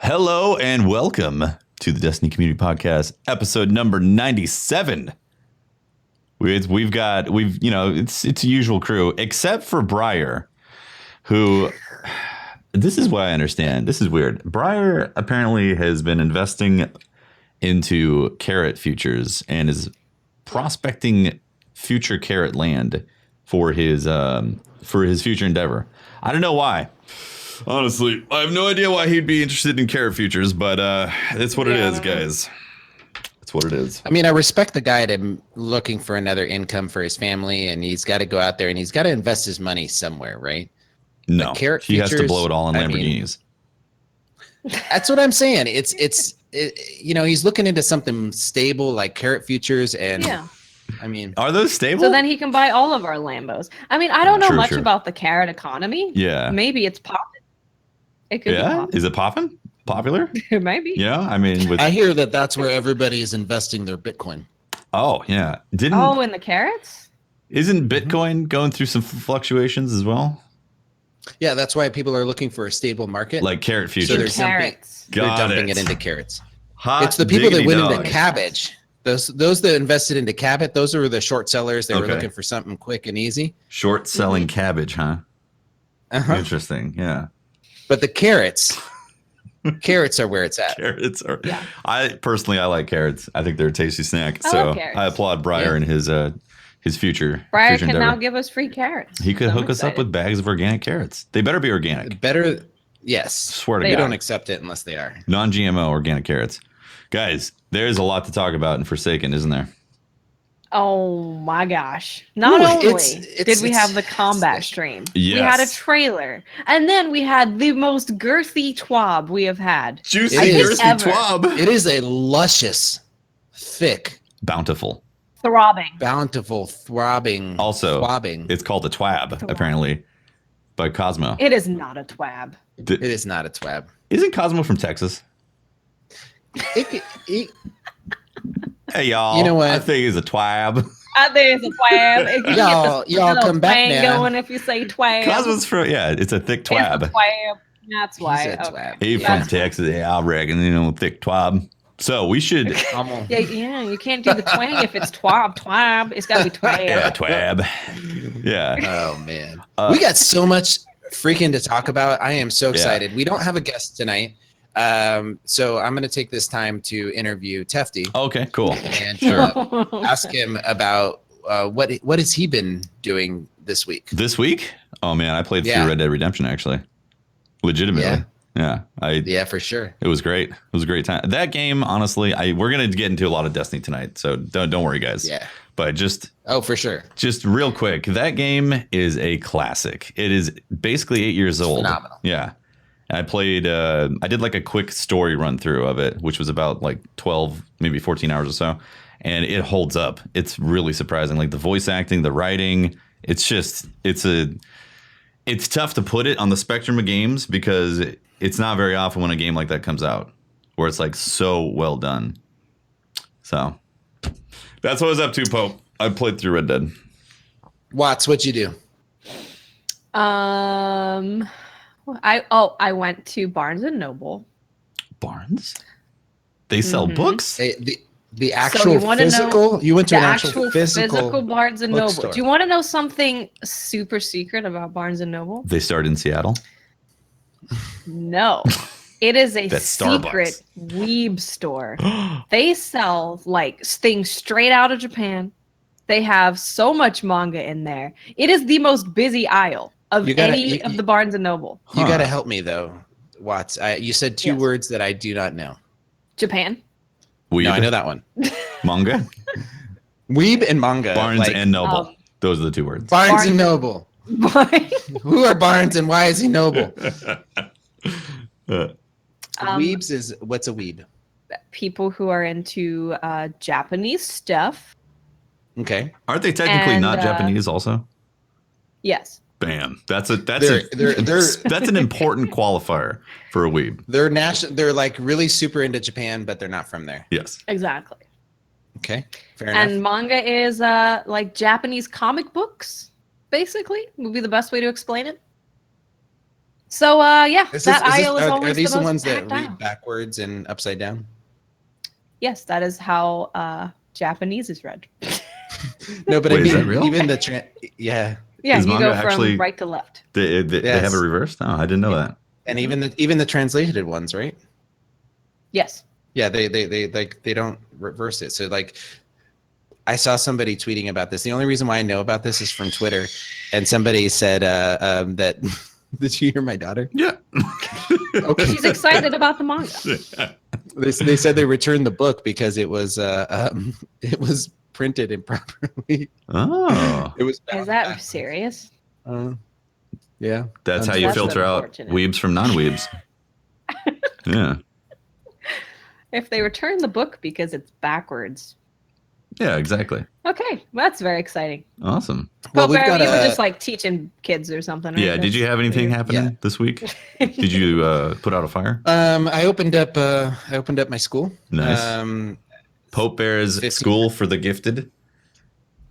Hello and welcome to the Destiny Community Podcast, episode number 97. It's a usual crew, except for Briar, who, this is what I understand. This is weird. Briar apparently has been investing into carrot futures and is prospecting future carrot land for his future endeavor. I don't know why. Honestly, I have no idea why he'd be interested in carrot futures, but it's what it is, guys. It's what it is. I mean, I respect the guy looking for another income for his family, and he's got to go out there and he's got to invest his money somewhere, right? No, he has to blow it all in Lamborghinis. That's what I'm saying. He's looking into something stable like carrot futures, and I mean, are those stable? So then he can buy all of our Lambos. I mean, I don't know much about the carrot economy. Yeah, maybe it's popping. It could be popping. Is it popping? Popular? It might be. Yeah, I mean, I hear that's where everybody is investing their Bitcoin. Oh yeah, in the carrots? Isn't Bitcoin going through some fluctuations as well? Yeah, that's why people are looking for a stable market, like carrot futures. So they're dumping it into carrots. It's the people that went into cabbage. Those that invested into cabbage, those are the short sellers. They were looking for something quick and easy. Short selling cabbage, huh? Interesting. Yeah. But the carrots are where it's at. Carrots are. Yeah. I like carrots. I think they're a tasty snack. I applaud Briar and his future. Briar can now give us free carrots. He could hook us up with bags of organic carrots. They better be organic. Yes. Swear to God. We don't accept it unless they are. Non-GMO organic carrots. Guys, there's a lot to talk about in Forsaken, isn't there? Oh my gosh. Not only did we have the combat stream, we had a trailer, and then we had the most girthy TWAB we have had. Juicy, girthy TWAB. It is a luscious, thick, bountiful, throbbing. Also, it's called a TWAB, apparently, by Cosmo. It is not a TWAB. It is not a TWAB. Isn't Cosmo from Texas? Hey y'all! You know what? I think it's a TWAB. I think it's a TWAB. y'all come back now. Going if you say TWAB. Cosmo's from it's a thick TWAB. It's a TWAB. That's why. He's from Texas. Yeah, I reckon thick TWAB. So we should. You can't do the twang if it's TWAB. It's got to be TWAB. Yeah, TWAB. Yeah. Oh man, we got so much freaking to talk about. I am so excited. We don't have a guest tonight. So I'm going to take this time to interview Tefty. Okay, cool. And ask him about what has he been doing this week? This week? Oh man, I played through Red Dead Redemption actually. Legitimately. Yeah, for sure. It was great. It was a great time. That game, honestly, we're going to get into a lot of Destiny tonight, so don't worry, guys. Yeah. But for sure. Just real quick, that game is a classic. It is basically 8 years old. Phenomenal. Yeah. I played, I did like a quick story run through of it, which was about like 12, maybe 14 hours or so. And it holds up. It's really surprising. Like the voice acting, the writing, it's tough to put it on the spectrum of games because it's not very often when a game like that comes out where it's like so well done. So that's what I was up to, Pope. I played through Red Dead. Watts, what'd you do? I went to Barnes and Noble. Barnes? They sell books? The actual physical? You went to an actual physical Barnes and Noble. Do you want to know something super secret about Barnes and Noble? They started in Seattle? No. It is a secret weeb store. They sell like things straight out of Japan. They have so much manga in there. It is the most busy aisle of any of the Barnes and Noble. You got to help me though, Watts. You said two words that I do not know. Japan. Weeb. No, I know that one. Manga. Weeb and manga. Barnes and Noble. Those are the two words. Barnes and Noble. Who are Barnes and why is he noble? Weebs is what's a weeb? People who are into Japanese stuff. Okay. Aren't they technically not Japanese also? Yes. Bam. That's an important qualifier for a weeb. They're like really super into Japan, but they're not from there. Yes. Exactly. Okay. Fair enough. And manga is like Japanese comic books, basically, would be the best way to explain it. So that aisle is always are these the ones that packed read aisle. backwards and upside down? Yes, that is how Japanese is read. No, but Wait, I is that mean, real? even the Yeah, Is you manga go from actually- right to left. They have Yes. it reversed? Oh, I didn't know that. and even the translated ones, right? Yes. Yeah, they don't reverse it. So like, I saw somebody tweeting about this. The only reason why I know about this is from Twitter, and somebody said that. Did you hear my daughter? Yeah. Okay. She's excited about the manga. They said they returned the book because it was printed improperly. Oh. It was. Is bound that backwards. serious? Yeah. That's how you That's filter out unfortunate. weebs from non-weebs. Yeah. If they return the book because it's backwards. Yeah, exactly. Okay, that's very exciting. Awesome. Well, Well, we've got you were a- just like teaching kids or something, right? Yeah. Did you have anything weird. happening this week? Did you put out a fire? I opened up my school. Nice. Pope Bear's 15 School for the Gifted.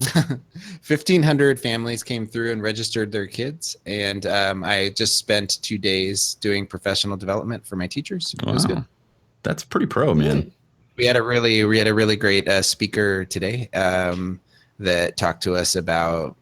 1,500 families came through and registered their kids, and I just spent 2 days doing professional development for my teachers. It was good. That's pretty pro, man. We had a really great speaker today that talked to us about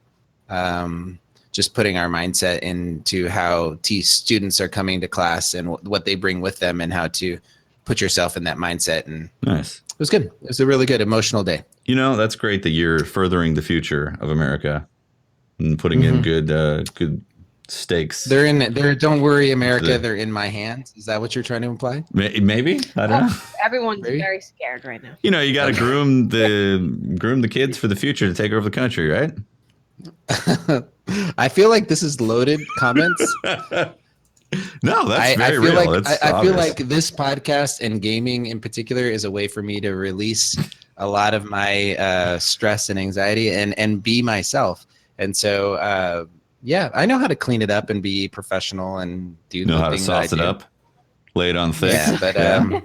just putting our mindset into how students are coming to class and what they bring with them, and how to put yourself in that mindset. And Nice. it was good. It was a really good emotional day. You know, that's great that you're furthering the future of America and putting in good stakes. They're in there. Don't worry, America. They're in my hands. Is that what you're trying to imply? Maybe, I don't know. Everyone's Maybe. very scared right now. You know, you got to groom the kids for the future to take over the country, right? I feel like this is loaded comments. No, that's I very feel real. like It's I feel obvious. like this podcast and gaming in particular is a way for me to release a lot of my stress and anxiety and be myself. And so yeah, I know how to clean it up and be professional and do know the how to thing that I sauce it do. up, lay it on thick. Yeah, but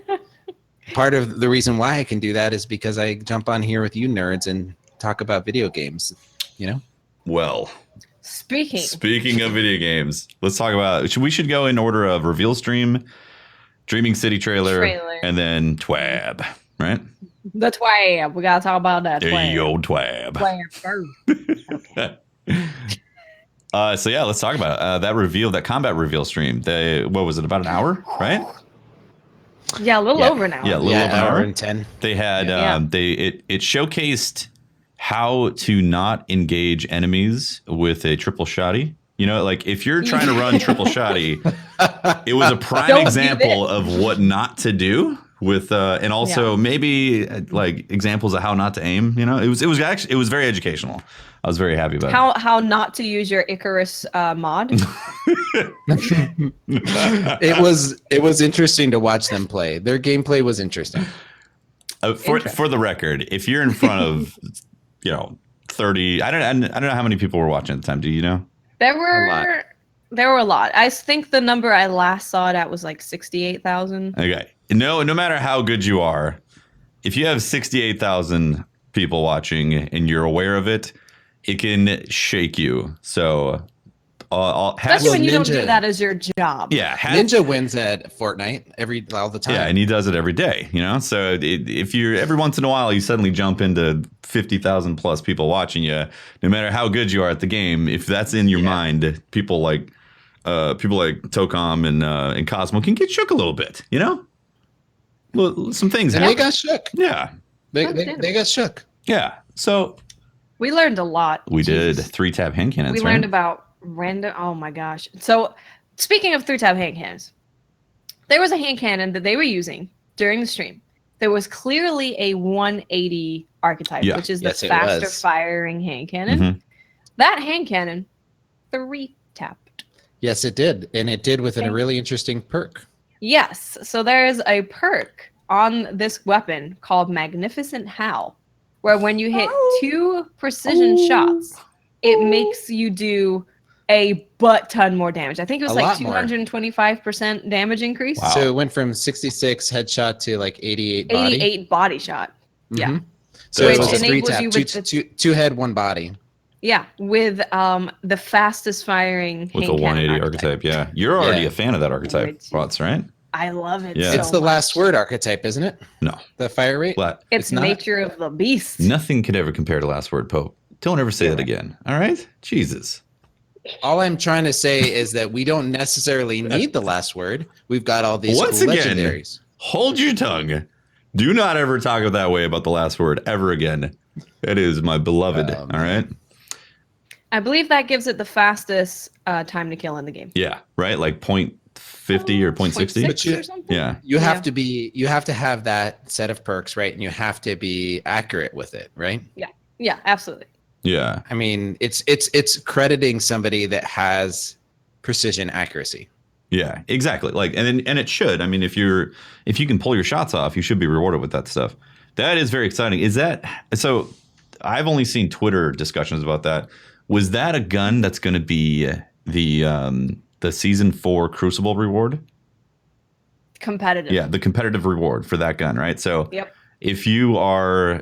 part of the reason why I can do that is because I jump on here with you nerds and talk about video games. You know. Well, Speaking of video games, let's talk about. We should go in order of reveal stream, Dreaming City trailer. And then TWAB, right? The TWAB. We gotta talk about that. There you go, TWAB. TWAB first. Okay. So yeah, let's talk about that reveal, that combat reveal stream. What was it, about an hour, right? Yeah, a little over an hour. Yeah, a little over an hour. and 10. They had it showcased how to not engage enemies with a triple shotty. You know, like if you're trying to run triple shotty, it was a prime Don't do example this. of what not to do with, and also maybe like examples of how not to aim. You know, it was very educational. I was very happy about it. How not to use your Icarus mod. It was interesting to watch them play. Their gameplay was interesting. For the record, if you're in front of 30, I don't know how many people were watching at the time. Do you know? There were a lot. I think the number I last saw it at was like 68,000. Okay. No matter how good you are, if you have 68,000 people watching and you're aware of it, it can shake you. So, especially when you don't do Ninja- that as your job. yeah, Ninja wins at Fortnite all the time. yeah, and he does it every day. So if you're every once in a while you suddenly jump into 50,000 plus people watching you, no matter how good you are at the game, if that's in your mind, people like Tocom and Cosmo can get shook a little bit. Well, some things And happen. they got shook. Yeah, They got shook. yeah. So We learned a lot. we did Jesus. 3-tab hand cannons. We right? learned about random. Oh my gosh. So speaking of 3-tab hand cannons, there was a hand cannon that they were using during the stream. There was clearly a 180 archetype, Yeah. which is Yes, the it faster was. firing hand cannon. Mhm. That hand cannon 3-tapped. Yes, it did. And it did with a really interesting perk. Yes. So there's a perk on this weapon called Magnificent Howl, where when you hit 2 precision shots, it makes you do a butt ton more damage. I think it was A like lot more. 225% damage increase. Wow. So it went from 66 headshot to like 88 body. 88 body shot. Yeah. Mhm. So Which it was a enables 3-tap, you with two head, one body. Yeah, with the fastest firing with hand a 180 cannon archetype. Yeah, you're already a fan of that archetype, Which- Watts, right? I love it. Yeah. So It's the much. last word archetype, isn't it? No, The fire rate. flat. It's not? nature of the beast. Nothing could ever compare to Last Word Pope. Don't ever say You're that right. again. All right, Jesus. All I'm trying to say is that we don't necessarily need the last word. We've got all these Once cool again, legendaries. hold your tongue. Do not ever talk that way about the Last Word ever again. It is my beloved. All right. I believe that gives it the fastest time to kill in the game. Yeah. Right. Like 0.50 or 0.60. 0.6 or something. Yeah. You have to have that set of perks, right? And you have to be accurate with it, right? Yeah, absolutely. Yeah. I mean, it's crediting somebody that has precision accuracy. Yeah, exactly. Like, and it should. I mean, if you can pull your shots off, you should be rewarded with that stuff. That is very exciting. Is that so? I've only seen Twitter discussions about that. Was that a gun that's going to be the season 4 Crucible reward? Competitive. Yeah, the competitive reward for that gun, right? So, Yep. if you are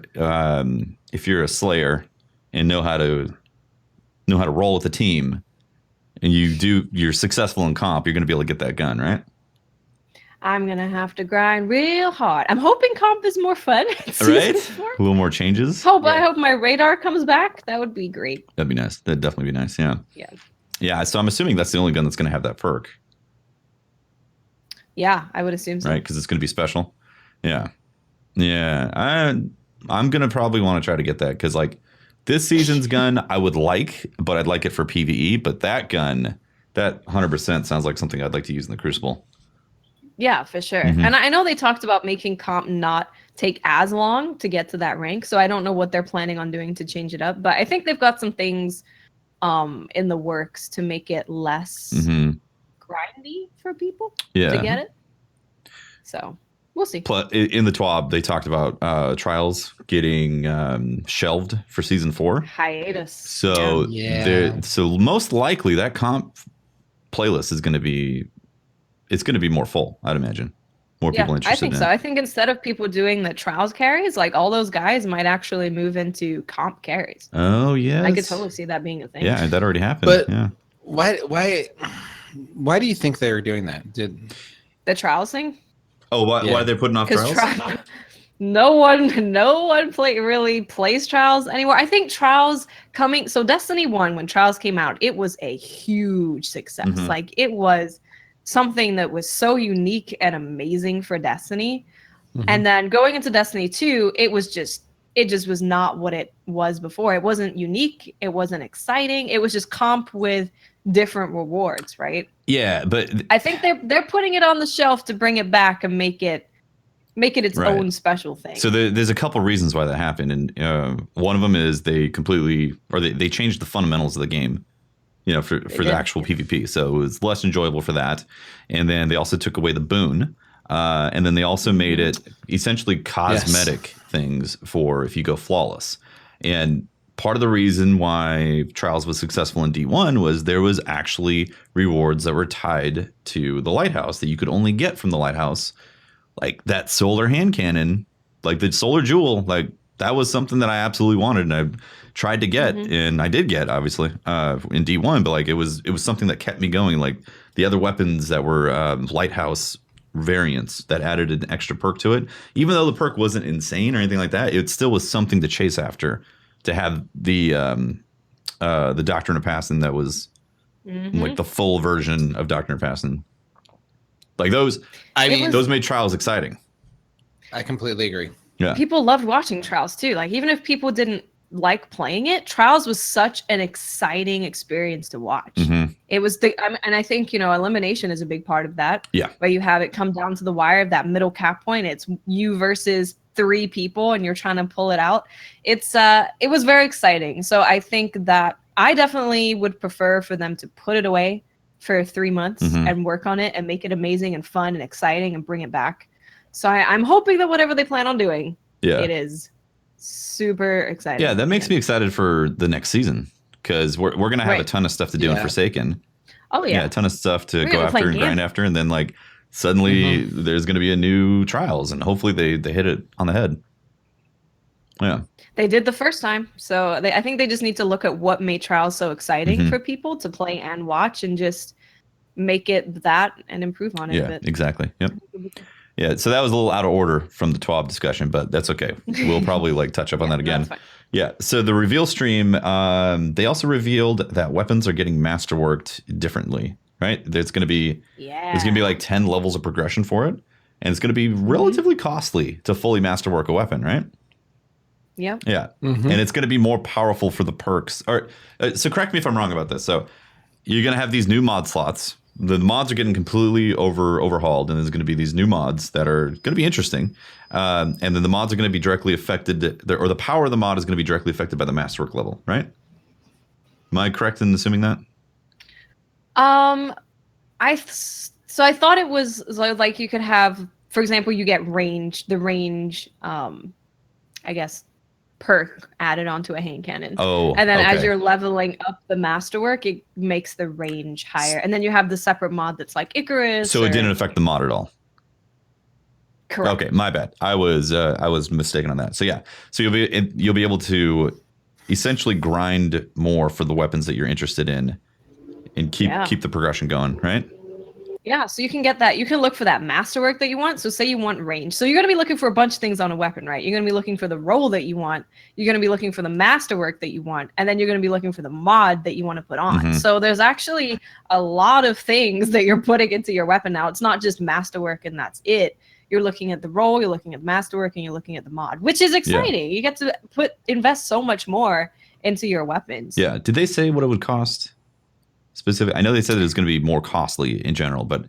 if you're a Slayer and know how to roll with the team, and you're successful in comp, you're going to be able to get that gun, right? I'm going to have to grind real hard. I'm hoping comp is more fun. Right? A little more changes. I hope my radar comes back. That would be great. That'd be nice. That'd definitely be nice. Yeah. Yeah. Yeah. So I'm assuming that's the only gun that's going to have that perk, Yeah, I would assume so. right? Because it's going to be special. Yeah. Yeah. I'm going to probably want to try to get that because like this season's gun I would like, but I'd like it for PvE. But that gun, that 100% sounds like something I'd like to use in the Crucible. Yeah, for sure. Mhm. And I know they talked about making comp not take as long to get to that rank. So I don't know what they're planning on doing to change it up. But I think they've got some things in the works to make it less Mm-hmm. grindy for people Yeah. to get it. So we'll see. In the TWAB, they talked about trials getting shelved for season 4. Hiatus. So so most likely that comp playlist is going to be more full, I'd imagine. More people interested I think in so. it. I think instead of people doing the trials carries, like all those guys might actually move into comp carries. Oh, yes. I could totally see that being a thing. Yeah, that already happened. But yeah. why do you think they were doing that? The trials thing? Oh, why are they putting off trials? No one really plays trials anymore. I think trials coming. So Destiny 1, when trials came out, it was a huge success. Mhm. Like it was something that was so unique and amazing for Destiny. Mhm. And then going into Destiny 2, it just was not what it was before. It wasn't unique. It wasn't exciting. It was just comp with different rewards, right? Yeah, but I think they're putting it on the shelf to bring it back and make it its Right. own special thing. so there's a couple reasons why that happened, and one of them is they changed the fundamentals of the game, for the actual PvP. So it was less enjoyable for that, and then they also took away the boon, and then they also made it essentially cosmetic things for if you go flawless. And part of the reason why Trials was successful in D1 was there was actually rewards that were tied to the lighthouse that you could only get from the lighthouse. Like that solar hand cannon, like the solar jewel, like that was something that I absolutely wanted, and I tried to get, and I did get, obviously, in D1. But like it was something that kept me going. Like the other weapons that were lighthouse variants that added an extra perk to it, even though the perk wasn't insane or anything like that, it still was something to chase after. To have the Doctrine of Passing that was like the full version of Doctrine of Passing. Like those made trials exciting. I completely agree. Yeah. People loved watching trials too. Like even if people didn't like playing it, trials was such an exciting experience to watch. Mhm. It was and I think elimination is a big part of that. Yeah. Where you have it come down to the wire of that middle cap point. It's you versus 3 people and you're trying to pull it out. It was very exciting. So I think that I definitely would prefer for them to put it away for 3 months and work on it and make it amazing and fun and exciting and bring it back. So I'm hoping that whatever they plan on doing, it is super exciting. Yeah, that makes me excited for the next season because we're gonna have a ton of stuff to do in Forsaken. Oh yeah, a ton of stuff to go after and grind after, and then like suddenly there's gonna be a new Trials, and hopefully they hit it on the head. Yeah. They did the first time. So I think they just need to look at what made Trials so exciting for people to play and watch and just make it that and improve on it. Yeah, exactly. Yep. Yeah, so that was a little out of order from the TWAB discussion, but that's okay. We'll probably like touch up on that again. Yeah, so the reveal stream, they also revealed that weapons are getting masterworked differently, right? There's going to be like 10 levels of progression for it, and it's going to be relatively costly to fully masterwork a weapon, right? Yeah. Yeah, and it's going to be more powerful for the perks. So correct me if I'm wrong about this. So you're going to have these new mod slots. The mods are getting completely overhauled, and there's going to be these new mods that are going to be interesting. And then the mods are going to be directly affected, or the power of the mod is going to be directly affected by the masterwork level, right? Am I correct in assuming that? I thought it was like you could have, for example, you get the range, I guess, perk added onto a hand cannon. Oh, and then as you're leveling up the masterwork, it makes the range higher. And then you have the separate mod that's like Icarus. So it didn't affect the mod at all. Correct. Okay, my bad. I was mistaken on that. So yeah, so you'll be able to essentially grind more for the weapons that you're interested in, and keep the progression going, right? Yeah, so you can get that. You can look for that masterwork that you want. So say you want range. So you're going to be looking for a bunch of things on a weapon, right? You're going to be looking for the roll that you want. You're going to be looking for the masterwork that you want. And then you're going to be looking for the mod that you want to put on. So there's actually a lot of things that you're putting into your weapon now. It's not just masterwork and that's it. You're looking at the roll, you're looking at the masterwork, and you're looking at the mod, which is exciting. You get to invest so much more into your weapons. Yeah. Did they say what it would cost? Specific. I know they said it was going to be more costly in general, but I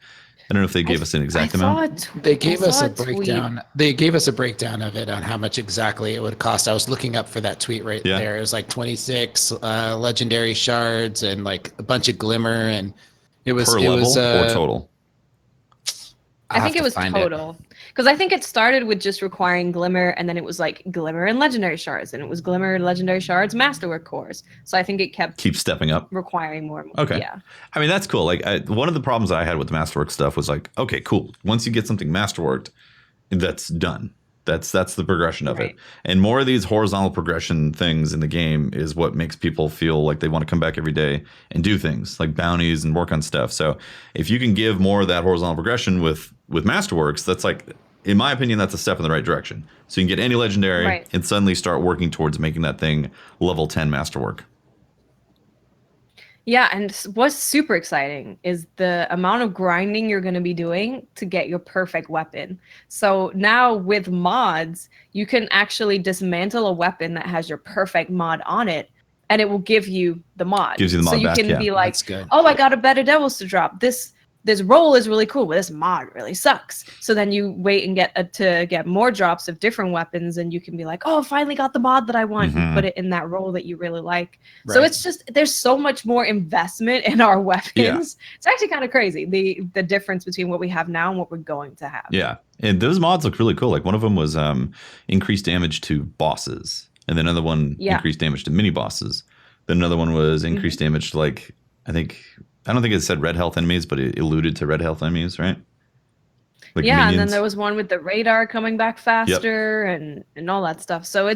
don't know if they gave us an exact amount. They gave us a breakdown. They gave us a breakdown of it on how much exactly it would cost. I was looking up for that tweet right there. It was like 26 legendary shards and like a bunch of glimmer, and it was per level or total. I think it was total. Because I think it started with just requiring glimmer, and then it was like glimmer and legendary shards, and it was glimmer and legendary shards masterwork cores. So I think it keeps stepping up, requiring more and more. Okay. Yeah. I mean, that's cool. Like one of the problems I had with the masterwork stuff was like, okay, cool. Once you get something masterworked, that's done. That's the progression of it. And more of these horizontal progression things in the game is what makes people feel like they want to come back every day and do things like bounties and work on stuff. So if you can give more of that horizontal progression with Masterworks, that's like, in my opinion, that's a step in the right direction. So you can get any legendary and suddenly start working towards making that thing level 10 Masterwork. Yeah, and what's super exciting is the amount of grinding you're going to be doing to get your perfect weapon. So now with mods, you can actually dismantle a weapon that has your perfect mod on it, and it will give you the mod. Gives you the mod so you back, can be like, oh, I got a better devils to drop. This roll is really cool, but this mod really sucks. So then you wait and get more drops of different weapons, and you can be like, oh, finally got the mod that I want, and put it in that roll that you really like. So it's just, there's so much more investment in our weapons. Yeah. It's actually kind of crazy, the difference between what we have now and what we're going to have. Yeah, and those mods look really cool. Like one of them was increased damage to bosses, and then another one increased damage to mini bosses. Then another one was increased damage to like, I don't think it said red health enemies, but it alluded to red health enemies, right? Like yeah, minions. And then there was one with the radar coming back faster and all that stuff. So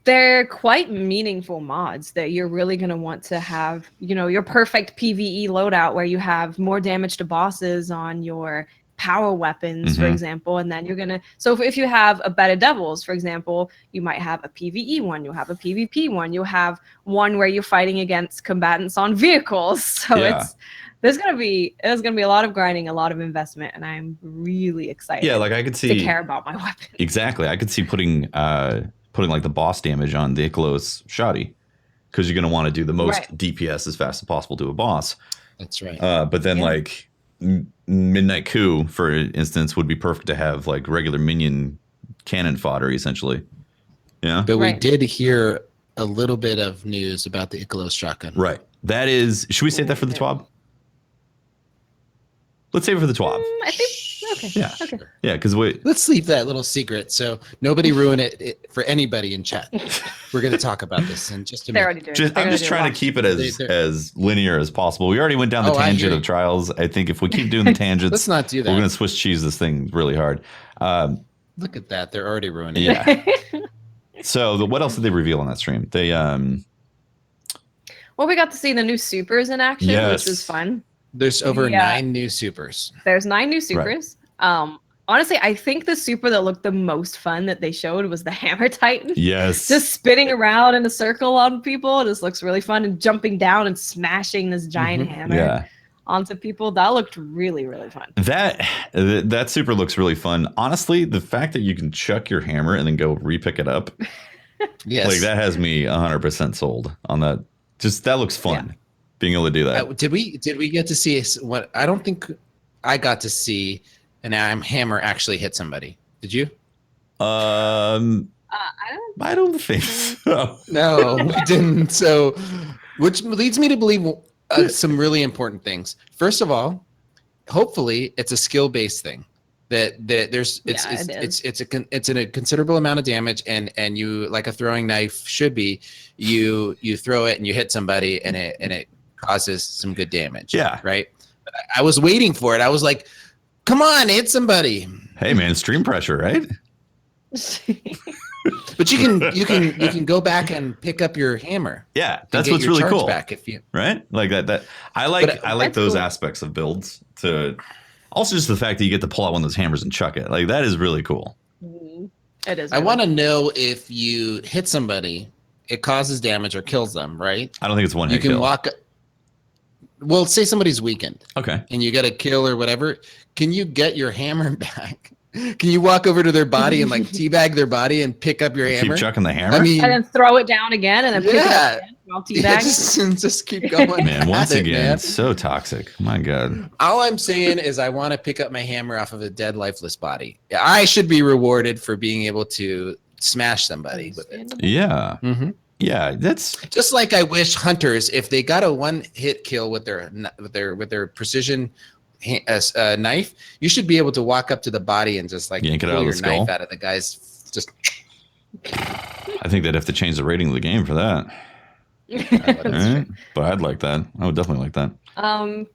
they're quite meaningful mods that you're really going to want to have, your perfect PvE loadout where you have more damage to bosses on your power weapons, for example, and then you're gonna. So if you have a Beta Devils, for example, you might have a PvE one, you'll have a PvP one, you'll have one where you're fighting against combatants on vehicles. So there's gonna be a lot of grinding, a lot of investment, and I'm really excited. Yeah, like I could see to care about my weapon. Exactly, I could see putting like the boss damage on the Ikelos Shoddy, because you're gonna want to do the most DPS as fast as possible to a boss. That's right. But then like Midnight Coup, for instance, would be perfect to have like regular minion cannon fodder, essentially. Yeah. But we did hear a little bit of news about the Ikelos shotgun. Right. That is, should we save that for the TWAB? Let's save it for the TWAB. I think, okay. Yeah. Okay. Yeah, because let's leave that little secret so nobody ruin it for anybody in chat. We're going to talk about this in just a minute. I'm just trying to keep it as linear as possible. We already went down the tangent of trials. I think if we keep doing the tangents, let's not do that. We're going to Swiss cheese this thing really hard. Look at that. They're already ruining it. Yeah. So what else did they reveal on that stream? They Well, we got to see the new supers in action, Yes. which was fun. There's over 9 new supers. There's 9 new supers. Right. Honestly, I think the super that looked the most fun that they showed was the Hammer Titan. Yes. Just spinning around in a circle on people. This looks really fun, and jumping down and smashing this giant hammer onto people. That looked really, really fun. That super looks really fun. Honestly, the fact that you can chuck your hammer and then go repick it up. Yes. Like that has me 100% sold on that. Just that looks fun. Being able to do that. Did we get to see what I don't think I got to see an hammer actually hit somebody. Did you? I don't think so. No, we didn't. So, which leads me to believe some really important things. First of all, hopefully it's a skill-based thing. That there's it's a considerable amount of damage, and you, like a throwing knife should be, you throw it and you hit somebody and it causes some good damage. Yeah. Right. I was waiting for it. I was like, come on, hit somebody. Hey man, stream pressure, right? But you can go back and pick up your hammer. Yeah, that's what's really cool. Back if you right, like that. I like those aspects of builds. To also just the fact that you get to pull out one of those hammers and chuck it. Like that is really cool. It is. I want to know if you hit somebody, it causes damage or kills them. Right? I don't think it's one hit kill. You can kill. walk. Well, say somebody's weakened. Okay. And you got a kill or whatever. Can you get your hammer back? Can you walk over to their body and like teabag their body and pick up your hammer? Keep chucking the hammer? I mean, and then throw it down again and then pick it up again while teabag. Just keep going. Man, once again, so toxic. My God. All I'm saying is I want to pick up my hammer off of a dead, lifeless body. I should be rewarded for being able to smash somebody with it. Yeah. Mm-hmm. Yeah, that's just like I wish hunters, if they got a one-hit kill with their precision knife, you should be able to walk up to the body and just like yank it pull out of your the skull. Knife out of the guy's. Just. I think they'd have to change the rating of the game for that. Right? But I'd like that. I would definitely like that.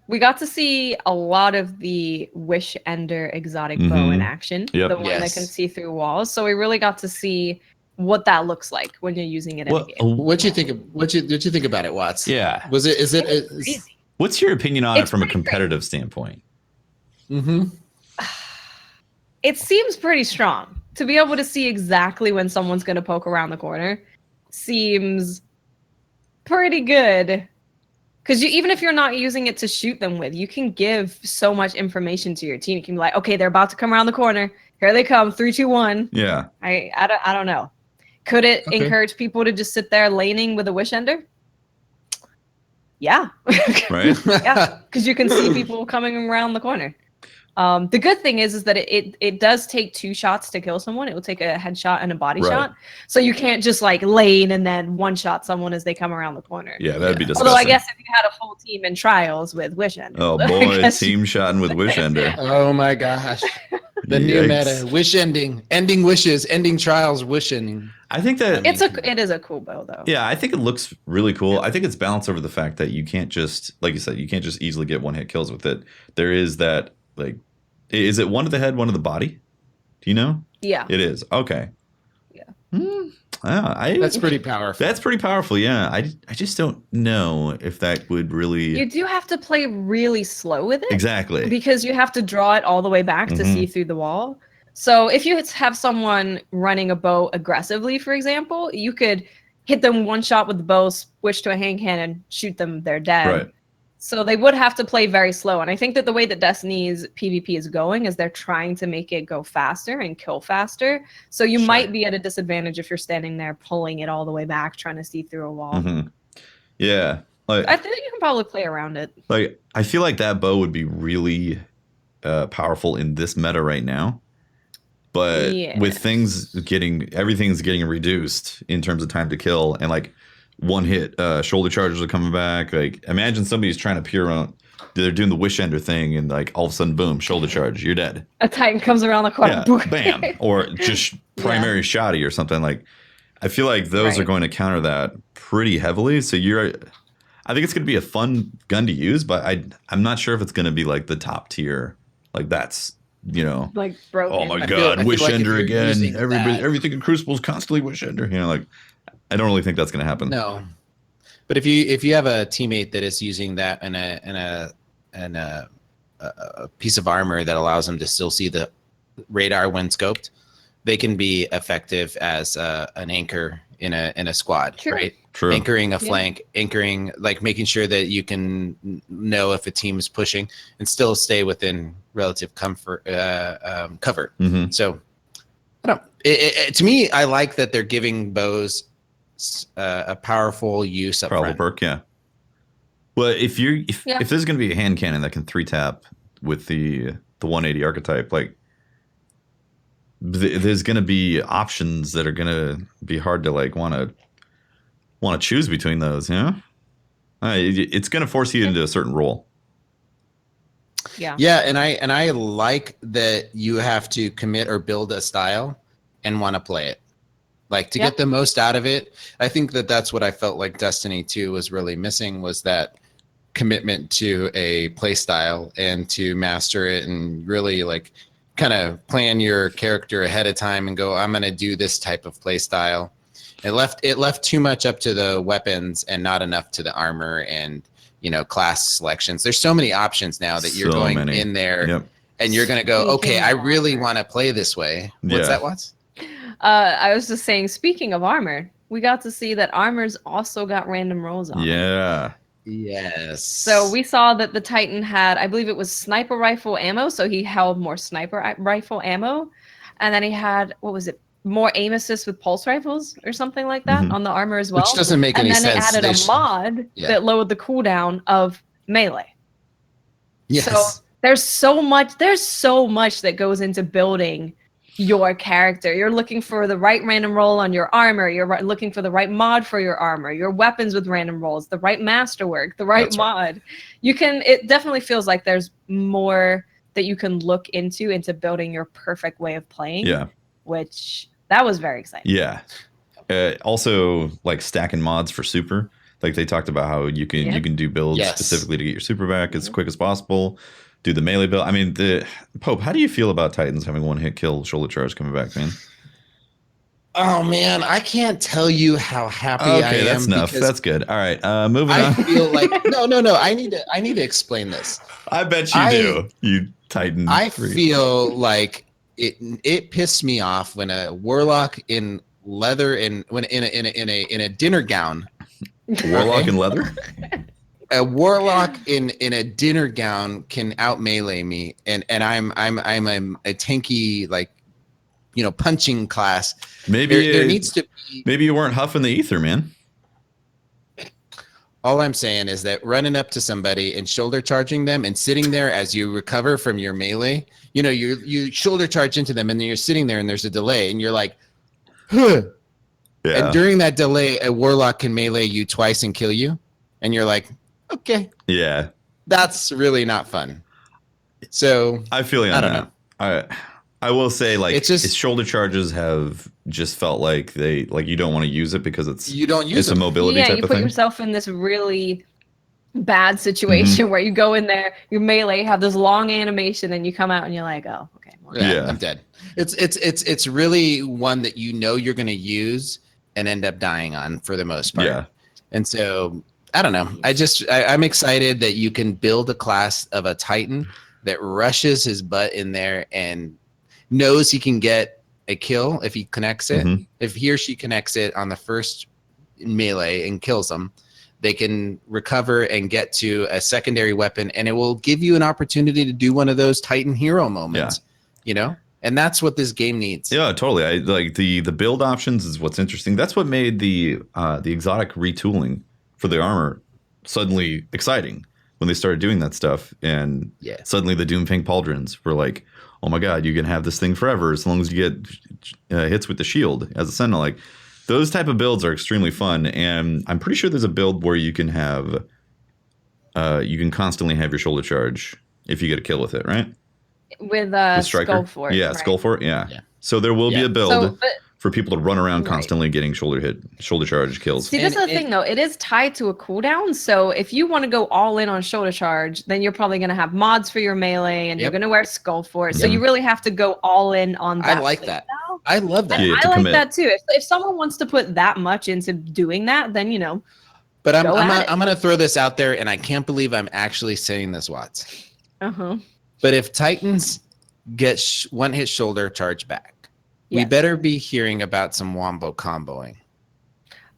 We got to see a lot of the Wish Ender exotic bow in action. Yep. The one that can see through walls. So we really got to see what that looks like when you're using it in a game. What you think? What did you think about it, Watts? Yeah. Was it? Is it? Crazy. What's your opinion on it from a competitive standpoint? It seems pretty strong. To be able to see exactly when someone's going to poke around the corner seems pretty good. Because even if you're not using it to shoot them with, you can give so much information to your team. You can be like, okay, they're about to come around the corner. Here they come. 3, 2, 1. Yeah. I don't know. Could it encourage people to just sit there laning with a Wish Ender? Yeah. Right? Yeah, because you can see people coming around the corner. The good thing is that it does take 2 shots to kill someone. It will take a headshot and a body shot. So you can't just like lane and then one-shot someone as they come around the corner. Yeah, that'd be disgusting. Although I guess if you had a full team in trials with Wish Ender. Oh boy, team shotting with Wish Ender. Oh my gosh. The new meta, wish ending wishes, ending trials, wish ending. I think that it is a cool bow though. Yeah, I think it looks really cool. Yeah. I think it's balanced over the fact that you can't just, like you said, you can't just easily get one-hit kills with it. There is that, like, is it one to the head, one to the body? Do you know? Yeah. It is. Okay. Yeah. That's pretty powerful. That's pretty powerful, yeah. I just don't know if that would really... You do have to play really slow with it. Exactly. Because you have to draw it all the way back to see through the wall. So if you have someone running a bow aggressively, for example, you could hit them one shot with the bow, switch to a hand cannon, shoot them, they're dead. Right. So they would have to play very slow. And I think that the way that Destiny's PvP is going is they're trying to make it go faster and kill faster. So you might be at a disadvantage if you're standing there pulling it all the way back, trying to see through a wall. Yeah. Like, I think you can probably play around it. Like, I feel like that bow would be really powerful in this meta right now. But with everything's getting reduced in terms of time to kill, and like one hit, shoulder charges are coming back. Like, imagine somebody's trying to peer around, they're doing the Wish Ender thing, and like all of a sudden, boom, shoulder charge, you're dead. A Titan comes around the corner, bam, or just primary shoddy or something. Like, I feel like those are going to counter that pretty heavily. So I think it's going to be a fun gun to use, but I'm not sure if it's going to be like the top tier. Like that's you know, like broken. oh my I God, feel Wish like if Ender you're again. using that- Everything in Crucible is constantly Wish Ender. You know, like I don't really think that's going to happen. No, but if you have a teammate that is using that in a piece of armor that allows them to still see the radar when scoped, they can be effective as an anchor in a squad, True. right? True. Anchoring a flank, anchoring, like making sure that you can know if a team is pushing and still stay within relative comfort cover. Mm-hmm. So I don't. To me, I like that they're giving bows a powerful use up Powerful front. perk, yeah. Well, if there's going to be a hand cannon that can 3-tap with the 180 archetype, like there's going to be options that are going to be hard to like want to choose between those. You know, it's going to force you into a certain role. Yeah, and I like that you have to commit or build a style and want to play it. Like to get the most out of it. I think that's what I felt like Destiny 2 was really missing, was that commitment to a play style and to master it and really like kind of plan your character ahead of time and go, I'm going to do this type of play style. It left too much up to the weapons and not enough to the armor and, you know, class selections. There's so many options now that you're going in there and you're going to go, okay, I really want to play this way. What's that, Watts? I was just saying, speaking of armor, we got to see that armor's also got random rolls on it. Yeah. Yes. So we saw that the Titan had, I believe it was sniper rifle ammo, so he held more sniper rifle ammo. And then he had, what was it, more aim assist with pulse rifles or something like that on the armor as well. Which doesn't make any sense. And then they added a mod that lowered the cooldown of melee. Yes. So there's so much that goes into building your character. You're looking for the right random roll on your armor. You're looking for the right mod for your armor, your weapons with random rolls, the right masterwork, the right mod. It definitely feels like there's more that you can look into building your perfect way of playing. Yeah. Which that was very exciting. Yeah. Also like stacking mods for super. Like they talked about how you can do builds specifically to get your super back as quick as possible. Do the melee build. I mean, the Pope, how do you feel about Titans having one hit kill shoulder charge coming back, man? Oh man, I can't tell you how happy I am. Okay, that's enough. That's good. All right, moving on. I feel like no. I need to explain this. I bet you do. You Titan. I feel like it pissed me off when a warlock in leather in a dinner gown. Warlock in leather. A warlock in a dinner gown can out melee me, and I'm a tanky, like, you know, punching class. Maybe there needs to be. Maybe you weren't huffing the ether, man. All I'm saying is that running up to somebody and shoulder charging them and sitting there as you recover from your melee, you know, you shoulder charge into them and then you're sitting there and there's a delay and you're like, huh. Yeah. And during that delay, a warlock can melee you twice and kill you, and you're like, okay. Yeah. That's really not fun. So I feel you on that. I will say, like, its shoulder charges have just felt like you don't want to use it because it's a mobility type of thing. You put yourself in this really bad situation where you go in there, you melee, have this long animation, and you come out and you're like, oh, okay, I'm dead. It's really one that you know you're going to use and end up dying on for the most part. Yeah. And so I don't know. I'm excited that you can build a class of a Titan that rushes his butt in there and knows he can get a kill if he connects it. If he or she connects it on the first melee and kills them, they can recover and get to a secondary weapon, and it will give you an opportunity to do one of those Titan hero moments, you know? And that's what this game needs. Yeah, totally. I like the build options is what's interesting. That's what made the exotic retooling for the armor suddenly exciting when they started doing that stuff. And suddenly the Doomfang pauldrons were like, oh my God, you can have this thing forever as long as you get hits with the shield as a sentinel. Like, those type of builds are extremely fun. And I'm pretty sure there's a build where you can have, you can constantly have your shoulder charge if you get a kill with it, right? With Skull Fort. Yeah, right? Skull Fort, yeah. So there will be a build for people to run around constantly getting shoulder charge kills. See, this is the thing though. It is tied to a cooldown. So if you want to go all in on shoulder charge, then you're probably going to have mods for your melee and you're going to wear skull for it. So you really have to go all in on that. I like that. I love that. I like that too. If someone wants to put that much into doing that, then, you know. But I'm going to throw this out there, and I can't believe I'm actually saying this, Watts. But if Titans get one-hit shoulder charge back, we better be hearing about some wombo comboing.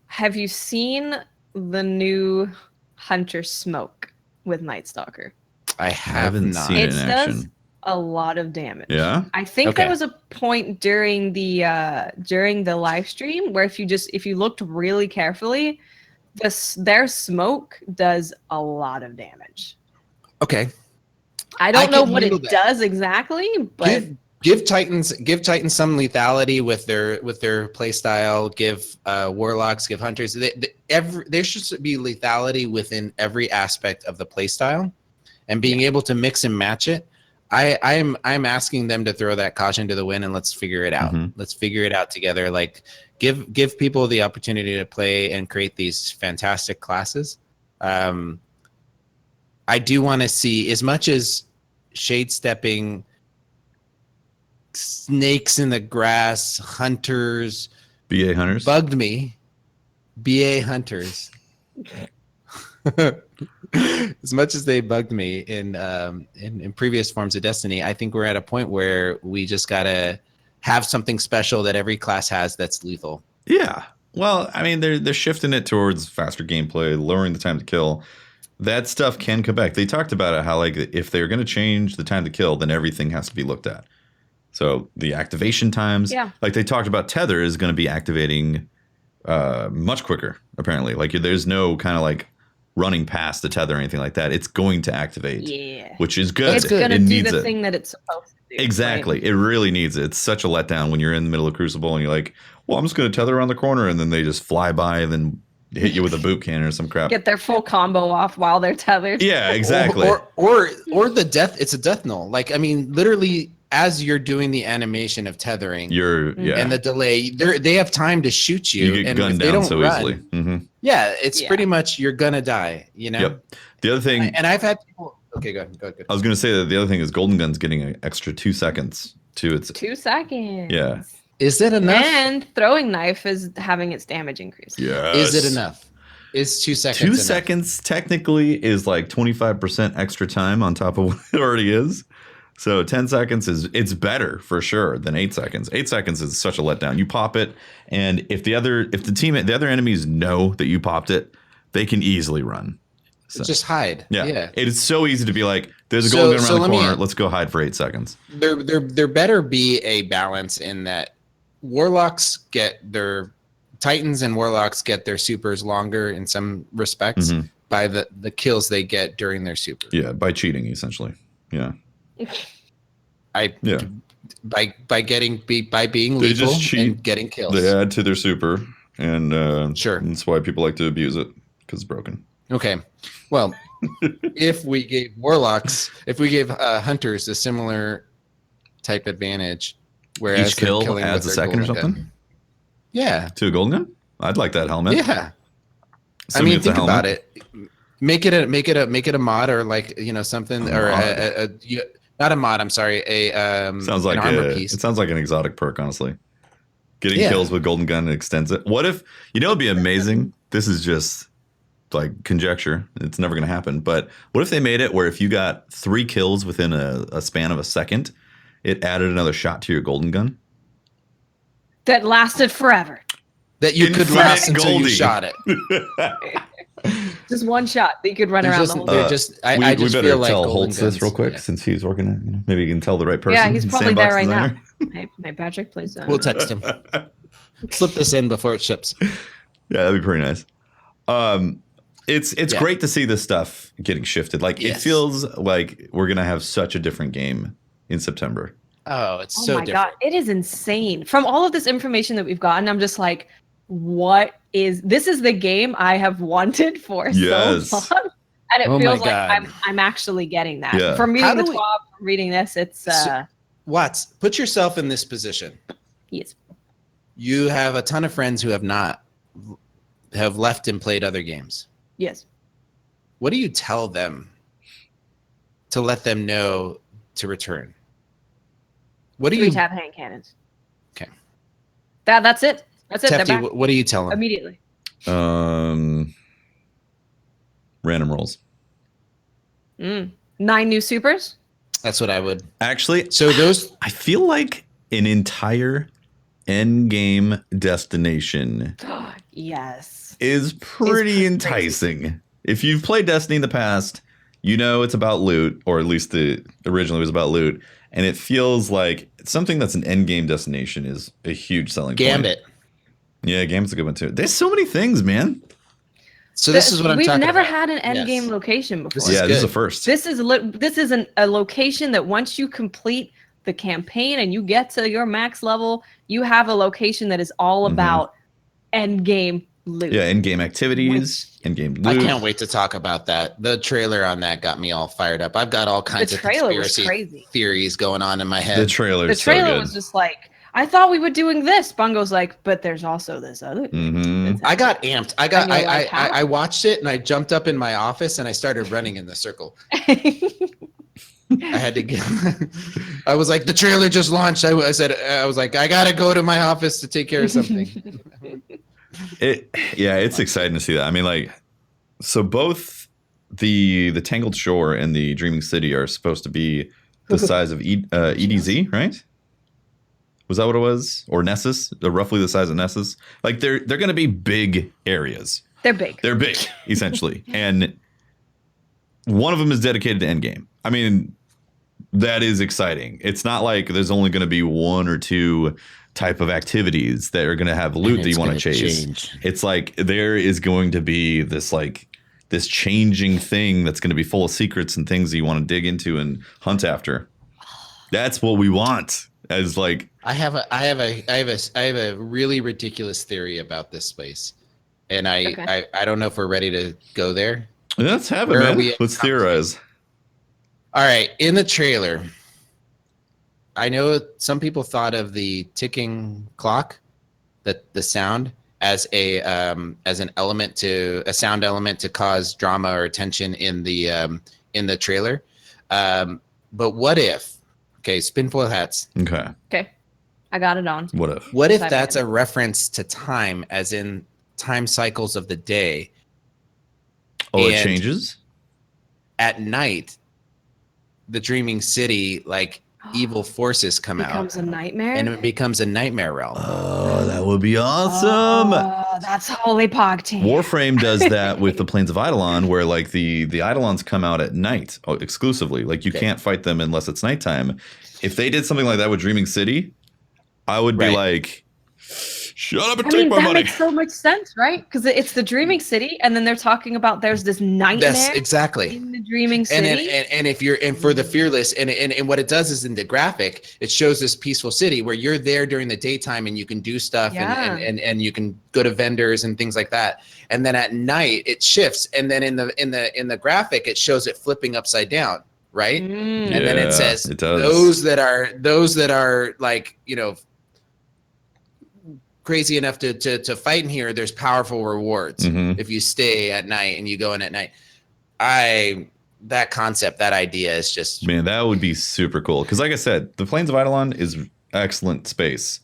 Have you seen the new Hunter smoke with Night Stalker? I haven't seen it in action. Does a lot of damage. Yeah, I think there was a point during the live stream where if you looked really carefully, their smoke does a lot of damage. Okay, I don't know what it does exactly, but give Titans some lethality with their play style. Give Warlocks, give Hunters. There should be lethality within every aspect of the play style, and being able to mix and match it. I'm asking them to throw that caution to the wind and let's figure it out. Let's figure it out together. Like give people the opportunity to play and create these fantastic classes. I do want to see, as much as shade stepping, snakes in the grass, hunters, BA hunters bugged me. BA hunters. As much as they bugged me in previous forms of Destiny, I think we're at a point where we just gotta have something special that every class has that's lethal. Yeah. Well, I mean, they're shifting it towards faster gameplay, lowering the time to kill. That stuff can come back. They talked about it, how like if they're going to change the time to kill, then everything has to be looked at. So the activation times, like they talked about, Tether is going to be activating much quicker. Apparently, like there's no kind of like running past the tether or anything like that. It's going to activate, which is good. It's going to do the thing that it's supposed to do. Exactly. Right? It really needs it. It's such a letdown when you're in the middle of Crucible and you're like, well, I'm just going to tether around the corner, and then they just fly by and then hit you with a boot cannon or some crap. Get their full combo off while they're tethered. Yeah, exactly. Or the death. It's a death null. Like, I mean, literally, as you're doing the animation of tethering, and the delay, they have time to shoot you. You get and gunned down so easily. Yeah, it's pretty much you're gonna die. You know. Yep. The other thing, and I've had people. Okay, go ahead. I was going to say that the other thing is Golden Gun's getting an extra 2 seconds to its 2 seconds. Yeah. Is it enough? And throwing knife is having its damage increased. Yes. Is it enough? Is 2 seconds? 2 seconds technically is like 25% extra time on top of what it already is. So 10 seconds it's better for sure than 8 seconds. 8 seconds is such a letdown. You pop it, and if the other enemies know that you popped it, they can easily run. So, just hide. Yeah. It is so easy to be like, there's a golden gun around the corner. Let's go hide for 8 seconds. There better be a balance in that. Warlocks get their Titans and Warlocks get their supers longer in some respects by the kills they get during their super. Yeah, by cheating essentially. Yeah. By being they lethal just cheat, and getting kills. They add to their super, and sure, that's why people like to abuse it, because it's broken. Okay, well, if we gave Hunters a similar type advantage, whereas each kill adds a second or something. Gun. Yeah, to a golden gun. I'd like that helmet. Yeah, I mean, think about it. Make it a mod, or like, you know, something, or not a mod. I'm sorry. Sounds like an armor piece. It sounds like an exotic perk, honestly. Getting kills with golden gun extends it. What if, you know, it'd be amazing. This is just like conjecture. It's never going to happen. But what if they made it where if you got 3 kills within a span of a second, it added another shot to your golden gun that lasted forever. That you could last until you shot it. Just one shot that you could run around the whole time. I just better feel like tell Holtz this real quick, since he's working it. You know, maybe you can tell the right person. Yeah, he's probably there right now. Hey, Patrick, please. We'll text him. Slip this in before it ships. Yeah, that'd be pretty nice. It's great to see this stuff getting shifted. Like, it feels like we're gonna have such a different game in September. Oh, it's so different. God, it is insane. From all of this information that we've gotten, I'm just like, this is the game I have wanted for so long. And it feels like I'm actually getting that. Yeah. From reading the TWAB, from reading this, it's Watts, put yourself in this position. Yes. You have a ton of friends who have left and played other games. Yes. What do you tell them to let them know to return? What do you tap hand cannons? Okay. That's it. That's it. Tefty, They're back what do you tell them? immediately. Random rolls. 9 new supers. That's what I would. Actually, so those. I feel like an entire end game destination Yes. is pretty enticing. If you've played Destiny in the past, you know it's about loot, or at least originally was about loot, and it feels like something that's an end game destination is a huge selling point. Gambit. Yeah, Gambit's a good one too. There's so many things, man. So this is what I'm talking about. We've never had an end game location before. This is the first. This is a location that once you complete the campaign and you get to your max level, you have a location that is all about end game loot. Yeah, end game activities, end game loot. I can't wait to talk about that. The trailer on that got me all fired up. I've got all kinds of conspiracy theories going on in my head. The trailer was just like, I thought we were doing this. Bungo's like, but there's also this other thing. I got amped. I watched it and I jumped up in my office and I started running in the circle. I had to get. I was like, the trailer just launched. I was like, I gotta go to my office to take care of something. It's exciting to see that. I mean, like, so both the Tangled Shore and the Dreaming City are supposed to be the size of EDZ, right? Was that what it was? Or Nessus? Roughly the size of Nessus? Like, they're going to be big areas. They're big. They're big, essentially. And one of them is dedicated to endgame. I mean, that is exciting. It's not like there's only going to be one or two type of activities that are going to have loot that you want to chase. It's like there is going to be this changing thing that's going to be full of secrets and things that you want to dig into and hunt after. That's what we want. As like, I have a really ridiculous theory about this space, and I don't know if we're ready to go there. Let's have it, man. Let's theorize. All right, in the trailer, I know some people thought of the ticking clock, the sound, as an element a sound element to cause drama or tension in the trailer. But what if? Okay, spinfoil hats. Okay, I got it on. What if that's a reference to time, as in time cycles of the day? Oh, it changes? At night, the Dreaming City, like, evil forces come out. It becomes a nightmare? And it becomes a nightmare realm. Oh, that would be awesome. Oh, that's holy pog team. Warframe does that with the Plains of Eidolon, where like the Eidolons come out at night exclusively. Like you can't fight them unless it's nighttime. If they did something like that with Dreaming City, I would be like, shut up and take my money. That makes so much sense, right? Because it's the Dreaming City, and then they're talking about there's this nightmare. Yes, exactly. In the Dreaming City. And if you're for the Fearless, and what it does is in the graphic, it shows this peaceful city where you're there during the daytime and you can do stuff and you can go to vendors and things like that. And then at night it shifts, and then in the graphic it shows it flipping upside down, right? And then it says those that are like, you know, crazy enough to fight in here, there's powerful rewards if you stay at night and you go in at night. That concept, that idea is just, man, that would be super cool. Because like I said, the Plains of Eidolon is excellent space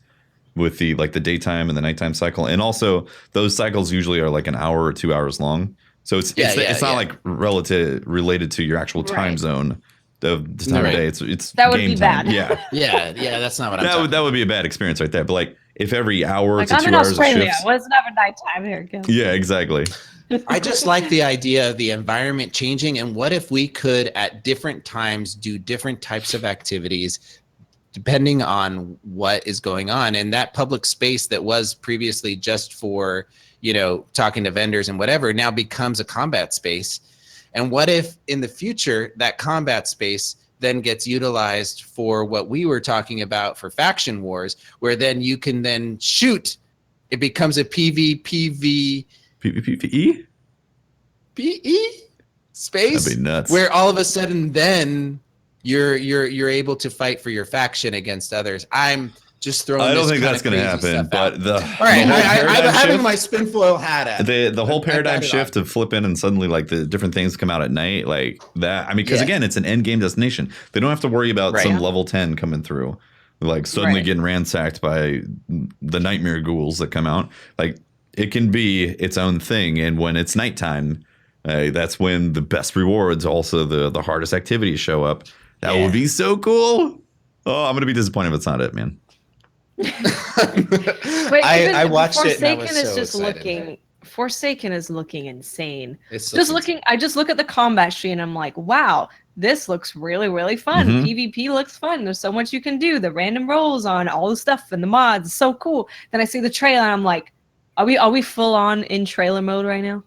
with the daytime and the nighttime cycle, and also those cycles usually are like an hour or 2 hours long. So it's not like related to your actual time zone. The time of day, it's that would game be time. bad. Yeah, that's not what I'm talking that would be a bad experience right there. But like, if every hour to 2 hours I'm in Australia. shifts, Well, it's never nighttime here. Yeah, exactly. I just like the idea of the environment changing, and what if we could at different times do different types of activities depending on what is going on. And that public space that was previously just for, you know, talking to vendors and whatever now becomes a combat space. And what if in the future that combat space then gets utilized for what we were talking about for faction wars, where then you can then shoot. It becomes a PvPV PvPE? PE space. That'd be nuts. Where all of a sudden then you're able to fight for your faction against others. I'm just throwing. I don't this think kinda that's going to crazy happen. stuff out. But the All right, whole I'm paradigm having shift- my spinfoil hat at. the whole I paradigm got it shift on. of flipping and suddenly like the different things come out at night like that. I mean, because Yeah. again, it's an end game destination. They don't have to worry about Right. some Yeah. level 10 coming through, like suddenly Right. getting ransacked by the nightmare ghouls that come out. Like it can be its own thing. And when it's nighttime, that's when the best rewards, also the hardest activities show up. That Yeah. would be so cool. Oh, I'm going to be disappointed if it's not it, man. But I even watched it and I Forsaken was is so just excited. looking. Forsaken is looking insane. It's Just looking. I just look at the combat tree and I'm like, wow, this looks really, really fun. Mhm. PvP looks fun. There's so much you can do. The random rolls on all the stuff and the mods, so cool. Then I see the trailer and I'm like, are we full on in trailer mode right now?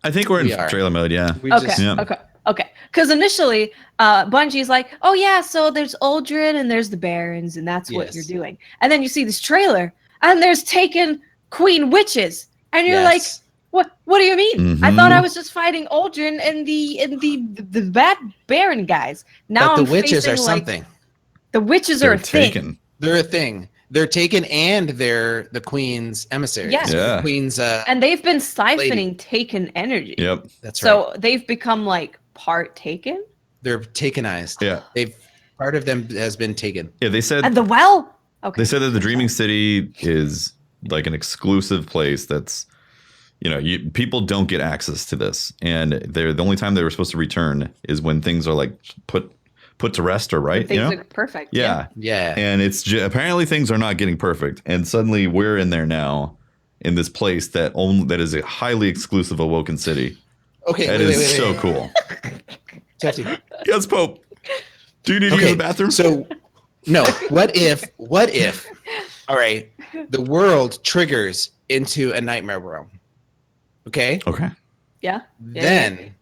I think we're We in are. trailer mode. Yeah. We Okay, just- Yeah. okay. Because initially, Bungie's like, oh yeah, so there's Uldren and there's the Barons, and that's what you're Yes. doing. And then you see this trailer, and there's Taken Queen Witches, and you're like, Yes. what do you mean? I thought Mhm. I was just fighting Uldren and the bad Baron guys. Now But I'm the witches facing, are like, something. the witches are They're a thing. taken. They're a thing. They're taken, and they're the queen's emissaries. Yes. Yeah. The queen's. And they've been siphoning Taken energy. Yep. That's right. So they've become like part Taken. They're takenized. Yeah. Part of them has been taken. Yeah. They said And the well. Okay. They said that the Dreaming City is like an exclusive place that's, people don't get access to this. And the only time they were supposed to return is when things are like put to rest or right. Things are perfect. Yeah. Yeah. And it's apparently things are not getting perfect. And suddenly we're in there now in this place that is a highly exclusive Awoken City. Okay. That is so cool. Jesse. Yes, Pope. Do you need to go to the bathroom? So, no. What if? All right. The world triggers into a nightmare realm. Okay. Okay. Yeah. Then,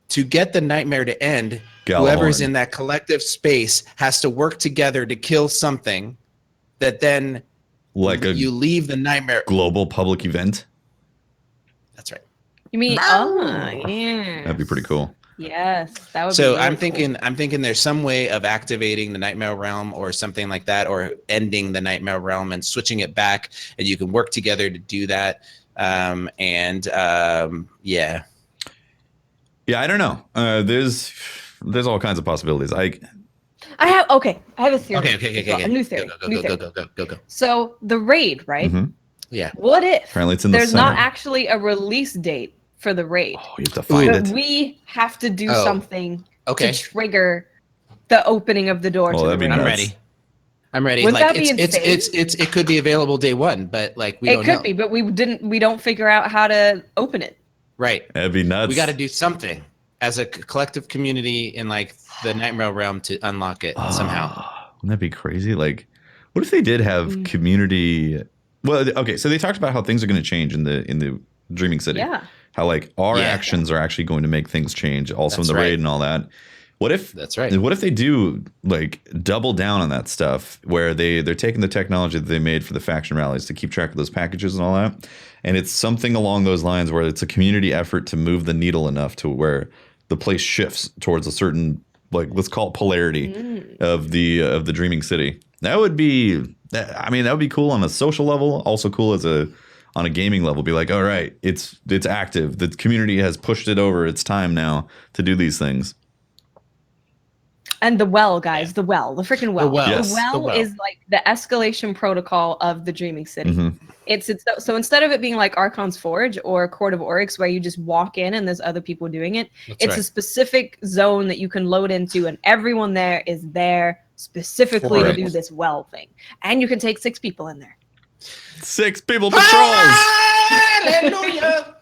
to get the nightmare to end, Gallahorn. whoever's in that collective space has to work together to kill something. That then, Like a you leave the nightmare. global public event. That's right. You mean? Oh, yeah. That'd be pretty cool. Yes, that would. So be I'm really cool. thinking there's some way of activating the nightmare realm or something like that, or ending the nightmare realm and switching it back, and you can work together to do that. Yeah. Yeah, I don't know. There's all kinds of possibilities. I have a theory. Okay. A new theory. Go. So the raid, right? Mhm. Yeah. What if Apparently it's in the there's not center. actually a release date for the raid? Oh, you have to find But it. we have to do Oh, something Okay. to trigger the opening of the door Oh, to the that'd be raid. I'm nuts. ready. I'm ready. Wouldn't Like that be it could be available day one, but like we It don't could know. be, but we don't figure out how to open it. Right. That'd be nuts. We got to do something as a collective community in like the nightmare realm to unlock it somehow. Wouldn't that be crazy? Like, what if they did have community? Well, okay, so they talked about how things are going to change in the Dreaming City. Yeah. How like our Yeah. actions are actually going to make things change, also That's in the right. raid and all that. What if That's right. What if they do like double down on that stuff where they're taking the technology that they made for the faction rallies to keep track of those packages and all that, and it's something along those lines where it's a community effort to move the needle enough to where the place shifts towards a certain, like, let's call it polarity of the Dreaming City. That would be, I mean, that would be cool on a social level, also cool as on a gaming level. Be like, all right, it's active. The community has pushed it over. It's time now to do these things. And the well, guys, the freaking well. The well. Yes. The well The well. is like the escalation protocol of the Dreaming City. Mhm. It's so instead of it being like Archon's Forge or Court of Oryx where you just walk in and there's other people doing it, it's a specific zone that you can load into, and everyone there is there specifically to Right. do this well thing. And you can take 6 people in there. 6 people patrols. Hallelujah.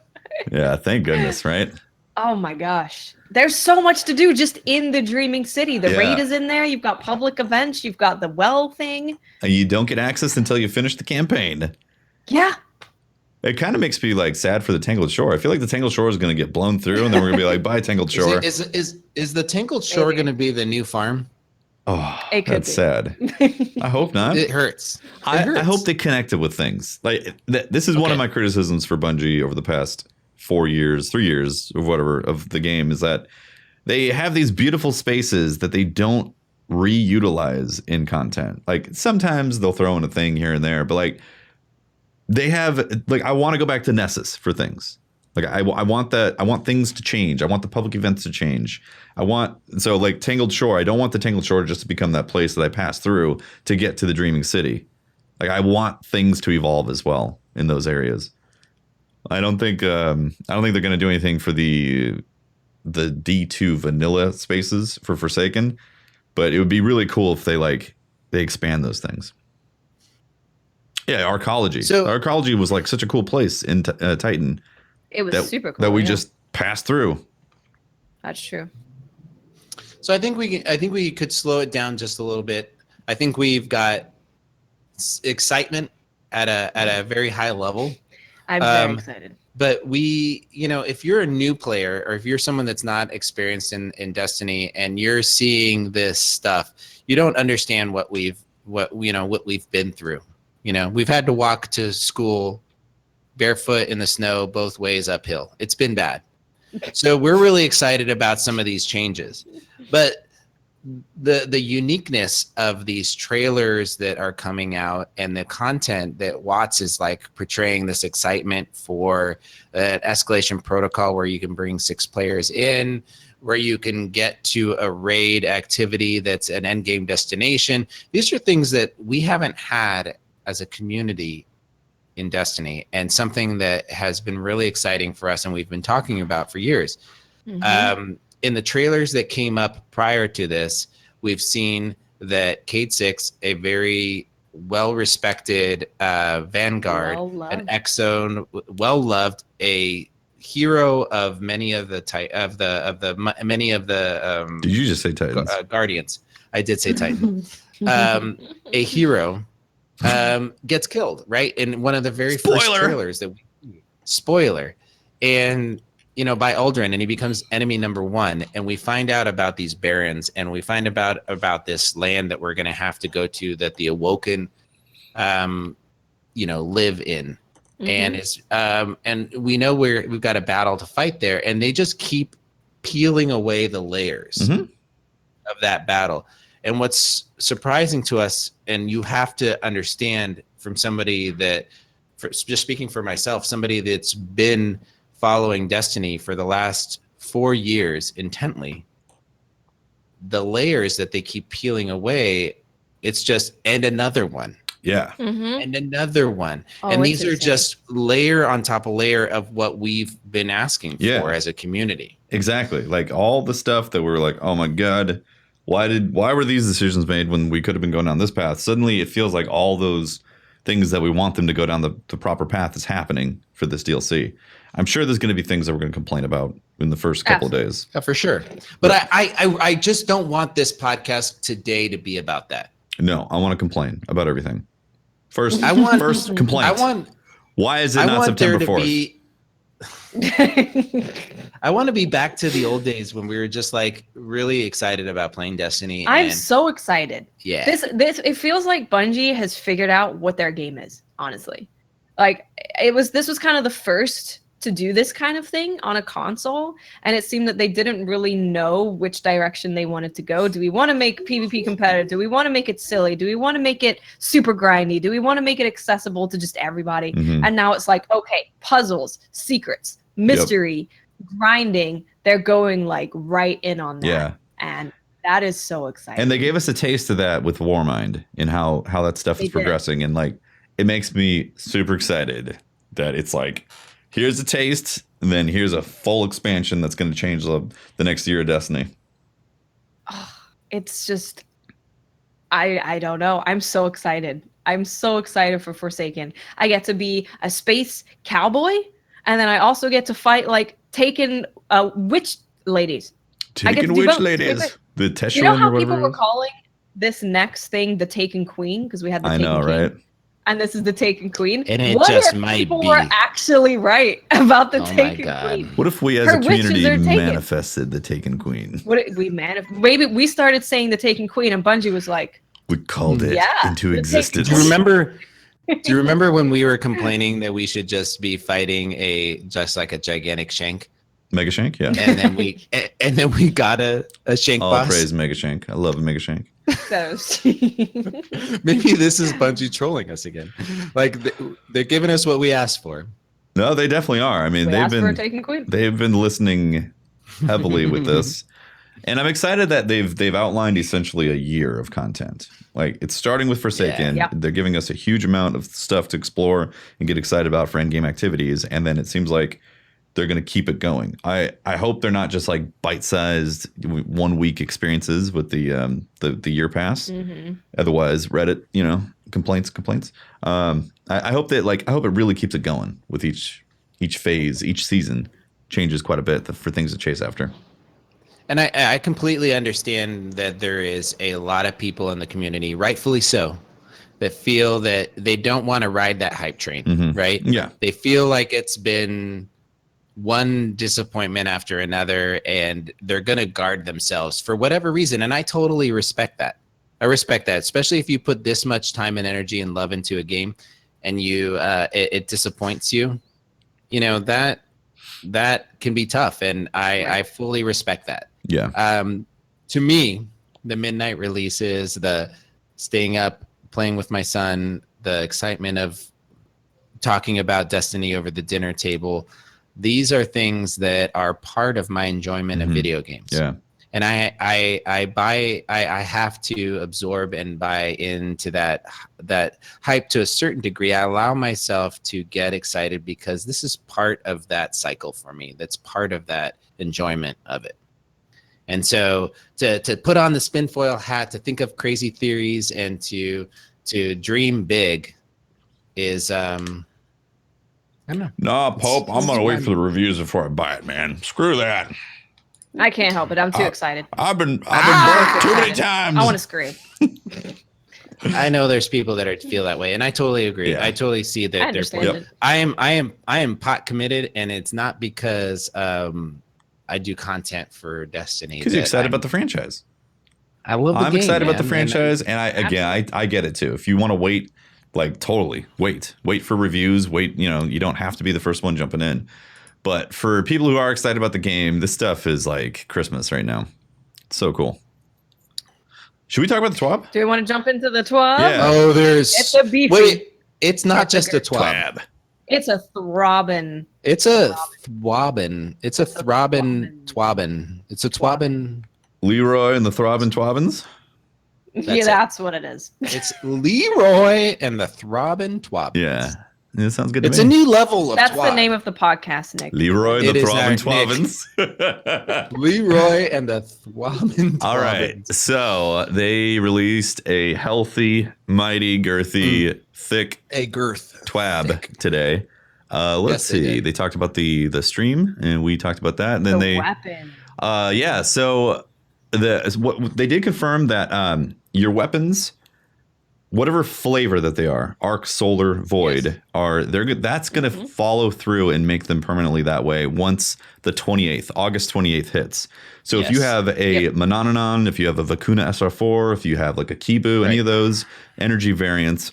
Yeah, thank goodness, right? Oh my gosh. There's so much to do just in the Dreaming City. The Yeah. raid is in there. You've got public events. You've got the well thing. And you don't get access until you finish the campaign. Yeah. It kind of makes me like sad for the Tangled Shore. I feel like the Tangled Shore is going to get blown through, and then we're going to be like, "Bye, Tangled Shore." Is the Tangled Shore Maybe. going to be the new farm? Oh, It could that's be. sad. I hope not. It hurts. I hurts. hope they connected with things. Like this is one of Okay. my criticisms for Bungie over the past 3 years, or whatever, of the game, is that they have these beautiful spaces that they don't reutilize in content. Like sometimes they'll throw in a thing here and there, but like they have, like, I want to go back to Nessus for things. Like I want that. I want things to change. I want the public events to change. So like Tangled Shore, I don't want the Tangled Shore just to become that place that I pass through to get to the Dreaming City. Like I want things to evolve as well in those areas. I don't think they're going to do anything for the D2 vanilla spaces for Forsaken, but it would be really cool if they expand those things. Yeah, Arcology. So Arcology was like such a cool place in Titan. It was super cool that we just passed through. That's true. So I think we could slow it down just a little bit. I think we've got excitement at a very high level. I'm very excited. But if you're a new player or if you're someone that's not experienced in Destiny and you're seeing this stuff, you don't understand what we've been through. We've had to walk to school barefoot in the snow both ways uphill. It's been bad. So we're really excited about some of these changes. But the uniqueness of these trailers that are coming out and the content that Watts is like portraying, this excitement for an escalation protocol where you can bring 6 players in, where you can get to a raid activity that's an end game destination. These are things that we haven't had as a community in Destiny, and something that has been really exciting for us and we've been talking about for years. Mm-hmm. In the trailers that came up prior to this, we've seen that Cade 6, a very well-respected Vanguard, an Exxon, well-loved, a hero of many of the Did you just say Titans? Guardians. I did say Titan. A hero gets killed, right? In one of the very first trailers that spoiler. And by Aldrin, and he becomes enemy number 1, and we find out about these barons, and we find about this land that we're going to have to go to, that the Awoken live in. Mm-hmm. And is and we know we've got a battle to fight there, and they just keep peeling away the layers mm-hmm. of that battle. And what's surprising to us, and you have to understand from somebody that, just speaking for myself, somebody that's been following Destiny for the last 4 years intently, the layers that they keep peeling away, it's just, and another one. Yeah. Mm-hmm. And another one. And these are just layer on top of layer of what we've been asking for as a community. Exactly. Like all the stuff that we're like, oh my God, why were these decisions made when we could have been going down this path? Suddenly it feels like all those things that we want them to go down the proper path is happening for this DLC. I'm sure there's going to be things that we're going to complain about in the first couple of days. Yeah, for sure. But I just don't want this podcast today to be about that. No, I want to complain about everything. First complaint. Why is it not September 4th? I want to be back to the old days when we were just like really excited about playing Destiny. I'm so excited. Yeah. This it feels like Bungie has figured out what their game is, honestly. Like this was kind of the first to do this kind of thing on a console, and it seemed that they didn't really know which direction they wanted to go. Do we want to make PvP competitive? Do we want to make it silly? Do we want to make it super grindy? Do we want to make it accessible to just everybody? Mm-hmm. And now it's like, okay, puzzles, secrets, mystery, grinding. They're going like right in on that. Yeah. And that is so exciting. And they gave us a taste of that with Warmind and how that stuff is progressing. And like, it makes me super excited that it's like, here's a taste, and then here's a full expansion that's going to change the next year of Destiny. Oh, it's just, I don't know. I'm so excited. I'm so excited for Forsaken. I get to be a space cowboy, and then I also get to fight like Taken witch ladies. Taken witch ladies. The Teshurun. You know how people were calling this next thing the Taken Queen? Because we had the Taken King. Right? And this is the Taken Queen. And it just might be. People were actually right about the Taken Queen. What if we as a community manifested the Taken Queen? Maybe we started saying the Taken Queen, and Bungie was like, we called it into existence. Do you remember when we were complaining that we should just be fighting just like a gigantic shank? Mega Shank, yeah. And then we got a shank boss. All praise Mega Shank. I love a Mega Shank. Maybe this is Bungie trolling us again. Like they're giving us what we asked for. No, they definitely are. I mean, they've been listening heavily with this. And I'm excited that they've outlined essentially a year of content. Like it's starting with Forsaken. Yeah. They're giving us a huge amount of stuff to explore and get excited about for end game activities. And then it seems like they're going to keep it going. I hope they're not just like bite-sized 1 week experiences with the year pass. Mm-hmm. Otherwise, Reddit, complaints. I hope that I hope it really keeps it going with each phase, each season changes quite a bit for things to chase after. And I completely understand that there is a lot of people in the community, rightfully so, that feel that they don't want to ride that hype train, mm-hmm. right? Yeah. They feel like it's been one disappointment after another, and they're going to guard themselves for whatever reason. And I totally respect that. I respect that, especially if you put this much time and energy and love into a game and it disappoints you, that can be tough. And I fully respect that. Yeah. To me, the midnight releases, the staying up, playing with my son, the excitement of talking about Destiny over the dinner table, these are things that are part of my enjoyment mm-hmm. of video games. Yeah. And I have to absorb and buy into that hype to a certain degree. I allow myself to get excited because this is part of that cycle for me. That's part of that enjoyment of it. And so to put on the spinfoil hat, to think of crazy theories, and to dream big is I don't know. Nah, Pope, I'm gonna wait for the reviews before I buy it, man. Screw that. I can't help it. I'm too excited. I've been burnt too many times. I want to scream. I know there's people that feel that way, and I totally agree. Yeah. I totally see that. I understand it. I am pot committed, and it's not because I do content for Destiny. Because you're excited about the franchise. I love the game, excited about the franchise, and I get it too. If you want to wait, totally wait for reviews. Wait, you don't have to be the first one jumping in. But for people who are excited about the game, this stuff is like Christmas right now. It's so cool. Should we talk about the TWAB? Do we want to jump into the TWAB? Yeah. Oh, it's a beefy. Wait, it's not just a TWAB. It's a throbbing. It's a thwobbin. It's a throbbin twobbin. It's a twobbin. Leroy and the throbbin twobbins? That's what it is. It's Leroy and the throbbin twobbins. Yeah. It sounds good to me. It's a new level of That's twab. The name of the podcast, Nick. Leroy and the throbbin twobbins. Leroy and the thwobbin twobbins. All right. So they released a healthy, mighty, girthy, thick TWAB today. Let's see. They talked about the stream, and we talked about that. And then weapon. Yeah. So what they did confirm that your weapons, whatever flavor that they are, arc, solar, void, that's going to follow through and make them permanently that way once the 28th, August 28th hits. So if you have a Monononon, if you have a Vacuna SR4, if you have like a Kibu, any of those energy variants,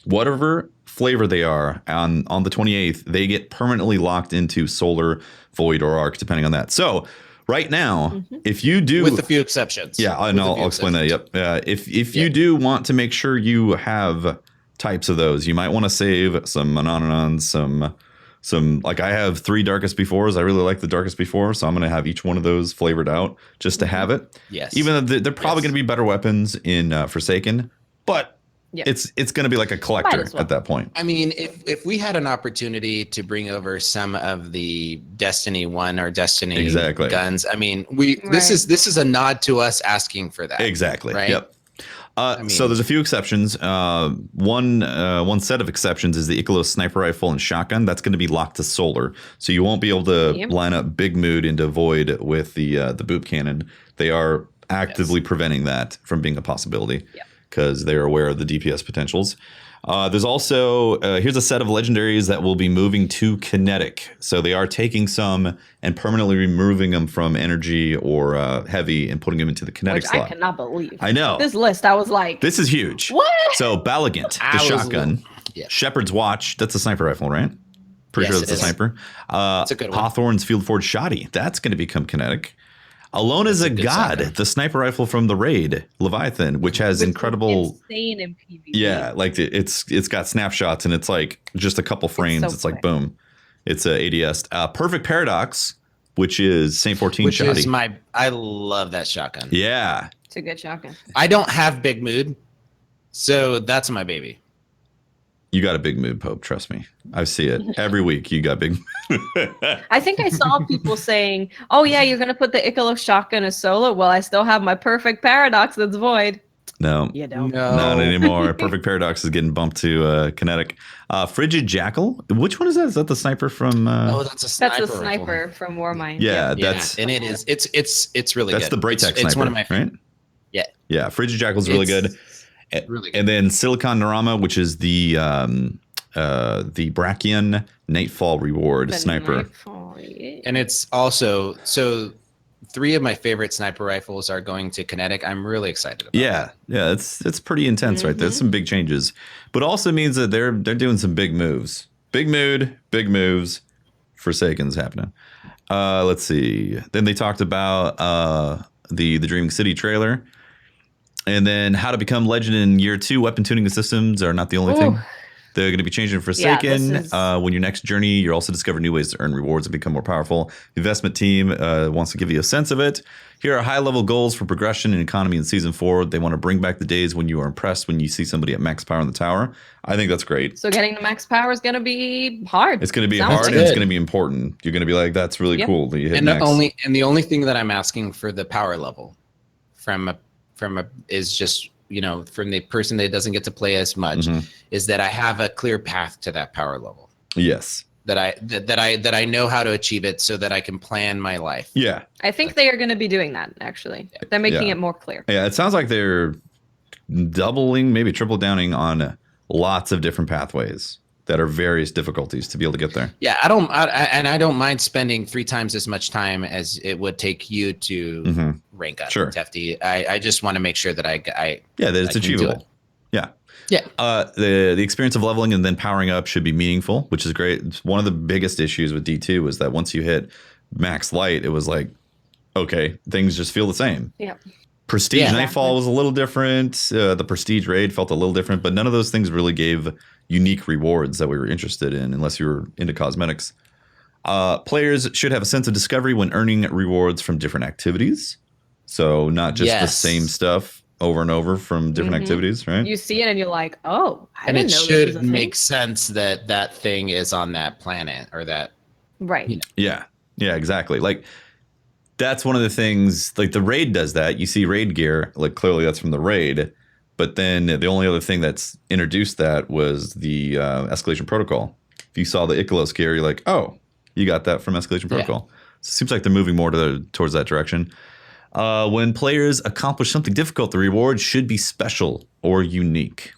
whatever flavor they are on the 28th, they get permanently locked into solar, void, or arc, depending on that. So right now, if you do, with a few exceptions, and I'll explain that. Yep. If you do want to make sure you have types of those, you might want to save some Mononons, some like I have 3 Darkest Befores. I really like the Darkest Before, so I'm going to have each one of those flavored out just to have it. Yes. Even though they're probably going to be better weapons in Forsaken, but it's going to be like a collector at that point. I mean, if we had an opportunity to bring over some of the Destiny 1 or Destiny guns, I mean, this is a nod to us asking for that. Exactly. Right? Yep. So there's a few exceptions. One set of exceptions is the Ikalos sniper rifle and shotgun. That's going to be locked to solar, so you won't be able to line up Big Mood into Void with the boop cannon. They are actively preventing that from being a possibility because they're aware of the DPS potentials. There's also here's a set of legendaries that will be moving to kinetic. So they are taking some and permanently removing them from energy or heavy and putting them into the kinetic slot. I cannot believe. I know. This list, I was like, this is huge. What? So Balligant, the shotgun. Shepherd's Watch, that's a sniper rifle, right? Pretty sure that's a sniper. It's a good one. Hawthorne's Field Forge Shoddy, that's going to become kinetic. Alone as a good God, shotgun. the sniper rifle from the raid, Leviathan, which has incredible, insane in PvP. yeah, like it's got snapshots and it's like just a couple frames. It's like boom, it's a ADS. Perfect Paradox, which is Saint 14 which shotty. is I love that shotgun. Yeah, it's a good shotgun. I don't have big mood, so that's my baby. you got a big mood, Pope. Trust me, I see it every week. You got big. I think I saw people saying, "Oh yeah, you're gonna put the Icalo shotgun as solo." Well, I still have my Perfect Paradox that's void. No, You don't. No. not anymore. Perfect Paradox is getting bumped to kinetic. Frigid Jackal. Which one is that? Is that the sniper from? That's a sniper. That's a sniper from Warmind. Yeah, Yep. that's and it is. It's really that's good. the Braytech sniper. It's one of my right? Yeah. Yeah, Frigid Jackal is really good. Really good. And then Silicon Narama, which is the Brachian Nightfall reward The sniper. Nightfall, yeah. And it's also 3 of my favorite sniper rifles are going to kinetic. I'm really excited about Yeah, it's pretty intense right there. There's some big changes, but also means that they're doing some big moves. Big mood, big moves. Forsaken's happening. Let's see. Then they talked about the Dreaming City trailer, and then how to become legend in year 2. Weapon tuning systems are not the only thing. They're going to be changing Forsaken. When your next journey, you'll also discover new ways to earn rewards and become more powerful. The investment team wants to give you a sense of it. Here are high-level goals for progression and economy in Season 4. They want to bring back the days when you are impressed when you see somebody at max power in the tower. I think that's great. So getting the max power is going to be hard. It's going to be Sounds hard like and it's it. going to be important. You're going to be like, that's really cool that you hit And max. the only thing that I'm asking for the power level from a is just, from the person that doesn't get to play as much, is that I have a clear path to that power level. Yes. That I know how to achieve it so that I can plan my life. Yeah. I think they are going to be doing that, actually. They're making it more clear. Yeah, it sounds like they're doubling, maybe triple downing on lots of different pathways that are various difficulties to be able to get there. Yeah, I don't mind spending 3 times as much time as it would take you to rank up. Sure. Tefty. I just want to make sure that that it's achievable. Yeah. Yeah. The experience of leveling and then powering up should be meaningful, which is great. It's one of the biggest issues with D2 was that once you hit max light, it was like, okay, things just feel the same. Yeah. Prestige Nightfall was a little different. The Prestige raid felt a little different, but none of those things really gave unique rewards that we were interested in unless you were into cosmetics. Players should have a sense of discovery when earning rewards from different activities. So not just the same stuff over and over from different activities, right? You see it and you're like, oh, I it didn't know this was a should thing. make sense that thing is on that planet or that. Right. Yeah, exactly. Like that's one of the things, like the raid does that. You see raid gear, like clearly that's from the raid. But then the only other thing that's introduced that was the escalation protocol. If you saw the Icalo gear, you're like, oh, you got that from escalation protocol. So it seems like they're moving more towards that direction. When players accomplish something difficult, the reward should be special or unique.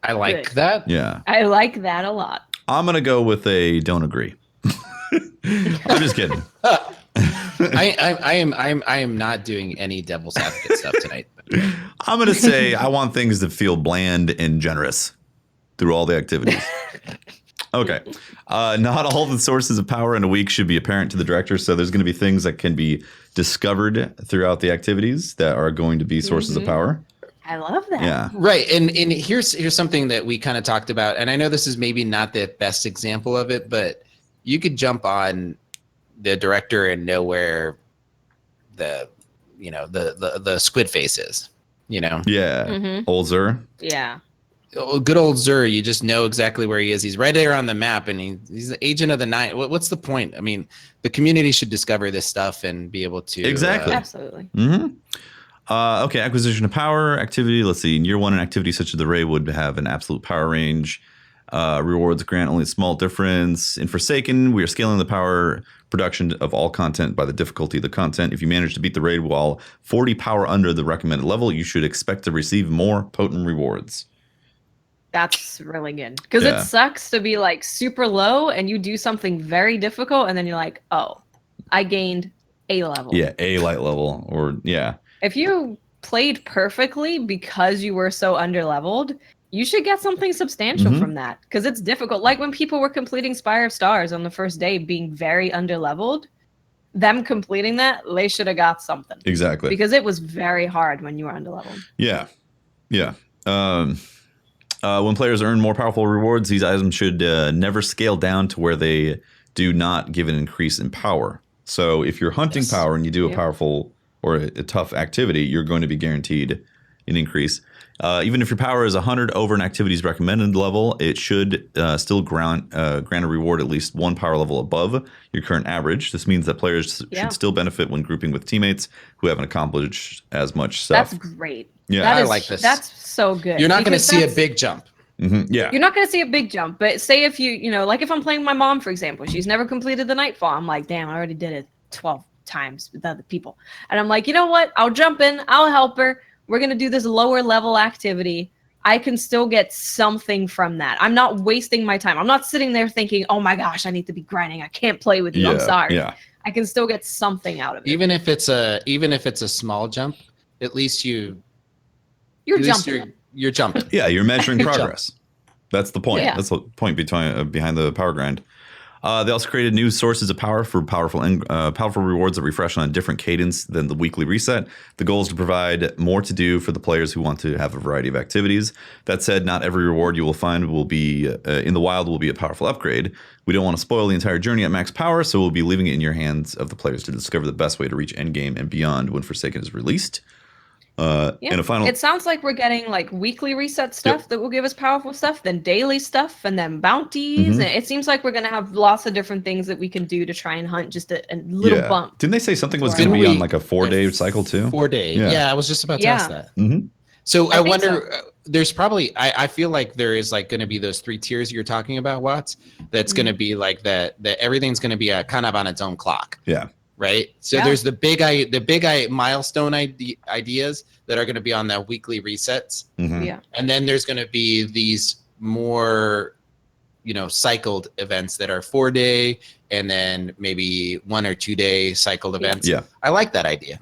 I like that. Yeah. I like that a lot. I'm going to go with a don't agree. I'm just kidding. I am not doing any devil's advocate stuff tonight. I'm going to say I want things to feel bland and generous through all the activities. Okay. Not all the sources of power in a week should be apparent to the director. So there's going to be things that can be discovered throughout the activities that are going to be sources of power. I love that. Yeah. Right. And here's something that we kind of talked about. And I know this is maybe not the best example of it, but you could jump on the director and know where the squid face is, Yeah. Mhm. Old Zur. Yeah. Good old Zur, you just know exactly where he is. He's right there on the map, and he's the agent of the night. What's the point? I mean, the community should discover this stuff and be able to Exactly. Absolutely. Okay, acquisition of power activity. Let's see. In year 1, an activity such as the raid would have an absolute power range. Rewards grant only a small difference. In Forsaken, we are scaling the power production of all content by the difficulty of the content. If you manage to beat the raid while 40 power under the recommended level, you should expect to receive more potent rewards. That's really good. Because it sucks to be like super low and you do something very difficult and then you're like, oh, I gained A level. Yeah, A light level or If you played perfectly because you were so underleveled, you should get something substantial from that. Because it's difficult. Like when people were completing Spire of Stars on the first day being very underleveled, them completing that, they should have got something. Exactly. Because it was very hard when you were underleveled. Yeah. Yeah. When players earn more powerful rewards, these items should never scale down to where they do not give an increase in power. So if you're hunting power and you do a powerful or a tough activity, you're going to be guaranteed an increase. Even if your power is 100 over an activity's recommended level, it should still grant a reward at least one power level above your current average. This means that players should still benefit when grouping with teammates who haven't accomplished as much stuff. That's great. Yeah, I like this. That's so good. You're not going to see a big jump. Mm-hmm. Yeah. You're not going to see a big jump, but say if you know, like if I'm playing my mom, for example, she's never completed the Nightfall. I'm like, damn, I already did it 12 times with other people. And I'm like, you know what? I'll jump in. I'll help her. We're going to do this lower level activity. I can still get something from that. I'm not wasting my time. I'm not sitting there thinking, oh my gosh, I need to be grinding. I can't play with you. I'm sorry. Yeah. I can still get something out of it. Even if it's a small jump, at least you're jumping. You're jumping. Yeah, you're measuring progress. That's the point. Yeah. That's the point behind the power grind. They also created new sources of power for powerful rewards that refresh on a different cadence than the weekly reset. The goal is to provide more to do for the players who want to have a variety of activities. That said, not every reward you will find will be in the wild will be a powerful upgrade. We don't want to spoil the entire journey at max power, so we'll be leaving it in your hands of the players to discover the best way to reach endgame and beyond when Forsaken is released. And a final. It sounds like we're getting like weekly reset stuff that will give us powerful stuff, then daily stuff, and then bounties. And it seems like we're gonna have lots of different things that we can do to try and hunt just a little bump. Didn't they say something was going to be on like a 4-day cycle too? 4 days. Yeah, I was just about to ask that. Mm-hmm. So I wonder. There's probably. I feel like there is like going to be those 3 tiers you're talking about, Watts. That's going to be like that. That everything's going to be kind of on its own clock. Yeah. Right. So there's the big milestone ideas that are going to be on the weekly resets. Mm-hmm. Yeah. And then there's going to be these more, cycled events that are 4-day and then maybe 1 or 2 day cycled events. Yeah. I like that idea.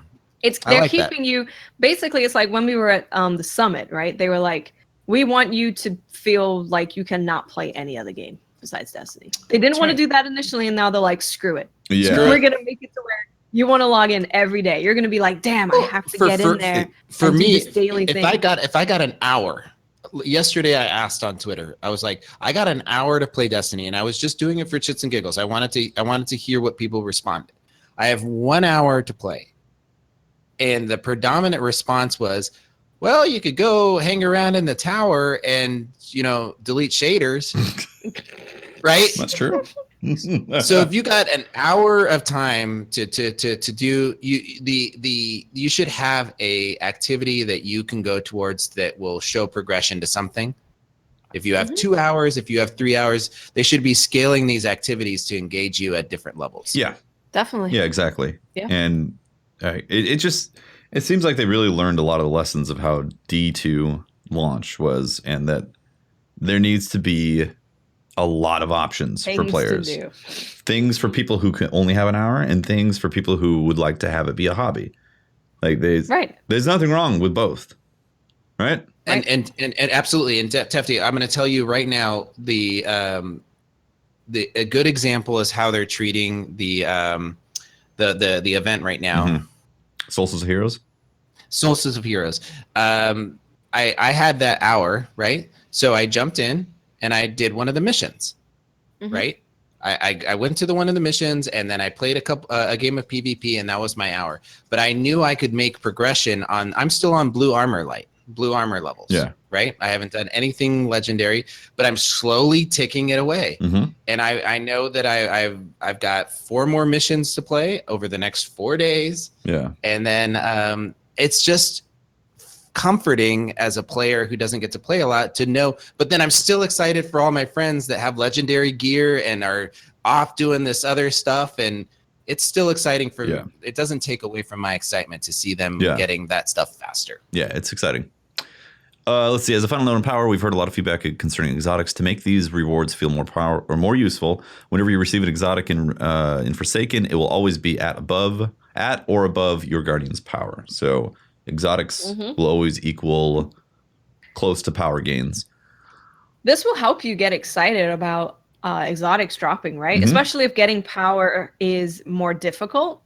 They're keeping you basically. It's like when we were at the summit, right? They were like, we want you to feel like you cannot play any other game besides Destiny. They didn't want to do that initially, and now they're like, screw it. Yeah. We're gonna make it to where you want to log in every day. You're gonna be like, damn, I have to get in there. For me, this daily thing. if I got an hour. Yesterday I asked on Twitter. I was like, I got an hour to play Destiny, and I was just doing it for shits and giggles. I wanted to hear what people responded. I have 1 hour to play. And the predominant response was, well, you could go hang around in the tower and, delete shaders. Right? That's true. So if you got an hour of time to do you should have a activity that you can go towards that will show progression to something. If you have 2 hours, if you have 3 hours, they should be scaling these activities to engage you at different levels. Yeah. Definitely. Yeah, exactly. Yeah. And it seems like they really learned a lot of the lessons of how D2 launch was, and that there needs to be a lot of options for players. Things for people who can only have an hour, and things for people who would like to have it be a hobby. Like there's nothing wrong with both, right? And absolutely. And Tefty, I'm going to tell you right now, a good example is how they're treating the event right now. Mm-hmm. Solstice of Heroes. Solstice of Heroes. I had that hour, right? So I jumped in and I did one of the missions, right? I went to one of the missions, and then I played a game of PvP, and that was my hour. But I knew I could make progression on. I'm still on blue armor levels. Yeah. Right. I haven't done anything legendary, but I'm slowly ticking it away. Mm-hmm. And I know that I've got 4 more missions to play over the next 4 days. Yeah. And then it's just comforting as a player who doesn't get to play a lot to know, but then I'm still excited for all my friends that have legendary gear and are off doing this other stuff, and it's still exciting for me. It doesn't take away from my excitement to see them getting that stuff faster. Yeah, it's exciting. Let's see. As a final note on power, we've heard a lot of feedback concerning exotics. To make these rewards feel more power or more useful, whenever you receive an exotic in Forsaken, it will always be at or above your Guardian's power. So exotics will always equal close to power gains. This will help you get excited about exotics dropping, right? Especially if getting power is more difficult.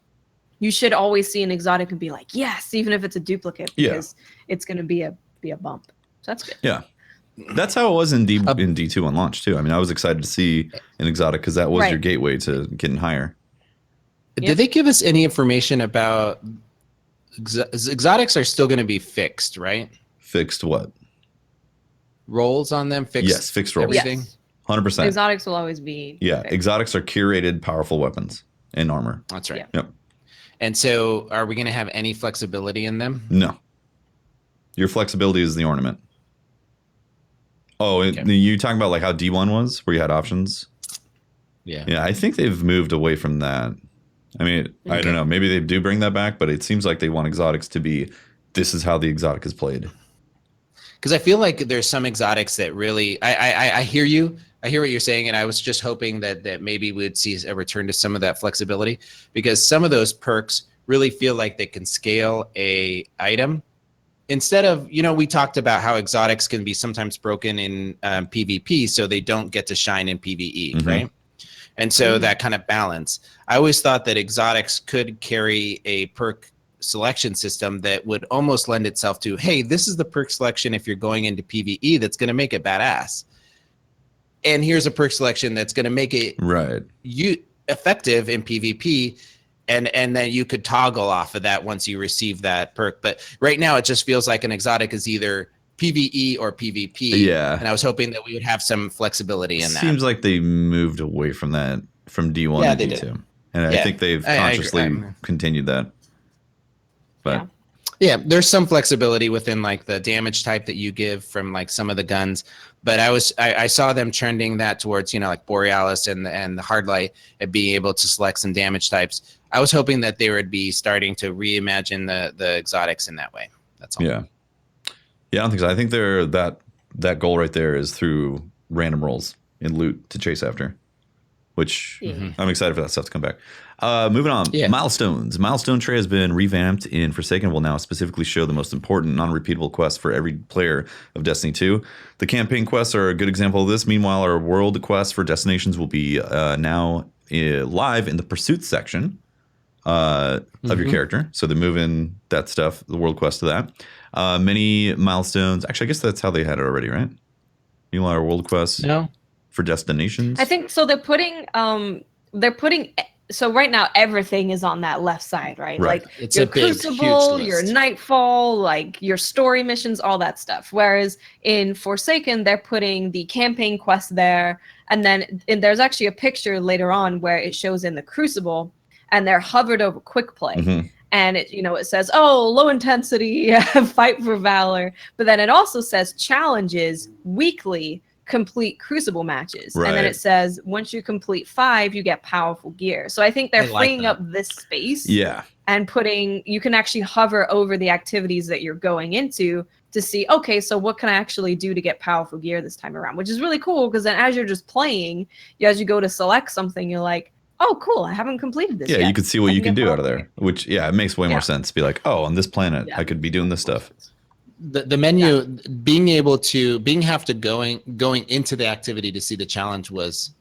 You should always see an exotic and be like, yes, even if it's a duplicate, because it's going to be a bump. So that's good. Yeah. That's how it was in D2 on launch too. I mean, I was excited to see an exotic because that was your gateway to getting higher. Did they give us any information about exotics are still going to be fixed, right? Fixed what? Rolls on them? Fixed? Yes, fixed rolls. Everything? Yes. 100%. Exotics will always be fixed. Exotics are curated, powerful weapons and armor. That's right. Yep. And so are we going to have any flexibility in them? No. Your flexibility is the ornament. Oh, you talking about like how D1 was, where you had options? Yeah. Yeah, I think they've moved away from that. I mean, I don't know. Maybe they do bring that back, but it seems like they want exotics to be, this is how the exotic is played. Because I feel like there's some exotics that really, I hear you. I hear what you're saying, and I was just hoping that maybe we'd see a return to some of that flexibility, because some of those perks really feel like they can scale a item. Instead of, we talked about how exotics can be sometimes broken in PvP, so they don't get to shine in PvE, right? And so that kind of balance. I always thought that exotics could carry a perk selection system that would almost lend itself to, hey, this is the perk selection if you're going into PvE that's going to make it badass. And here's a perk selection that's going to make it effective in PvP. And then you could toggle off of that once you receive that perk. But right now it just feels like an exotic is either PvE or PvP. Yeah. And I was hoping that we would have some flexibility in that. Seems like they moved away from that from D1 to D2. Did. And I think they've consciously continued that. But yeah, there's some flexibility within like the damage type that you give from like some of the guns. But I saw them trending that towards, like Borealis and the Hardlight and being able to select some damage types. I was hoping that they would be starting to reimagine the exotics in that way. That's all. Yeah. Yeah, I don't think so. I think that goal right there is through random rolls and loot to chase after, which I'm excited for that stuff to come back. Moving on, milestones. Milestone tray has been revamped in Forsaken. Will now specifically show the most important non-repeatable quests for every player of Destiny 2. The campaign quests are a good example of this. Meanwhile, our world quests for destinations will be now live in the pursuit section of your character. So they're moving that stuff, the world quest, to that. Many milestones. Actually, I guess that's how they had it already, right? Meanwhile, our world quests for destinations. I think so. They're putting. So right now everything is on that left side, right? Like it's your a big, Crucible, your Nightfall, like your story missions, all that stuff. Whereas in Forsaken, they're putting the campaign quest there, and then there's actually a picture later on where it shows in the Crucible, and they're hovered over quick play. And it says, oh, low intensity, fight for valor. But then it also says challenges weekly, complete Crucible matches. And then it says, once you complete 5, you get powerful gear. So I think they're freeing up this space. And you can actually hover over the activities that you're going into to see, okay, so what can I actually do to get powerful gear this time around? Which is really cool, because then as you're just playing, as you go to select something, you're like, oh, cool, I haven't completed this yet. You can see what you can do out of there, which, it makes way more sense to be like, oh, on this planet, I could be doing this stuff. The menu, going into the activity to see the challenge was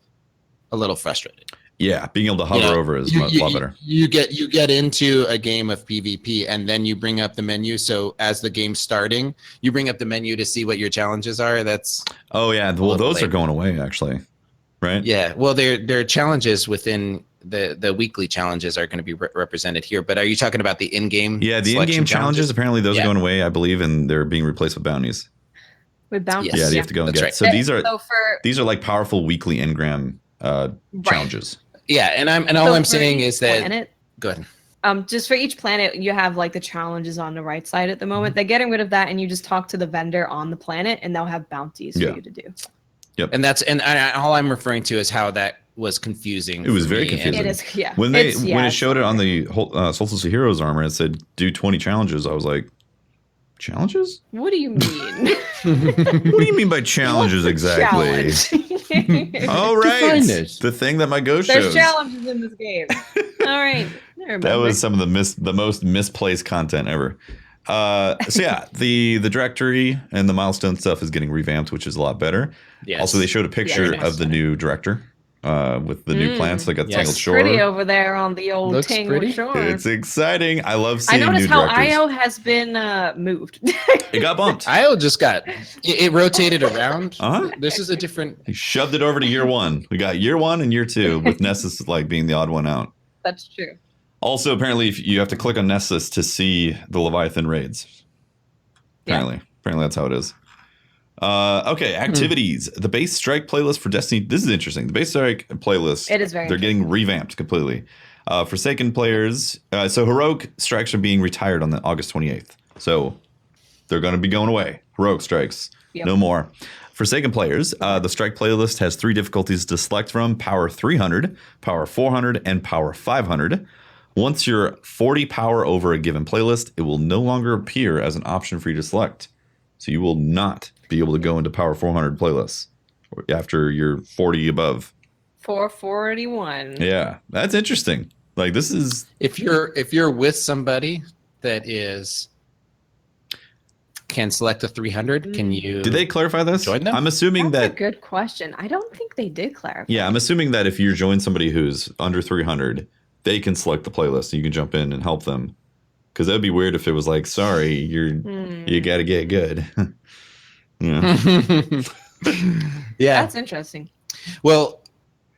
a little frustrating. Yeah, being able to hover over is a lot better. You get into a game of PvP and then you bring up the menu. So as the game's starting, you bring up the menu to see what your challenges are. That's well, those are going away actually. Right. Yeah. Well, their challenges within the weekly challenges are going to be represented here. But are you talking about the in-game? Yeah, the in-game challenges. Apparently, those are going away, I believe, and they're being replaced with bounties. With bounties. Yeah, you have to go and get. Right. So these are like powerful weekly engram challenges. Yeah, and all I'm saying is that. Go ahead. Just for each planet, you have like the challenges on the right side at the moment. They're getting rid of that, and you just talk to the vendor on the planet, and they'll have bounties for you to do. Yep. And all I'm referring to is how that was confusing. It was very confusing. It is, When it showed it on the Solstice of Heroes armor, it said do 20 challenges. I was like, challenges? What do you mean? What do you mean by challenges exactly? Oh, right. The thing that my ghost shows. There's challenges in this game. All right. That was some of the most misplaced content ever. So yeah, the directory and the milestone stuff is getting revamped, which is a lot better. Yes. Also, they showed a picture nice. of the new director with the new plants. They got Yes. Tangled Shore. Pretty over there on the old Looks Tangled pretty. Shore. It's exciting. I love I seeing noticed new how directors. IO has been moved. It got bumped. IO just got it rotated around. Uh-huh. This is a different. He shoved it over to year 1. We got year 1 and year 2 with Nessus like being the odd one out. That's true. Also, apparently, if you have to click on Nessus to see the Leviathan raids. Apparently that's how it is. Okay, activities. The base strike playlist for Destiny. This is interesting. The base strike playlist. It is very. They're getting revamped completely. Forsaken players. So heroic strikes are being retired on the August 28th. So they're going to be going away. Heroic strikes. Yep. No more. Forsaken players. The strike playlist has 3 difficulties to select from: Power 300, Power 400, and Power 500. Once you're 40 power over a given playlist, it will no longer appear as an option for you to select. So you will not be able to go into Power 400 playlists after you're 40 above. 441. Yeah, that's interesting. Like this is If you're with somebody that can select a 300, can you? Did they clarify this? Join them? I'm assuming That's that a good question. I don't think they did clarify. Yeah, I'm assuming that if you join somebody who's under 300, they can select the playlist and you can jump in and help them. Because that would be weird if it was like, sorry, you got to get good. Yeah. Yeah. That's interesting. Well,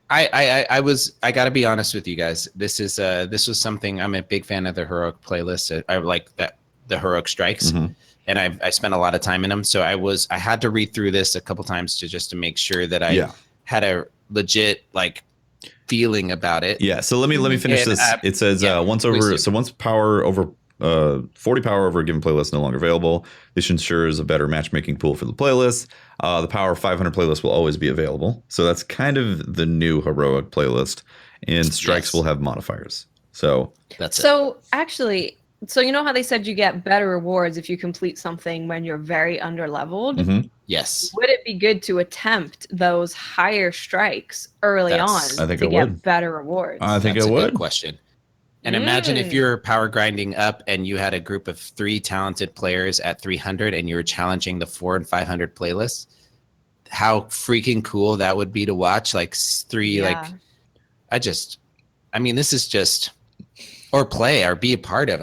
I got to be honest with you guys. This was something. I'm a big fan of the heroic playlist. I like the heroic strikes, and I spent a lot of time in them. So I had to read through this a couple times to make sure that I had a legit feeling about it. Yeah. So let me finish this. It says once power over 40 power over a given playlist no longer available. This ensures a better matchmaking pool for the playlist. The Power 500 playlist will always be available. So that's kind of the new heroic playlist. And strikes will have modifiers. So that's it. So actually, you know how they said you get better rewards if you complete something when you're very underleveled? Yes. Would it be good to attempt those higher strikes early on I think to it get would. better rewards? I think That's it a would. good question. And imagine if you're power grinding up and you had a group of 3 talented players at 300 and you were challenging the 400 and 500 playlists. How freaking cool that would be to watch. Like 3, this is just, or play or be a part of.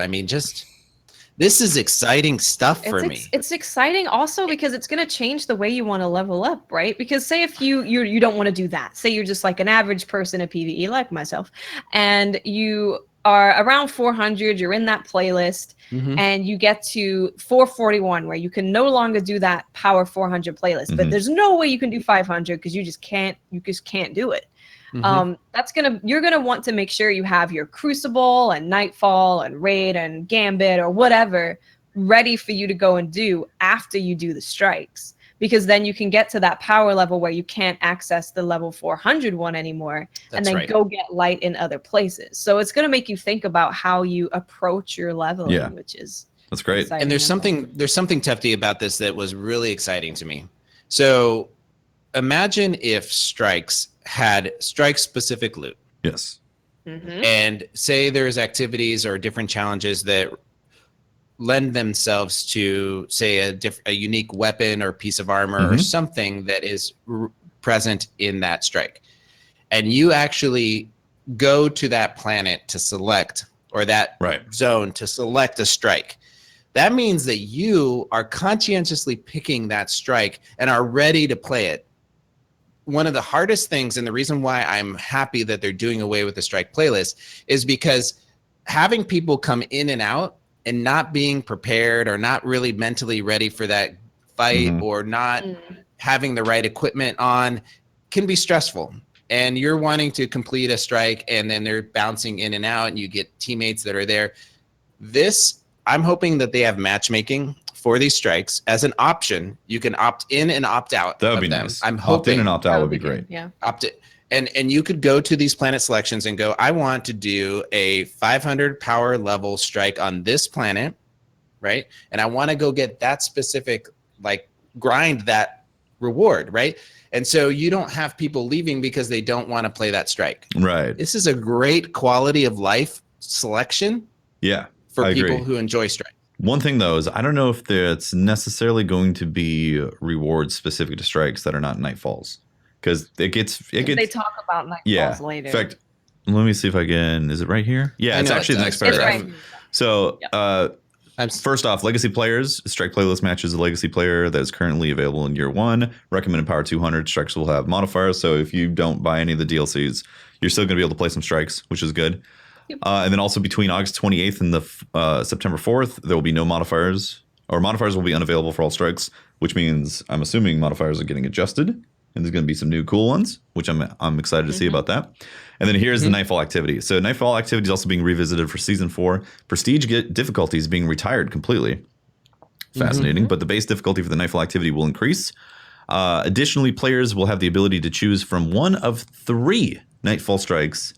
This is exciting stuff for me. It's exciting also because it's going to change the way you want to level up, right? Because say if you don't want to do that. Say you're just like an average person at PvE like myself, and you are around 400, you're in that playlist, and you get to 441 where you can no longer do that power 400 playlist, but there's no way you can do 500 because you just can't do it. You're gonna want to make sure you have your Crucible and Nightfall and Raid and Gambit or whatever ready for you to go and do after you do the strikes, because then you can get to that power level where you can't access the level 400 one anymore. That's and then go get light in other places. So it's going to make you think about how you approach your leveling, which is that's great. And there's something Tefty about this that was really exciting to me. So imagine if strikes had strike specific loot. Yes. And say there's activities or different challenges that lend themselves to, say, a unique weapon or piece of armor or something that is present in that strike. And you actually go to that planet to select, or that zone to select a strike. That means that you are conscientiously picking that strike and are ready to play it. One of the hardest things, and the reason why I'm happy that they're doing away with the strike playlist, is because having people come in and out and not being prepared or not really mentally ready for that fight or not having the right equipment on can be stressful. And you're wanting to complete a strike and then they're bouncing in and out and you get teammates that are there. I'm hoping that they have matchmaking for these strikes as an option. You can opt in and opt out. That would be nice. I'm hoping opt in and opt out would be great. Yeah. Opt in. And you could go to these planet selections and go, I want to do a 500 power level strike on this planet, right? And I want to go get that specific, grind that reward, right? And so you don't have people leaving because they don't want to play that strike. Right. This is a great quality of life selection. Yeah. For people who enjoy strike. One thing though is I don't know if it's necessarily going to be rewards specific to strikes that are not Nightfalls, because it gets. They talk about Nightfalls later. In fact, let me see if I can. Is it right here? Yeah, it's actually the next paragraph. Right. So, first off, legacy players, strike playlist matches a legacy player that is currently available in year 1. Recommended power 200. Strikes will have modifiers. So if you don't buy any of the DLCs, you're still going to be able to play some strikes, which is good. Yep. And then also between August 28th and the September 4th, there will be no modifiers, or modifiers will be unavailable for all strikes, which means I'm assuming modifiers are getting adjusted, and there's going to be some new cool ones, which I'm excited to see about that. And then here's the Nightfall activity. So Nightfall activity is also being revisited for Season 4. Prestige difficulty is being retired completely. Fascinating. But the base difficulty for the Nightfall activity will increase. Additionally, players will have the ability to choose from one of 3 Nightfall strikes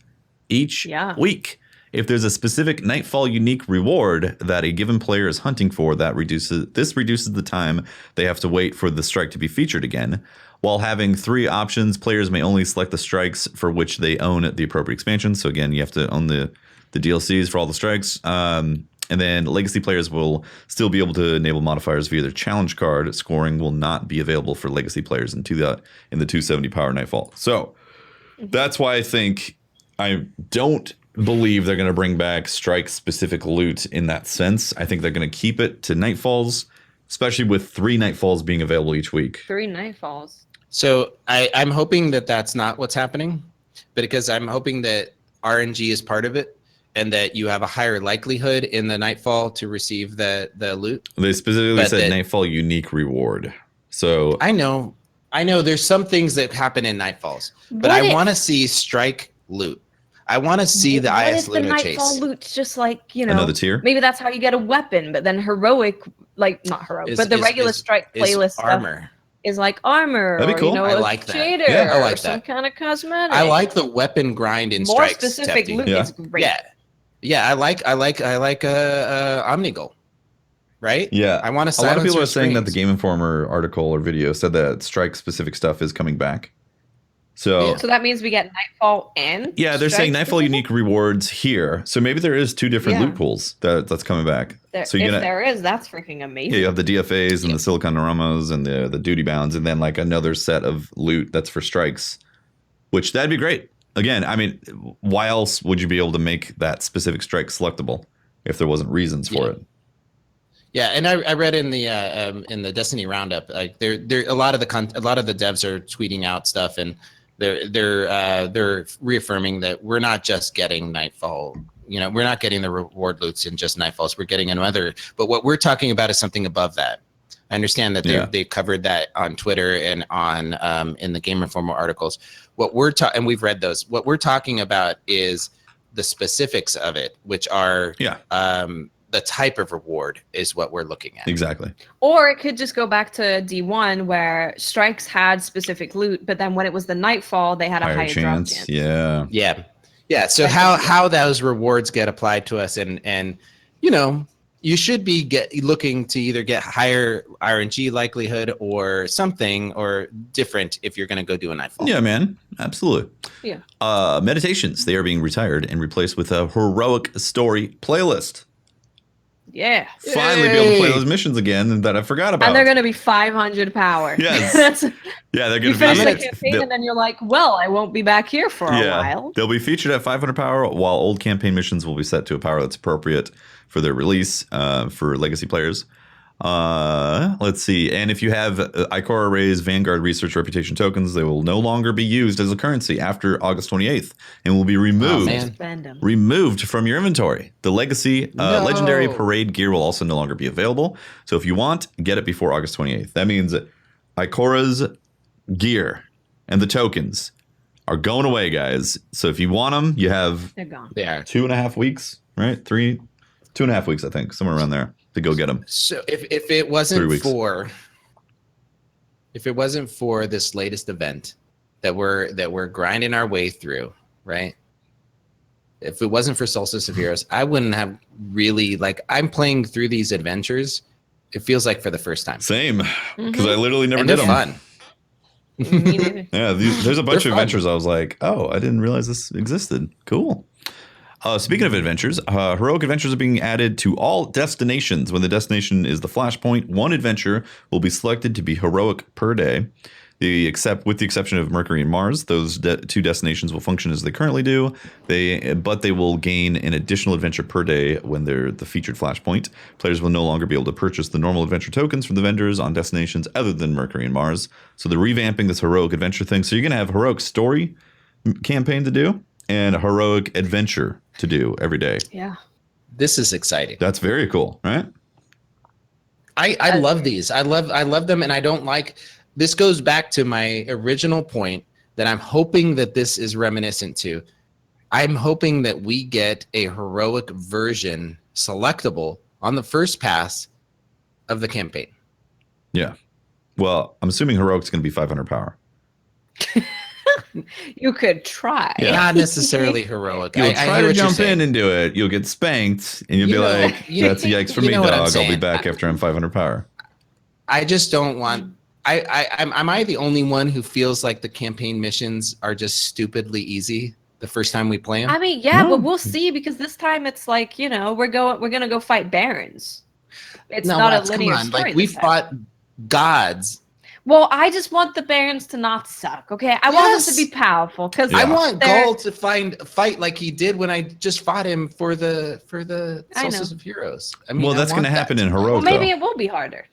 each week. If there's a specific Nightfall unique reward that a given player is hunting for, this reduces the time they have to wait for the strike to be featured again. While having 3 options, players may only select the strikes for which they own the appropriate expansion. So again, you have to own the DLCs for all the strikes. And then legacy players will still be able to enable modifiers via their challenge card. Scoring will not be available for legacy players in the 270 power Nightfall. So that's why I don't believe they're going to bring back strike-specific loot in that sense. I think they're going to keep it to Nightfalls, especially with 3 Nightfalls being available each week. 3 Nightfalls. So I'm hoping that that's not what's happening, because I'm hoping that RNG is part of it, and that you have a higher likelihood in the Nightfall to receive the loot. They specifically said Nightfall unique reward. So I know there's some things that happen in Nightfalls, but I want to see strike loot. I want to see the IS Luna chase. Nightfall loot's just like, another tier. Maybe that's how you get a weapon, but then heroic, like not heroic, but the regular strike playlist armor stuff is like armor. That'd be cool. Or, I like that. Shader, yeah, I like or some that. kind of cosmetic. I like the weapon grind in more strikes. specific loot is great. Yeah. I like Omnigul. Right? Yeah. I want to. A lot of people are saying that the Game Informer article or video said that strike specific stuff is coming back. So that means we get Nightfall and they're saying Nightfall unique rewards here. So maybe there is 2 different loot pools that's coming back. So there is, that's freaking amazing. Yeah, you have the DFAs and the Silicon Noramas and the duty bounds, and then like another set of loot that's for strikes, which that'd be great. Again, I mean, why else would you be able to make that specific strike selectable if there wasn't reasons for it? Yeah, and I read in the Destiny roundup, like there a lot of the devs are tweeting out stuff, and they're reaffirming that we're not just getting Nightfall. We're not getting the reward loots in just Nightfalls. We're getting another. But what we're talking about is something above that. I understand that they covered that on Twitter and on in the Game Informer articles. What we're and we've read those. What we're talking about is the specifics of it, which are the type of reward is what we're looking at. Exactly. Or it could just go back to D1 where strikes had specific loot, but then when it was the Nightfall, they had a higher drop chance. Yeah. So how those rewards get applied to us, and you should be looking to either get higher RNG likelihood or something or different if you're going to go do a Nightfall. Yeah, man. Absolutely. Yeah. Meditations, they are being retired and replaced with a heroic story playlist. Yeah. Finally be able to play those missions again that I forgot about. And they're going to be 500 power. Yes. They're going to be. You finish the campaign and then you're like, well, I won't be back here for a while. They'll be featured at 500 power, while old campaign missions will be set to a power that's appropriate for their release for legacy players. Let's see. And if you have Ikora Array's Vanguard Research Reputation tokens, they will no longer be used as a currency after August 28th and will be removed from your inventory. The legacy legendary parade gear will also no longer be available. So if you want, get it before August 28th. That means Ikora's gear and the tokens are going away, guys. So if you want them, they're gone. They are 2.5 weeks, right? 2.5 weeks, I think, somewhere around there. To go get them. So if it wasn't for this latest event that we're grinding our way through, right? If it wasn't for Solstice of Heroes, I wouldn't have really I'm playing through these adventures. It feels like for the first time. Same, because I literally never did them. Fun. Me neither. Yeah, there's a bunch of adventures. I was like, oh, I didn't realize this existed. Cool. Speaking of adventures, heroic adventures are being added to all destinations. When the destination is the flashpoint, one adventure will be selected to be heroic per day. With the exception of Mercury and Mars, those two destinations will function as they currently do. But they will gain an additional adventure per day when they're the featured flashpoint. Players will no longer be able to purchase the normal adventure tokens from the vendors on destinations other than Mercury and Mars. So they're revamping this heroic adventure thing. So you're going to have heroic story campaign to do and a heroic adventure to do every day. Yeah. This is exciting. That's very cool, right? I love these. I love them, and I don't like. This goes back to my original point that I'm hoping that this is reminiscent to. I'm hoping that we get a heroic version selectable on the first pass of the campaign. Yeah. Well, I'm assuming heroic's going to be 500 power. You could try. Yeah. Not necessarily heroic. You'll try to jump in and do it. You'll get spanked, and you'll be like, "That's a yikes for me, dog. I'll be back after I'm 500 power." I just don't want. Am I the only one who feels like the campaign missions are just stupidly easy the first time we play them? I mean, yeah, but we'll see, because this time it's like, we're gonna go fight barons. It's not a linear story. Like we fought gods. Well, I just want the barons to not suck. Okay, I want them to be powerful, because I want Gaul to fight like he did when I just fought him for the Solstice of Heroes. I mean, that's going to happen in heroic. Well, maybe it will be harder.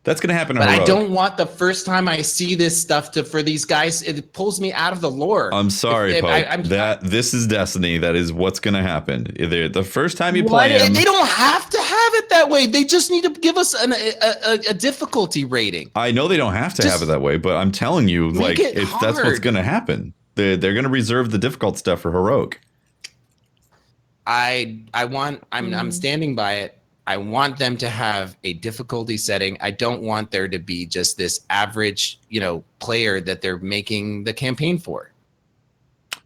That's going to happen in But heroic. I don't want the first time I see this stuff for these guys. It pulls me out of the lore. I'm sorry, Pope. This is Destiny. That is what's going to happen. The first time you play them, they don't have to have it that way. They just need to give us a difficulty rating. I know they don't have to have it that way, but I'm telling you, like, if that's what's going to happen, they're going to reserve the difficult stuff for heroic. I'm standing by it. I want them to have a difficulty setting. I don't want there to be just this average, player that they're making the campaign for.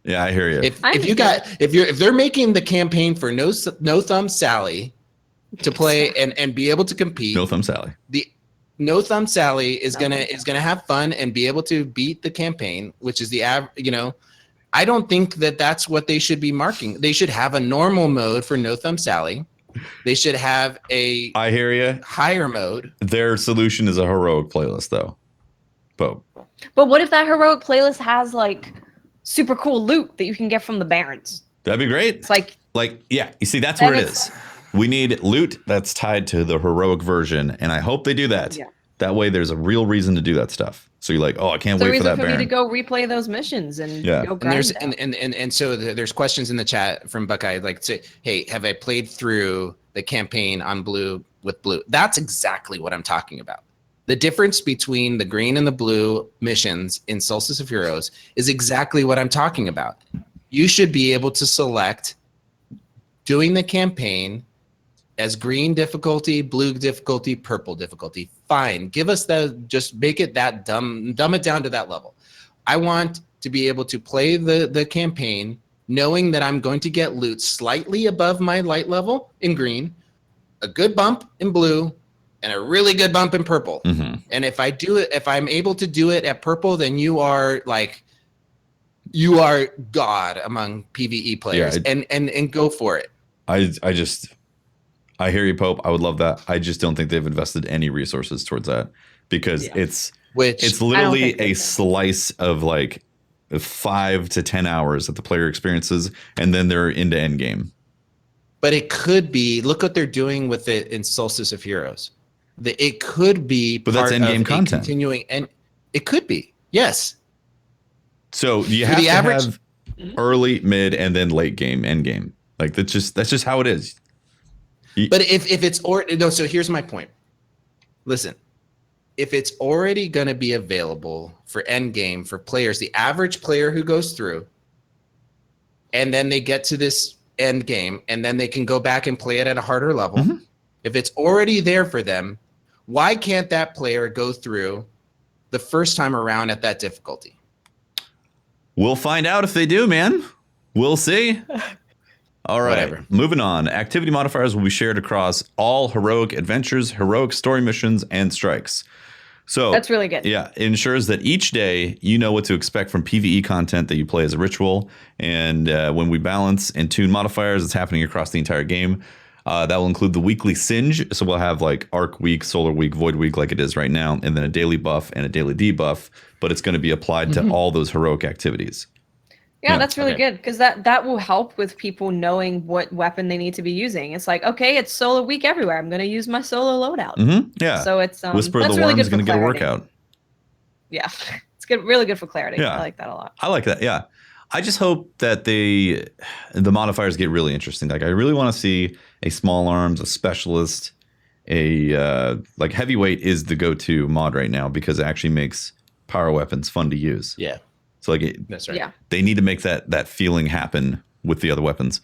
Yeah, I hear you. If they're making the campaign for no thumb Sally to play and be able to compete, no thumb Sally. The no thumb Sally is gonna have fun and be able to beat the campaign, which is I don't think that that's what they should be marking. They should have a normal mode for no thumb Sally. They should have I hear you. Higher mode. Their solution is a heroic playlist, though. But what if that heroic playlist has like super cool loot that you can get from the barons? That'd be great. It's like yeah. You see, that's where it is. We need loot that's tied to the heroic version, and I hope they do that. Yeah. That way, there's a real reason to do that stuff. So you're like, oh, I can't wait for that. Me to go replay those missions and go grind and so there's questions in the chat from Buckeye say, hey, have I played through the campaign on blue with blue? That's exactly what I'm talking about. The difference between the green and the blue missions in Solstice of Heroes is exactly what I'm talking about. You should be able to select doing the campaign as green difficulty, blue difficulty, purple difficulty. Fine. Give us just make it that dumb it down to that level. I want to be able to play the campaign knowing that I'm going to get loot slightly above my light level in green, a good bump in blue, and a really good bump in purple. Mm-hmm. And if I'm able to do it at purple, then you are God among PvE players. And go for it. I hear you, Pope. I would love that. I just don't think they've invested any resources towards that, because it's literally a slice of 5 to 10 hours that the player experiences, and then they're into end game. But it could be. Look what they're doing with it in Solstice of Heroes. It could be. But that's end game content. Continuing, and it could be. Yes. So you have to have early, mid, and then late game, end game. That's just how it is. But if it's so here's my point. Listen, if it's already going to be available for end game for players, the average player who goes through, and then they get to this end game, and then they can go back and play it at a harder level. Mm-hmm. If it's already there for them, why can't that player go through the first time around at that difficulty? We'll find out if they do, man. We'll see. All right, whatever. Moving on. Activity modifiers will be shared across all heroic adventures, heroic story missions, and strikes. So that's really good. Yeah, it ensures that each day you know what to expect from PvE content that you play as a ritual. And when we balance and tune modifiers, it's happening across the entire game. That will include the weekly Singe. So we'll have like Arc Week, Solar Week, Void Week like it is right now, and then a daily buff and a daily debuff. But it's going to be applied to all those heroic activities. Yeah, that's really good because that will help with people knowing what weapon they need to be using. It's like, okay, it's solo week everywhere. I'm going to use my solo loadout. Yeah. So it's Whisper of the really Worm is going to get a clarity. workout. Yeah, it's good, really good for clarity. Yeah. I like that a lot. I like that. Yeah. I just hope that the modifiers get really interesting. Like I really want to see a small arms, a specialist, like heavyweight is the go-to mod right now because it actually makes power weapons fun to use. Yeah. So like that's right. Yeah. They need to make that feeling happen with the other weapons.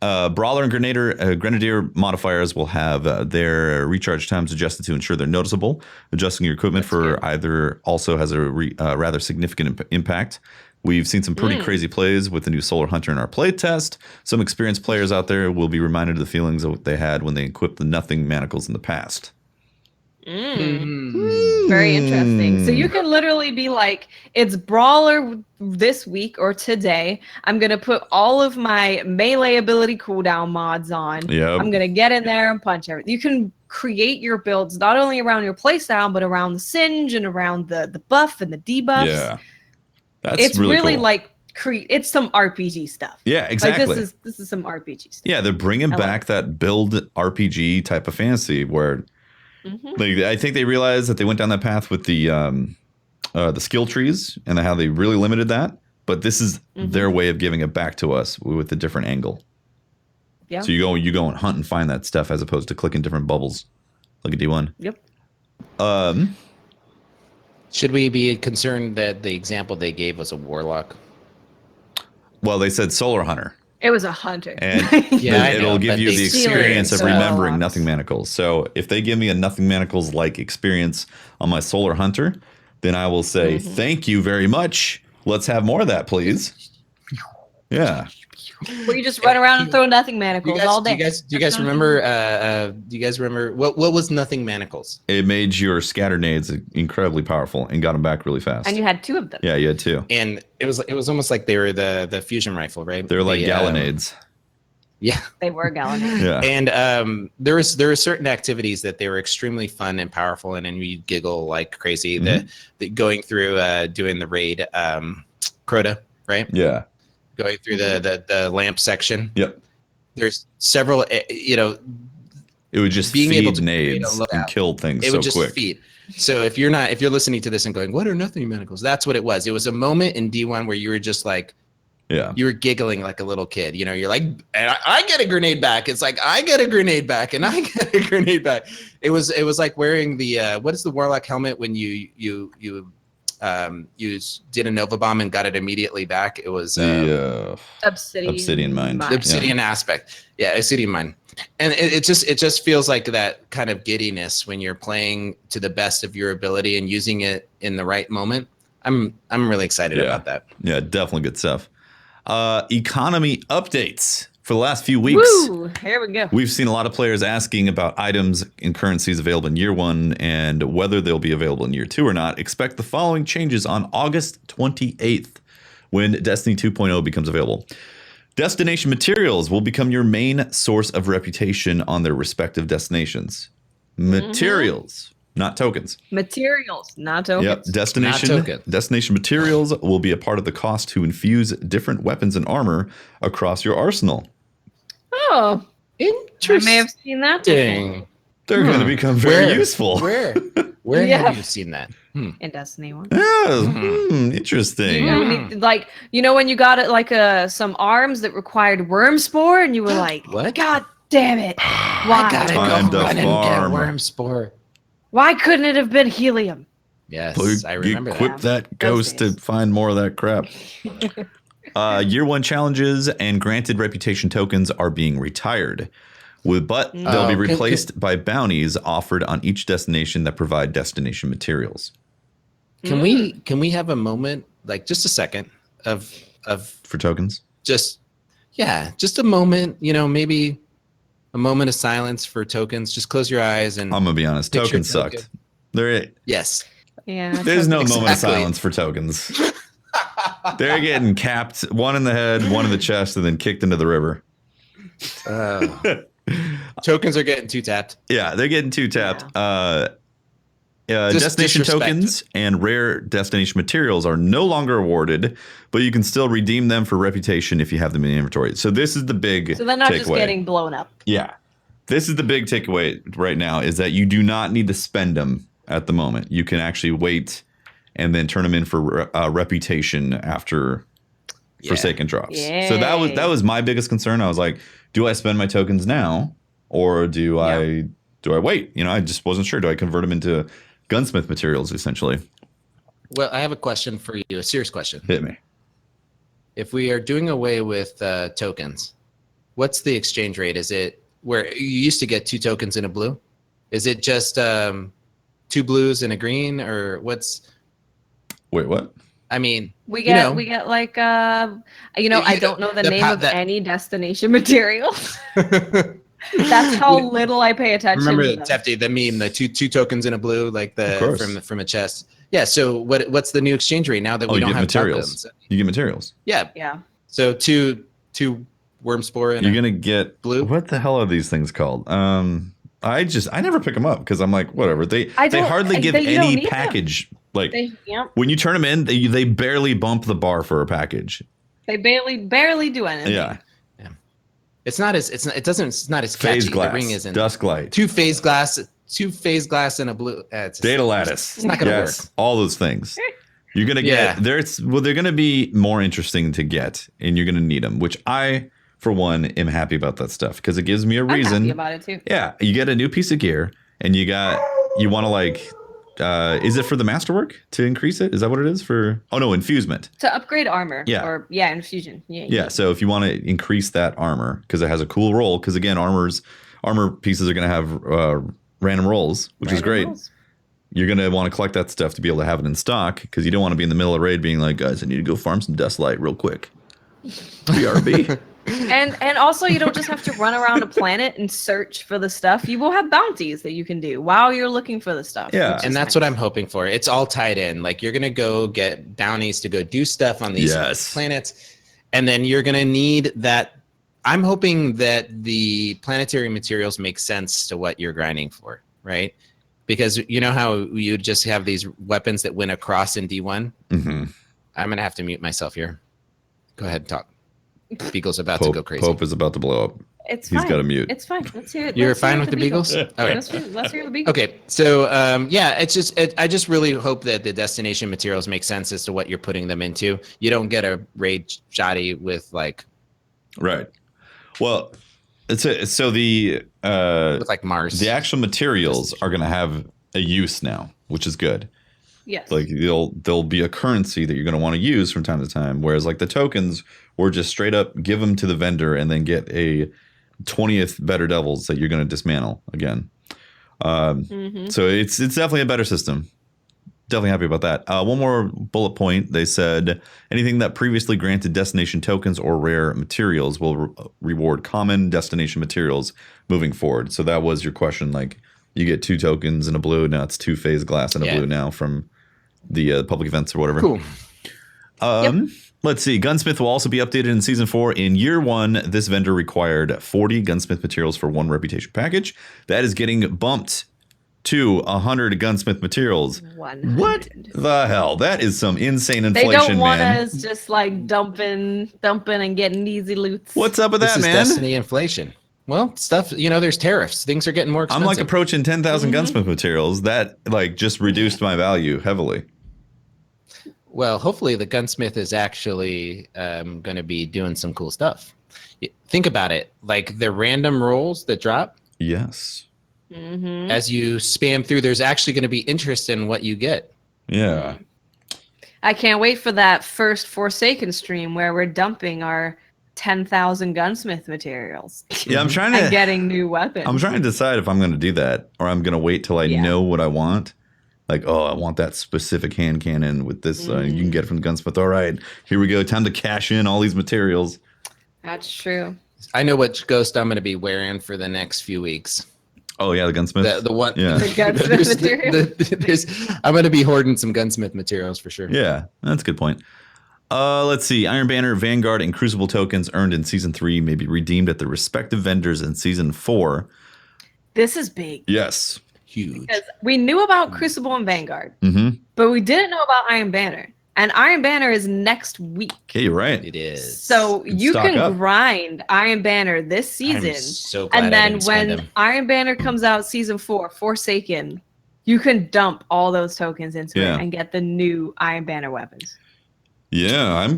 Brawler and Grenadier modifiers will have their recharge times adjusted to ensure they're noticeable. Adjusting your equipment for either also has a rather significant impact. We've seen some pretty crazy plays with the new Solar Hunter in our play test. Some experienced players out there will be reminded of the feelings of what they had when they equipped the Nothing Manacles in the past. Very interesting. So you can literally be like, it's Brawler this week or today. I'm going to put all of my melee ability cooldown mods on. Yep. I'm going to get in there and punch everything. You can create your builds not only around your playstyle, but around the Singe and around the buff and the debuffs. Yeah. That's it's really cool. like it's some RPG stuff. Yeah, exactly. Like this is some RPG stuff. Yeah, they're bringing back that build RPG type of fantasy where I think they realized that they went down that path with the skill trees and how they really limited that. But this is their way of giving it back to us with a different angle. Yeah. So you go and hunt and find that stuff as opposed to clicking different bubbles like a D1. Yep. Should we be concerned that the example they gave was a warlock? Well, they said Solar Hunter. It was a hunter. And it'll give you the experience of remembering Nothing Manacles. So if they give me a Nothing Manacles like experience on my Solar Hunter, then I will say, thank you very much. Let's have more of that, please. Yeah. Where you just run around and throw Nothing Manacles all day. Do you guys remember? What was Nothing Manacles? It made your scatter nades incredibly powerful and got them back really fast. And you had 2 of them. Yeah, you had 2. And it was almost like they were the fusion rifle, right? They were like gallonades. Yeah, they were gallonades. Yeah. And there were certain activities that they were extremely fun and powerful, and then we giggle like crazy. The going through doing the raid, Crota, right? Yeah. Going through the lamp section. Yep. There's several, it would just being feed able to nades and kill things so quick. It would just feed. So if you're listening to this and going, what are Nothing Manacles? That's what it was. It was a moment in D1 where you were just like, you were giggling like a little kid. You know, you're like, I get a grenade back. It's like, I get a grenade back and I get a grenade back. It was like wearing the, what is the Warlock helmet when you did a Nova Bomb and got it immediately back? It was Obsidian Mind. The Obsidian aspect. Yeah, Obsidian Mind. And it just feels like that kind of giddiness when you're playing to the best of your ability and using it in the right moment. I'm really excited about that. Yeah, definitely good stuff. Economy updates. For the last few weeks, here we go. We've seen a lot of players asking about items and currencies available in year 1 and whether they'll be available in year 2 or not. Expect the following changes on August 28th when Destiny 2.0 becomes available. Destination materials will become your main source of reputation on their respective destinations. Materials, not tokens. Materials, not tokens. Yep. Destination materials will be a part of the cost to infuse different weapons and armor across your arsenal. Oh, interesting. I may have seen that before. They're going to become very useful. Where have you seen that? In Destiny 1. Interesting. Like, you know, when you got it like some arms that required worm spore and you were like, what? God damn it. Why? I gotta go run and get worm spore. Why couldn't it have been helium? Yes, I remember Equip that ghost to find more of that crap. Year 1 challenges and granted reputation tokens are being retired, but they'll be replaced by bounties offered on each destination that provide destination materials. Can we have a moment, like just a second of for tokens? Just a moment, you know, maybe a moment of silence for tokens. Just close your eyes and I'm gonna be honest, tokens sucked. Yes. Yeah. There's no tokens. moment of silence for tokens. They're getting capped, one in the head, one in the chest, and then kicked into the river. Tokens are getting too tapped. Yeah, they're getting too tapped. Yeah. Destination Disrespect. tokens and rare destination materials are no longer awarded, but you can still redeem them for reputation if you have them in the inventory. So this is the big So they're not takeaway. just getting blown up. Yeah. This is the big takeaway right now is that you do not need to spend them at the moment. You can actually wait and then turn them in for reputation after Forsaken drops. Yay. So that was my biggest concern. I was like, do I spend my tokens now or do I wait? You know, I just wasn't sure. Do I convert them into gunsmith materials essentially? Well, I have a question for you, a serious question. Hit me. If we are doing away with tokens, what's the exchange rate? Is it where you used to get 2 tokens in a blue? Is it just 2 blues and a green, or what's? Wait, what? I mean, We get like I don't know the name of any destination material. That's how little I pay attention. Remember to them. Tefty, the meme, the two tokens in a blue, like from a chest. Yeah. So what's the new exchange rate now that we don't have materials? tokens? You get materials. Yeah. Yeah. So two worm spore and you're gonna get blue. What the hell are these things called? I never pick them up because I'm like, whatever. They hardly give any package. Them. Like when you turn them in, they barely bump the bar for a package. They barely do anything. Yeah. It's not as catchy. Phase glass, the ring isn't. dusk light, 2 phase glass and a blue. Data lattice. It's not gonna work. All those things. You're gonna get they're gonna be more interesting to get, and you're gonna need them. Which I, for one, am happy about that stuff because it gives me a reason. I'm happy about it too. Yeah, you get a new piece of gear, and you want to like. Is it for the masterwork to increase it? Is that what it is for? Oh no, infusement. To upgrade armor. Yeah. Infusion. Yeah. So if you want to increase that armor, because it has a cool roll, because again, armor pieces are going to have random rolls, which is great. You're going to want to collect that stuff to be able to have it in stock, because you don't want to be in the middle of raid being like, guys, I need to go farm some dust light real quick. BRB. And also you don't just have to run around a planet and search for the stuff. You will have bounties that you can do while you're looking for the stuff. Yeah. And that's what I'm hoping for. It's all tied in. Like you're going to go get bounties to go do stuff on these planets. And then you're going to need that. I'm hoping that the planetary materials make sense to what you're grinding for, right? Because you know how you just have these weapons that win across in D1? Mm-hmm. I'm going to have to mute myself here. Go ahead and talk. Beagle's about to go crazy. Pope is about to blow up. He's got to mute. It's fine. Let's hear it. You're fine with the Beagles? Okay. Let's hear the Beagles. Okay. So, I just really hope that the destination materials make sense as to what you're putting them into. You don't get a raid shoddy with like... Right. Well, with like Mars. The actual materials are going to have a use now, which is good. Yes. Like there'll be a currency that you're going to want to use from time to time. Whereas like the tokens were just straight up give them to the vendor and then get a 20th better devils that you're going to dismantle again. So it's definitely a better system. Definitely happy about that. One more bullet point. They said anything that previously granted destination tokens or rare materials will reward common destination materials moving forward. So that was your question. Like you get 2 tokens in a blue. Now it's 2 phase glass in a blue now from the public events or whatever. Cool. Let's see. Gunsmith will also be updated in Season 4. In Year 1, this vendor required 40 gunsmith materials for 1 reputation package. That is getting bumped to 100 gunsmith materials. 100. What the hell? That is some insane inflation, man. They don't want man. us just like dumping and getting easy loots. What's up with that, man? This is Destiny inflation. Well, stuff, there's tariffs. Things are getting more expensive. I'm like approaching 10,000 gunsmith materials. That like just reduced my value heavily. Well, hopefully the gunsmith is actually going to be doing some cool stuff. Think about it. Like the random rolls that drop. Yes. As you spam through, there's actually going to be interest in what you get. Yeah. I can't wait for that first Forsaken stream where we're dumping our 10,000 gunsmith materials. Yeah, I'm trying to and getting new weapons. I'm trying to decide if I'm going to do that or I'm going to wait till I know what I want. Like, oh, I want that specific hand cannon with this. You can get it from the gunsmith. All right, here we go. Time to cash in all these materials. That's true. I know what ghost I'm going to be wearing for the next few weeks. Oh yeah, the gunsmith. The one. Yeah. The gunsmith material. I'm going to be hoarding some gunsmith materials for sure. Yeah, that's a good point. Let's see. Iron Banner, Vanguard, and Crucible tokens earned in Season 3 may be redeemed at the respective vendors in Season 4. This is big. Yes. Huge. Because we knew about Crucible and Vanguard, Mm-hmm. but we didn't know about Iron Banner. And Iron Banner is next week. Okay, you're right. It is. So you stock can up. grind Iron Banner this season. I'm so glad And I then didn't spend when them. Iron Banner comes out Season 4, Forsaken, you can dump all those tokens into Yeah. it and get the new Iron Banner weapons. Yeah,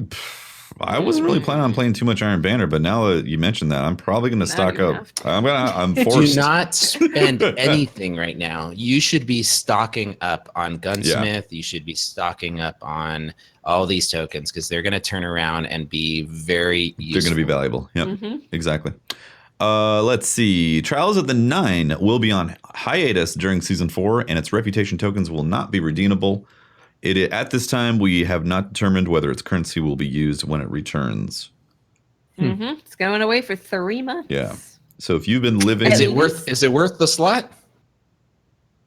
I wasn't really planning on playing too much Iron Banner, but now that you mentioned that, I'm probably going to stock you up. have I'm Do forced. not spend anything right now. You should be stocking up on Gunsmith. You should be stocking up on all these tokens because they're going to turn around and be very useful. They're going to be valuable. Yep, Mm-hmm. exactly. Let's see. Trials of the Nine will be on hiatus during Season 4, and its reputation tokens will not be redeemable. At this time, we have not determined whether its currency will be used when it returns. Mm-hmm. It's going away for 3 months. Yeah. So if you've been living Is it worth the slot?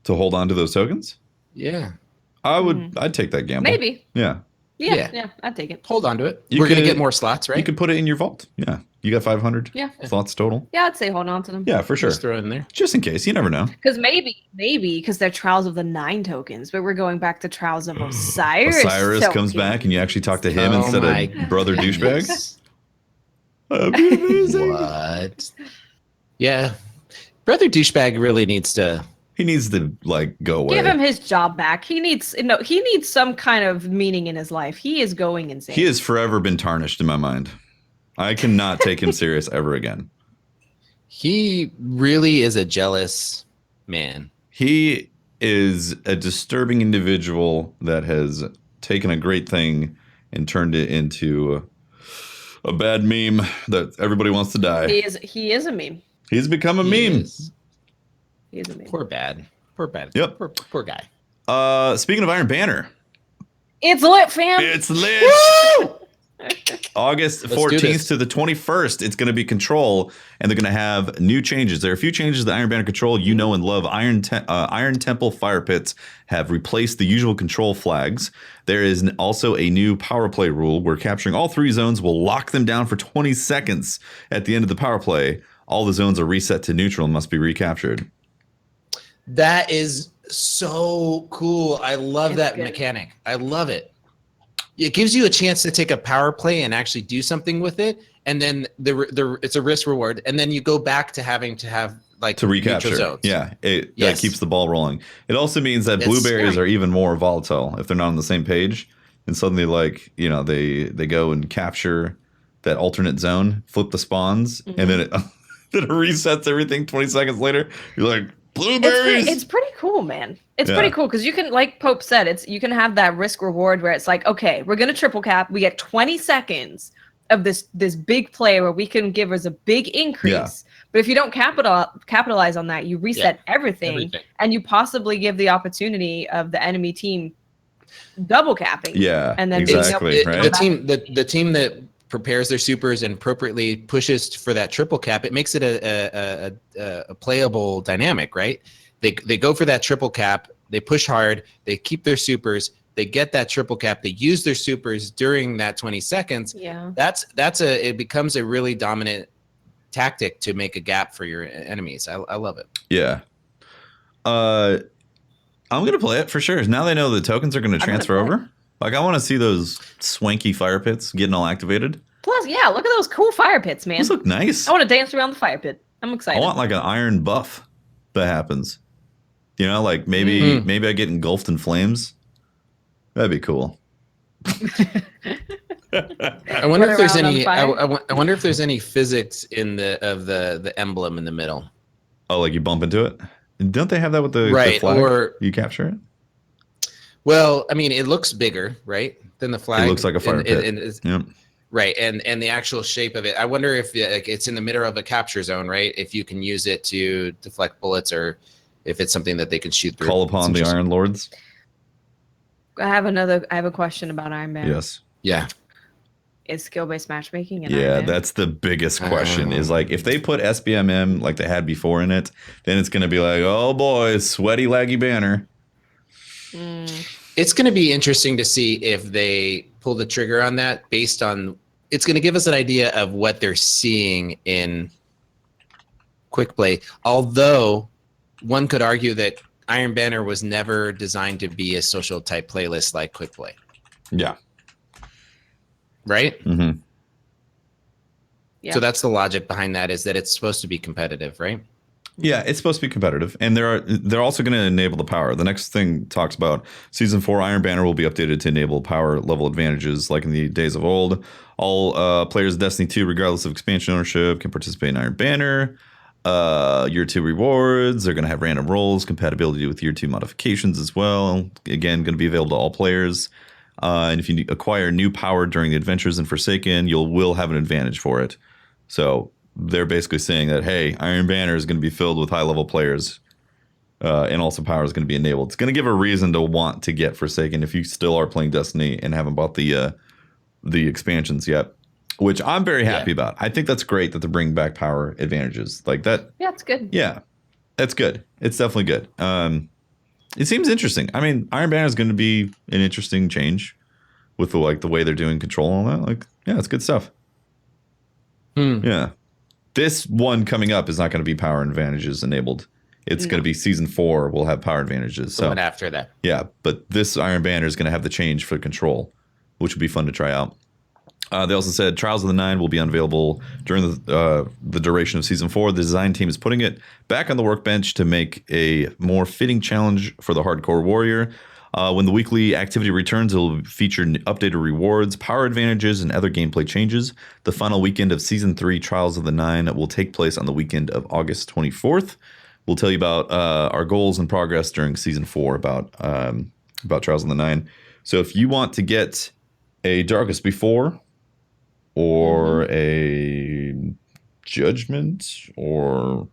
to hold on to those tokens, Yeah. I'd take that gamble. Maybe. Yeah. Yeah, I'd take it. Hold on to it. You We're going to could- get more slots, right? You could put it in your vault. Yeah. You got 500 Yeah. slots total. Yeah, I'd say hold on to them. Yeah, for sure. Just throw it in there. Just in case. You never know. Because maybe, because they're Trials of the 9 tokens, but we're going back to Trials of Osiris. Osiris comes tokens. back and you actually talk to him Oh instead my of brother douchebag. goodness. That'd be amazing. What? Yeah. Brother douchebag really needs to. He needs to go away. Give him his job back. He needs some kind of meaning in his life. He is going insane. He has forever been tarnished in my mind. I cannot take him serious ever again. He really is a jealous man. He is a disturbing individual that has taken a great thing and turned it into a bad meme that everybody wants to die. He is a meme. He's become a He meme. is. He is a meme. Poor bad. Yep. Poor guy. Speaking of Iron Banner, It's lit, fam. it's lit. August Let's do 14th this. to the 21st, it's going to be Control, and they're going to have new changes. There are a few changes to Iron Banner Control you know and love. Iron Temple Fire Pits have replaced the usual Control flags. There is also a new power play rule where capturing all 3 zones will lock them down for 20 seconds at the end of the power play. All the zones are reset to neutral and must be recaptured. That is so cool. I love that good. mechanic. I love it. It gives you a chance to take a power play and actually do something with it, and then it's a risk reward, and then you go back to having to have To recapture. neutral zones. Yeah, it Yes. keeps the ball rolling. It also means that That's blueberries scary. are even more volatile if they're not on the same page. And suddenly, they go and capture that alternate zone, flip the spawns, and then it then it resets everything 20 seconds later. You're like, blueberries! It's pretty cool, man. It's Yeah. pretty cool because you can, like Pope said, you can have that risk reward where it's like, okay, we're gonna triple cap. We get 20 seconds of this big play where we can give us a big increase. Yeah. But if you don't capitalize on that, you reset everything, and you possibly give the opportunity of the enemy team double capping. Yeah, and then exactly, being able right? The team that prepares their supers and appropriately pushes for that triple cap, it makes it a playable dynamic, right? They go for that triple cap, they push hard, they keep their supers, they get that triple cap, they use their supers during that 20 seconds. Yeah. It becomes a really dominant tactic to make a gap for your enemies. I love it. Yeah. I'm going to play it for sure. Now they know the tokens are going to transfer play it. over. I want to see those swanky fire pits getting all activated. Plus, yeah, look at those cool fire pits, man. Those look nice. I want to dance around the fire pit. I'm excited. I want an iron buff that happens. Maybe I get engulfed in flames. That'd be cool. I wonder if there's around on any. fire. I wonder if there's any physics in the emblem in the middle. Oh, you bump into it? Don't they have that with the flag? Or you capture it? well, I mean, it looks bigger, right, than the flag. It looks like a fire pit. Yep. Right, and the actual shape of it. I wonder if it's in the middle of a capture zone, right? If you can use it to deflect bullets, or if it's something that they can shoot through. Call upon the Iron Lords. I have a question about Iron Man. Yes. Yeah. is skill-based matchmaking. And yeah, that's the biggest question. Is like if they put SBMM like they had before in it, then it's going to be like, oh boy, sweaty laggy banner. It's going to be interesting to see if they pull the trigger on that based on. It's going to give us an idea of what they're seeing in quick play. Although one could argue that Iron Banner was never designed to be a social type playlist like quick play. Yeah. Right? Mm-hmm. Yeah. So that's the logic behind that, is that it's supposed to be competitive, right? Yeah, it's supposed to be competitive, and they're also going to enable the power. The next thing talks about Season 4 Iron Banner will be updated to enable power level advantages like in the days of old. All players of Destiny 2, regardless of expansion ownership, can participate in Iron Banner. Year 2 rewards, they're going to have random rolls, compatibility with Year 2 modifications as well. Again, going to be available to all players. And if you acquire new power during the adventures in Forsaken, will have an advantage for it. So they're basically saying that, hey, Iron Banner is going to be filled with high-level players, and also power is going to be enabled. It's going to give a reason to want to get Forsaken if you still are playing Destiny and haven't bought the expansions yet, which I'm very happy about. I think that's great that they're bringing back power advantages like that. Yeah, it's good. Yeah, that's good. It's definitely good. It seems interesting. I mean, Iron Banner is going to be an interesting change with the way they're doing control and all that. Like, yeah, it's good stuff. Yeah. This one coming up is not going to be power advantages enabled. It's going to be Season 4 will have power advantages. So after that. Yeah, but this Iron Banner is going to have the change for control, which will be fun to try out. They also said Trials of the Nine will be unavailable during the duration of Season 4. The design team is putting it back on the workbench to make a more fitting challenge for the hardcore warrior. When the weekly activity returns, it will feature updated rewards, power advantages, and other gameplay changes. The final weekend of Season 3 Trials of the Nine will take place on the weekend of August 24th. We'll tell you about our goals and progress during Season 4 about Trials of the Nine. So if you want to get a Darkest Before or a Judgment or...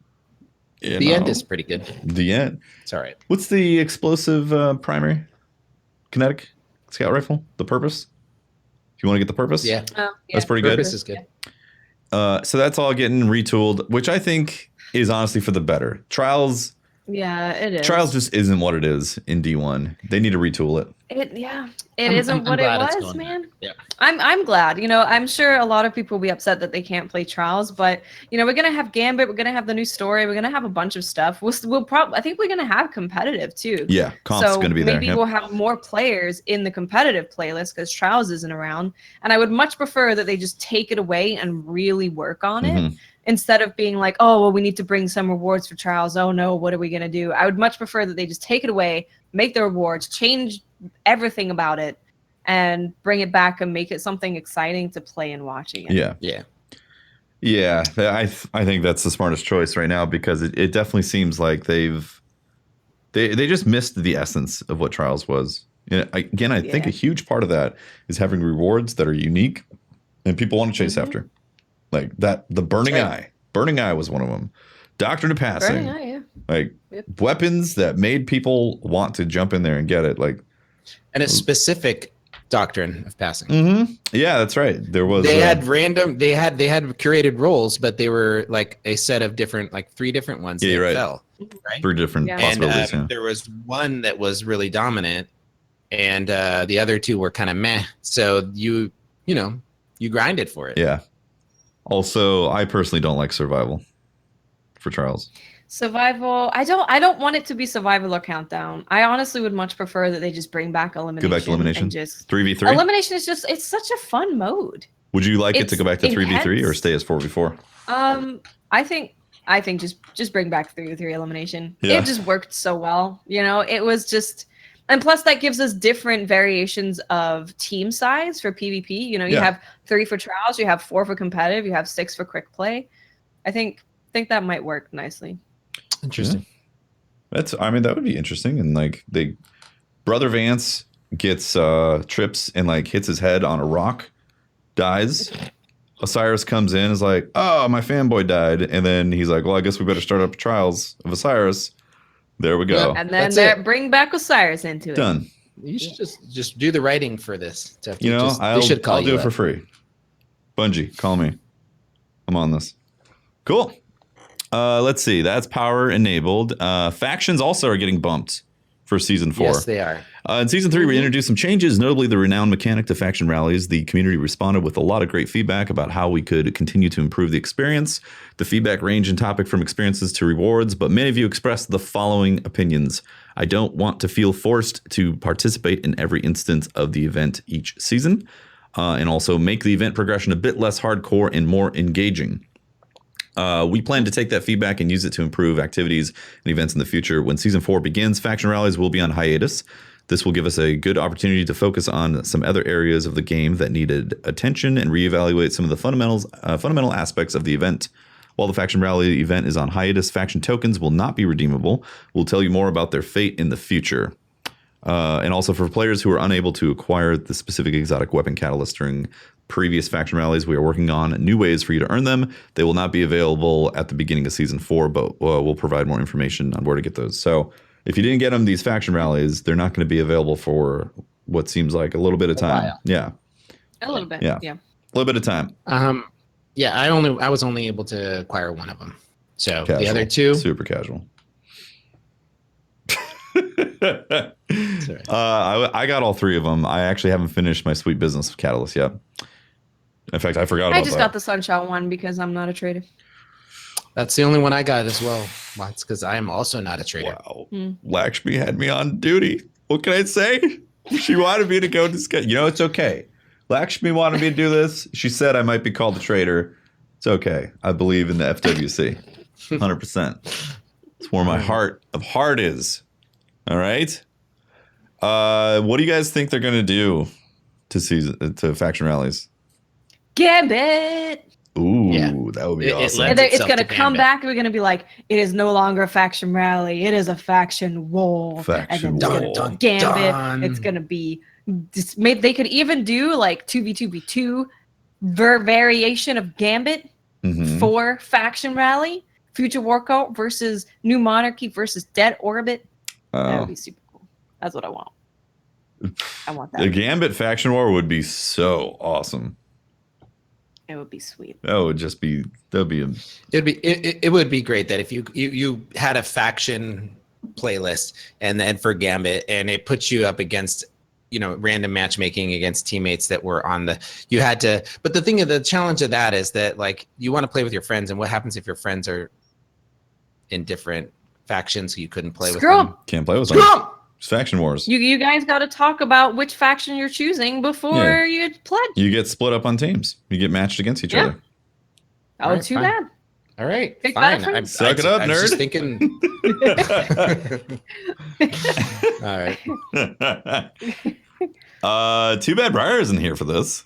The end is pretty good. The end. It's all right. What's the explosive primary? Kinetic scout rifle? The Purpose? If you want to get the Purpose? Yeah. That's pretty Purpose is good. So that's all getting retooled, which I think is honestly for the better. Trials... Yeah, it is. Trials just isn't what it is in D1. They need to retool it. It isn't what it was, man. Yeah. I'm glad. I'm sure a lot of people will be upset that they can't play Trials, but we're gonna have Gambit, we're gonna have the new story, we're gonna have a bunch of stuff. We'll probably, I think we're gonna have competitive too. Yeah, comp's gonna be there. Maybe we'll have more players in the competitive playlist because Trials isn't around. And I would much prefer that they just take it away and really work on it. Instead of being like, oh, well, we need to bring some rewards for Trials. Oh, no, what are we going to do? I would much prefer that they just take it away, make the rewards, change everything about it, and bring it back and make it something exciting to play and watch again. Yeah. I think that's the smartest choice right now because it definitely seems like they just missed the essence of what Trials was. I think a huge part of that is having rewards that are unique and people want to chase after. Like that, the Burning Eye. Burning Eye was one of them. Doctrine of Passing. Burning Eye, yeah. Like weapons that made people want to jump in there and get it. Like, and a specific Doctrine of Passing. Yeah, that's right. There was. They had curated roles, but they were like a set of different, like 3 different ones. Yeah, you're right. Fell, right. 3 different possibilities. And there was one that was really dominant, and the other 2 were kind of meh. So you grinded for it. Yeah. Also, I personally don't like survival for Trials. Survival, I don't want it to be survival or countdown. I honestly would much prefer that they just bring back elimination. Go back to elimination. Just 3v3. Elimination is it's such a fun mode. Would you like it to go back to 3v3 or stay as 4v4? I think just bring back 3v3 elimination. Yeah. It just worked so well. It was just. And plus, that gives us different variations of team size for PvP. You have 3 for Trials, you have 4 for competitive, you have 6 for quick play. I think that might work nicely. Interesting. Yeah. That would be interesting. And Brother Vance gets trips and hits his head on a rock, dies. Osiris comes in, is like, oh, my fanboy died, and then he's like, well, I guess we better start up Trials of Osiris. There we go. And then bring back Osiris into it. Done. You should just do the writing for this. I'll do it for free. Bungie, call me. I'm on this. Cool. Let's see. That's power enabled. Factions also are getting bumped for season 4. Yes, they are. In season 3, we introduced some changes, notably the renowned mechanic to faction rallies. The community responded with a lot of great feedback about how we could continue to improve the experience. The feedback ranged in topic from experiences to rewards, but many of you expressed the following opinions. I don't want to feel forced to participate in every instance of the event each season, and also make the event progression a bit less hardcore and more engaging. We plan to take that feedback and use it to improve activities and events in the future. When season 4 begins, faction rallies will be on hiatus. This will give us a good opportunity to focus on some other areas of the game that needed attention and reevaluate some of the fundamental aspects of the event. While the faction rally event is on hiatus, faction tokens will not be redeemable. We'll tell you more about their fate in the future. And also for players who are unable to acquire the specific exotic weapon catalyst during previous faction rallies, we are working on new ways for you to earn them. They will not be available at the beginning of season 4, but we'll provide more information on where to get those. So if you didn't get them, these faction rallies, they're not going to be available for what seems like a little bit of time. Yeah. A little bit. Yeah. Yeah. A little bit of time. Yeah, I was only able to acquire one of them. So Casual. the other two, Super casual. Sorry. I got all 3 of them. I actually haven't finished my sweet business catalyst yet. In fact, I forgot about that. I just got the Sunshot one because I'm not a trader. That's the only one I got as well. Well, it's because I am also not a trader. Wow. Lakshmi had me on duty. What can I say? She wanted me to go discuss. You know, it's okay. Lakshmi wanted me to do this. She said I might be called a traitor. It's okay. I believe in the FWC. 100%. It's where my heart of heart is. All right. What do you guys think they're going to do to faction rallies? Gambit. Ooh, Yeah. that would be It awesome. lends It's itself going to to come Gambit. back. We're going to be like, it is no longer a faction rally. It is a faction war. Faction and then war. it's Dun, going to Gambit. dun. It's going to be. They could even do like 2v2v2 variation of Gambit Mhm. for faction rally. Future Workout versus New Monarchy versus Dead Orbit. That would be super cool. That's what I want. I want that. The Gambit faction war would be so awesome. It would be sweet. That would just be. That'd be. It would be great that if you had a faction playlist and then for Gambit and it puts you up against random matchmaking against teammates that were on you had to. But the challenge of that is that like you want to play with your friends, and what happens if your friends are in different factions, so you couldn't play with them? Can't play with them. It's faction wars. You guys got to talk about which faction you're choosing before you pledge. You get split up on teams. You get matched against each other. Oh, Alright, too fine. bad. All right, Big fine. bad friends. Suck it up, I was just nerd. thinking. All right. Too bad Briar isn't here for this.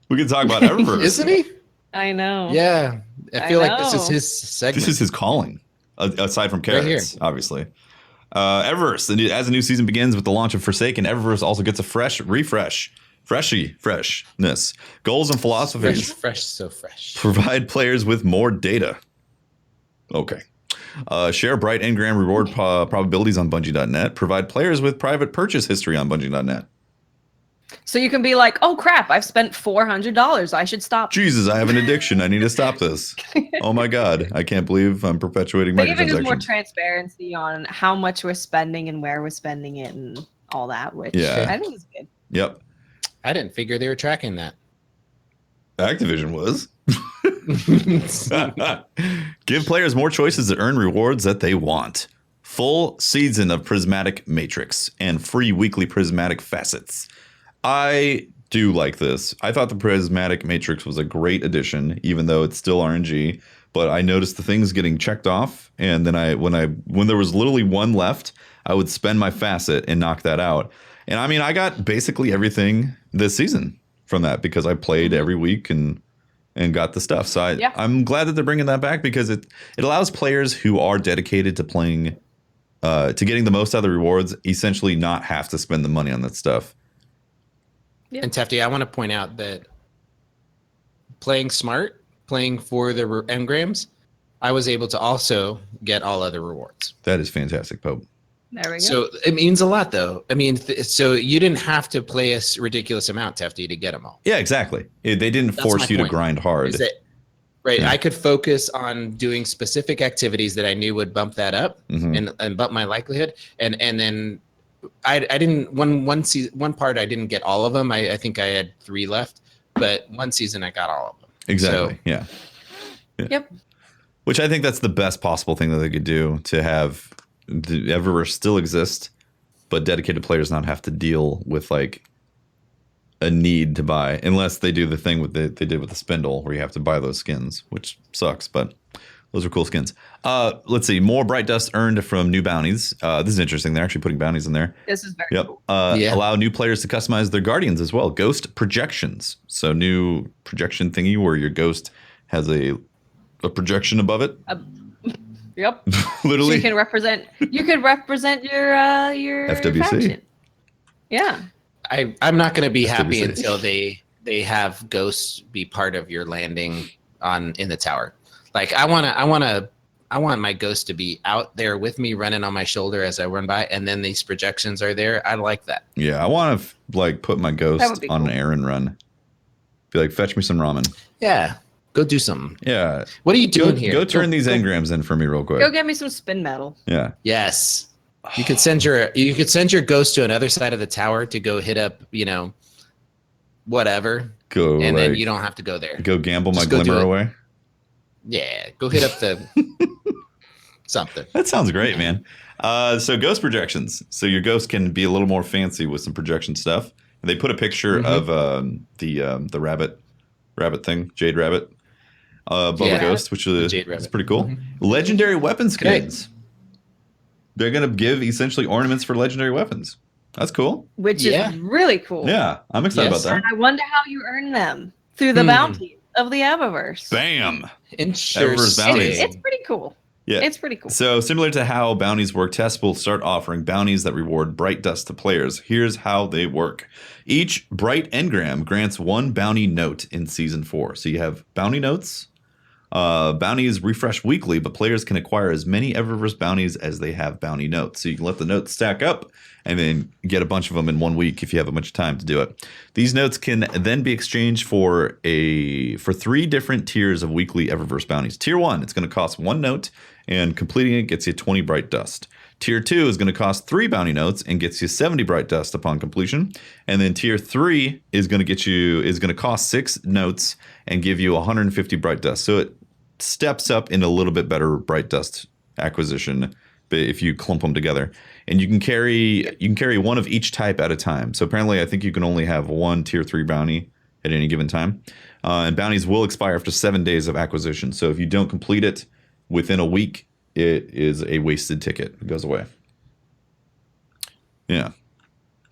We can talk about Eververse. Isn't he? I know. Yeah. I feel like this is know. his segment. This is his calling, aside from Right here. carrots, obviously. Eververse, as a new season begins with the launch of Forsaken, Eververse also gets a freshness. Goals and philosophies. fresh, so fresh. Provide players with more data. Okay. Share bright engram reward probabilities on Bungie.net. Provide players with private purchase history on Bungie.net. So you can be like, oh crap, I've spent $400. I should stop. Jesus, I have an addiction. I need to stop this. Oh my God. I can't believe I'm perpetuating They even give more microtransactions. transparency on how much we're spending and where we're spending it and all that, which I think is good. Yep. I didn't figure they were tracking that. Activision was. Give players more choices to earn rewards that they want. Full season of Prismatic Matrix and free weekly Prismatic Facets. I do like this. I thought the Prismatic Matrix was a great addition, even though it's still RNG. But I noticed the things getting checked off, and then when there was literally one left, I would spend my facet and knock that out. And I mean, I got basically everything this season from that because I played every week and got the stuff. So I'm glad that they're bringing that back because it allows players who are dedicated to playing, to getting the most out of the rewards, essentially not have to spend the money on that stuff. Yeah. And Tefty, I want to point out that playing smart, playing for the engrams, I was able to also get all other rewards. That is fantastic, Pope. There we go. So it means a lot, though. I mean, so you didn't have to play a ridiculous amount, Tefty, to get them all. Yeah, exactly. They didn't force you to grind hard. Is that, right. Yeah. I could focus on doing specific activities that I knew would bump that up and bump my likelihood. And then I didn't one part I didn't get all of them. I think I had 3 left, but one season I got all of them. Exactly. So, yeah. Yep. Which I think that's the best possible thing that they could do, to have the Eververse still exist, but dedicated players not have to deal with like a need to buy, unless they do the thing with they did with the spindle where you have to buy those skins, which sucks, but those are cool skins. Let's see, more bright dust earned from new bounties. This is interesting. They're actually putting bounties in there. This is very cool. Allow new players to customize their guardians as well. Ghost projections. So new projection thingy where your ghost has a projection above it. Yep. Literally. So you can represent your FWC. faction. Yeah. I'm not going to be happy until they have ghosts be part of your landing in the tower. Like I want my ghost to be out there with me, running on my shoulder as I run by, and then these projections are there. I like that. Yeah, I want to like put my ghost on an errand run. Be like, fetch me some ramen. Yeah. Go do something. Yeah. What are you doing here? Go turn these engrams in for me real quick. Go get me some spin metal. Yeah. Yes. You could send your ghost to another side of the tower to go hit up, whatever. And then you don't have to go there. Go gamble my glimmer away. Yeah. Go hit up the something. That sounds great, man. So ghost projections. So your ghost can be a little more fancy with some projection stuff. And they put a picture of the rabbit thing, Jade Rabbit. Above a ghost, which is pretty cool. Legendary weapon skins. They're going to give essentially ornaments for legendary weapons. That's cool. Which is really cool. Yeah, I'm excited about that. And I wonder how you earn them through the bounty of the Eververse. Bam. Eververse bounties. It's pretty cool. Yeah. It's pretty cool. So similar to how bounties work, tests will start offering bounties that reward bright dust to players. Here's how they work. Each bright engram grants 1 bounty note in Season 4. So you have bounty notes. Bounties refresh weekly, but players can acquire as many Eververse bounties as they have bounty notes. So you can let the notes stack up and then get a bunch of them in 1 week if you have a bunch of time to do it. These notes can then be exchanged for 3 different tiers of weekly Eververse bounties. Tier 1, it's going to cost 1 note, and completing it gets you 20 bright dust. Tier 2 is going to cost 3 bounty notes and gets you 70 bright dust upon completion. And then Tier 3 is going to cost 6 notes and give you 150 bright dust. So it steps up in a little bit better bright dust acquisition if you clump them together. And you can carry 1 of each type at a time. So apparently I think you can only have 1 Tier 3 bounty at any given time. And bounties will expire after 7 days of acquisition. So if you don't complete it within a week, it is a wasted ticket. It goes away. Yeah.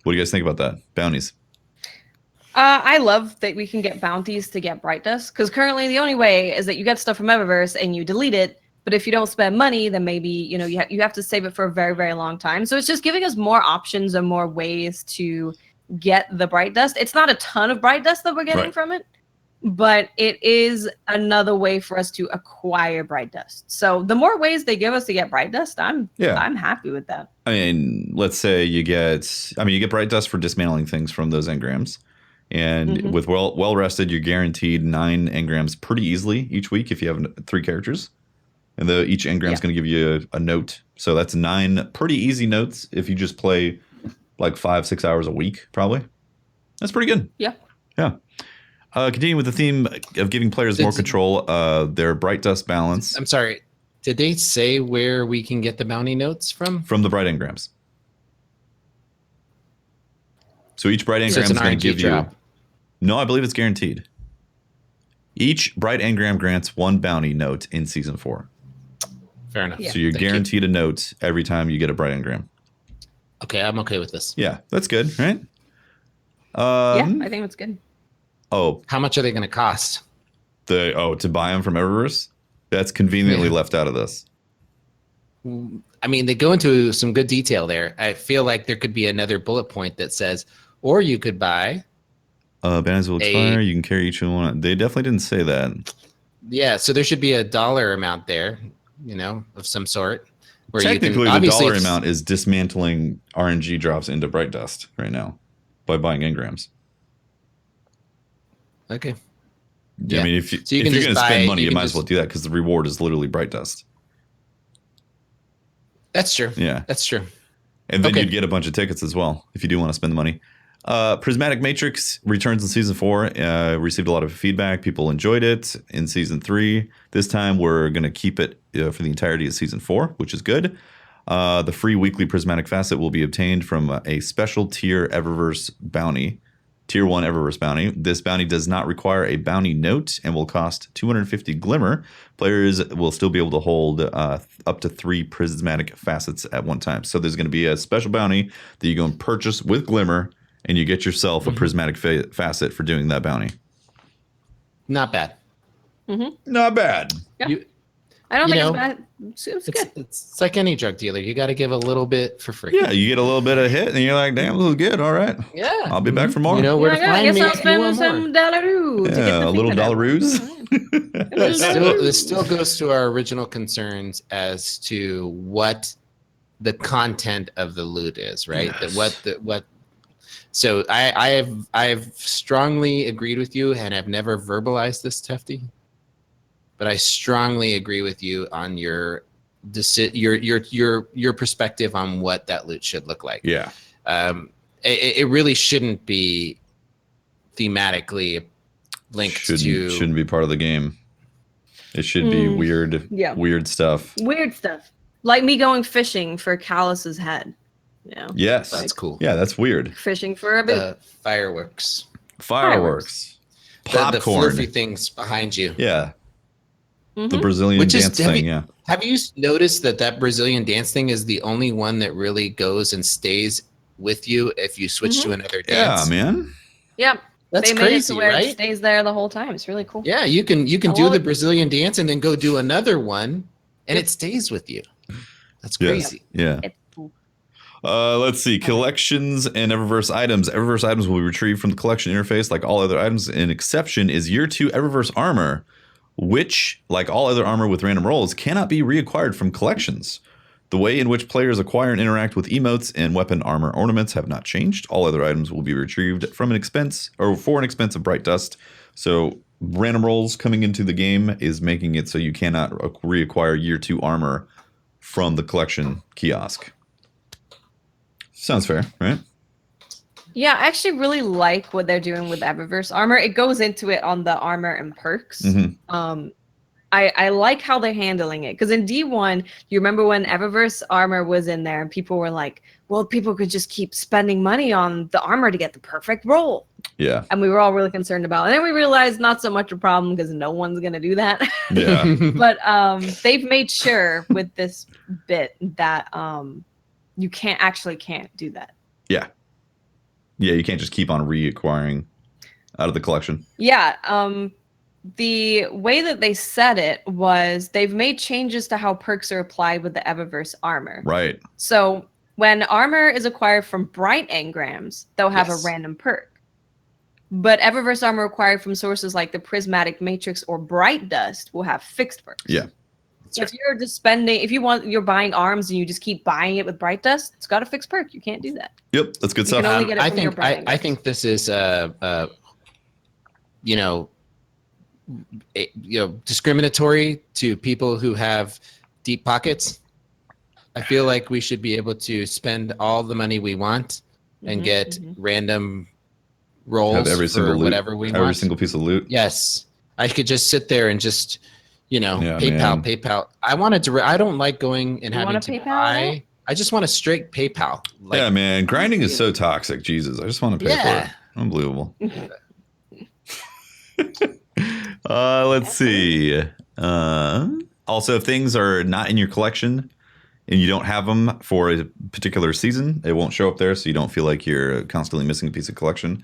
What do you guys think about that? Bounties. I love that we can get bounties to get bright dust, because currently the only way is that you get stuff from Eververse and you delete it. But if you don't spend money, then maybe you have to save it for a very, very long time. So it's just giving us more options and more ways to get the bright dust. It's not a ton of bright dust that we're getting from it, but it is another way for us to acquire bright dust. So the more ways they give us to get bright dust, I'm happy with that. I mean, let's say you get bright dust for dismantling things from those engrams. And with well rested, you're guaranteed 9 engrams pretty easily each week if you have 3 characters. And each engram is going to give you a note. So that's 9 pretty easy notes if you just play like 5-6 hours a week, probably. That's pretty good. Yeah. Yeah. Continuing with the theme of giving players more control, their bright dust balance. I'm sorry. Did they say where we can get the bounty notes from? From the bright engrams. So each bright engram is going to give you. No, I believe it's guaranteed. Each bright engram grants 1 bounty note in Season 4. Fair enough. So you're guaranteed a note every time you get a bright engram. Okay, I'm okay with this. Yeah, that's good, right? Yeah, I think it's good. Oh, how much are they going to cost? To buy them from Eververse? That's conveniently left out of this. I mean, they go into some good detail there. I feel like there could be another bullet point that says, or you could buy. Bounties will expire. You can carry each one. They definitely didn't say that. Yeah, so there should be a dollar amount there, of some sort. Where technically, the dollar amount is dismantling RNG drops into Bright Dust right now by buying engrams. Okay. Yeah. I mean, if you're going to spend money, you might as well do that because the reward is literally Bright Dust. That's true. Yeah. That's true. And then you'd get a bunch of tickets as well if you do want to spend the money. Prismatic Matrix returns in Season 4. Received a lot of feedback. People enjoyed it in Season 3. This time we're going to keep it for the entirety of Season 4, which is good. The free weekly Prismatic Facet will be obtained from a special tier Eververse bounty. Tier 1 Eververse bounty. This bounty does not require a bounty note and will cost 250 Glimmer. Players will still be able to hold up to 3 Prismatic Facets at one time. So there's going to be a special bounty that you go and purchase with Glimmer, and you get yourself a Prismatic Facet for doing that bounty. Not bad. Not bad. Yeah. I don't think it's bad. It's good. It's like any drug dealer. You got to give a little bit for free. Yeah, you get a little bit of hit, and you're like, damn, this is good. All right. Yeah. I'll be back for more. You know where to find me. I'll spend some dollaroos. Yeah, a little dollaroos. This still goes to our original concerns as to what the content of the loot is, right? Yes. So I've strongly agreed with you, and I've never verbalized this, Tefty. But I strongly agree with you on your perspective on what that loot should look like. Yeah. It really shouldn't be thematically linked shouldn't be part of the game. It should be weird stuff. Weird stuff. Like me going fishing for Callus's head. Yeah. Yes. That's cool. Yeah, that's weird. Fishing for a bit. Fireworks. Popcorn. The fluffy things behind you. Yeah. The Brazilian dance thing, Have you noticed that Brazilian dance thing is the only one that really goes and stays with you if you switch to another dance? Yeah, man. Yep. That's they crazy, made it to where right? It stays there the whole time. It's really cool. Yeah, you can do the Brazilian dance and then go do another one, and it stays with you. That's crazy. Yeah. It's cool. Let's see. Collections and Eververse items. Eververse items will be retrieved from the collection interface like all other items. An exception is Year 2 Eververse armor, which, like all other armor with random rolls, cannot be reacquired from collections. The way in which players acquire and interact with emotes and weapon armor ornaments have not changed. All other items will be retrieved from an expense or for an expense of Bright Dust. So random rolls coming into the game is making it so you cannot reacquire Year 2 armor from the collection kiosk. Sounds fair, right? Yeah, I actually really like what they're doing with Eververse armor. It goes into it on the armor and perks. I like how they're handling it, because in D1, you remember when Eververse armor was in there and people were like, well, people could just keep spending money on the armor to get the perfect roll. Yeah. And we were all really concerned about it. And then we realized not so much a problem because no one's going to do that. Yeah. But they've made sure with this bit that you can't do that. Yeah. Yeah, you can't just keep on reacquiring out of the collection. Yeah. The way that they said it was they've made changes to how perks are applied with the Eververse armor. Right. So when armor is acquired from Bright Engrams, they'll have a random perk. But Eververse armor acquired from sources like the Prismatic Matrix or Bright Dust will have fixed perks. Yeah. So if you're just you're buying arms and you just keep buying it with Bright Dust, it's got a fixed perk. You can't do that. Yep, that's good stuff. I think this is discriminatory to people who have deep pockets. I feel like we should be able to spend all the money we want and get random rolls have every single loot, whatever we want. Every single piece of loot. Yes, I could just sit there and just PayPal. PayPal. I don't like going and having to buy. I just want a straight PayPal. Yeah, man. Grinding is so toxic. Jesus. I just want to pay for it. Unbelievable. Let's see. Also, if things are not in your collection and you don't have them for a particular season, it won't show up there, so you don't feel like you're constantly missing a piece of collection.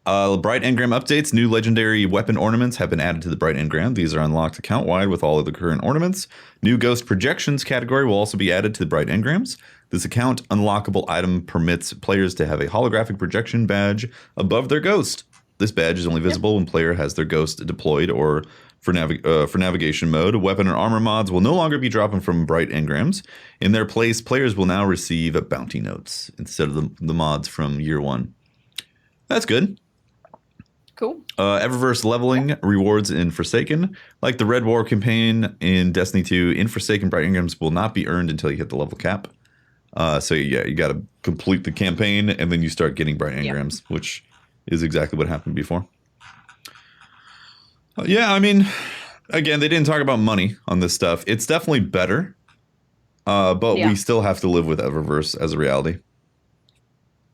Bright Engram updates. New legendary weapon ornaments have been added to the Bright Engram. These are unlocked account-wide with all of the current ornaments. New Ghost Projections category will also be added to the Bright Engrams. This account unlockable item permits players to have a holographic projection badge above their ghost. This badge is only visible when player has their ghost deployed or for navigation mode. Weapon and armor mods will no longer be dropping from bright engrams. In their place, players will now receive bounty notes instead of the mods from year one. That's good. Cool. Eververse leveling rewards in Forsaken. Like the Red War campaign in Destiny 2, in Forsaken, bright engrams will not be earned until you hit the level cap. So yeah, you got to complete the campaign and then you start getting bright engrams, which is exactly what happened before. Yeah, I mean, again, they didn't talk about money on this stuff. It's definitely better, but we still have to live with Eververse as a reality.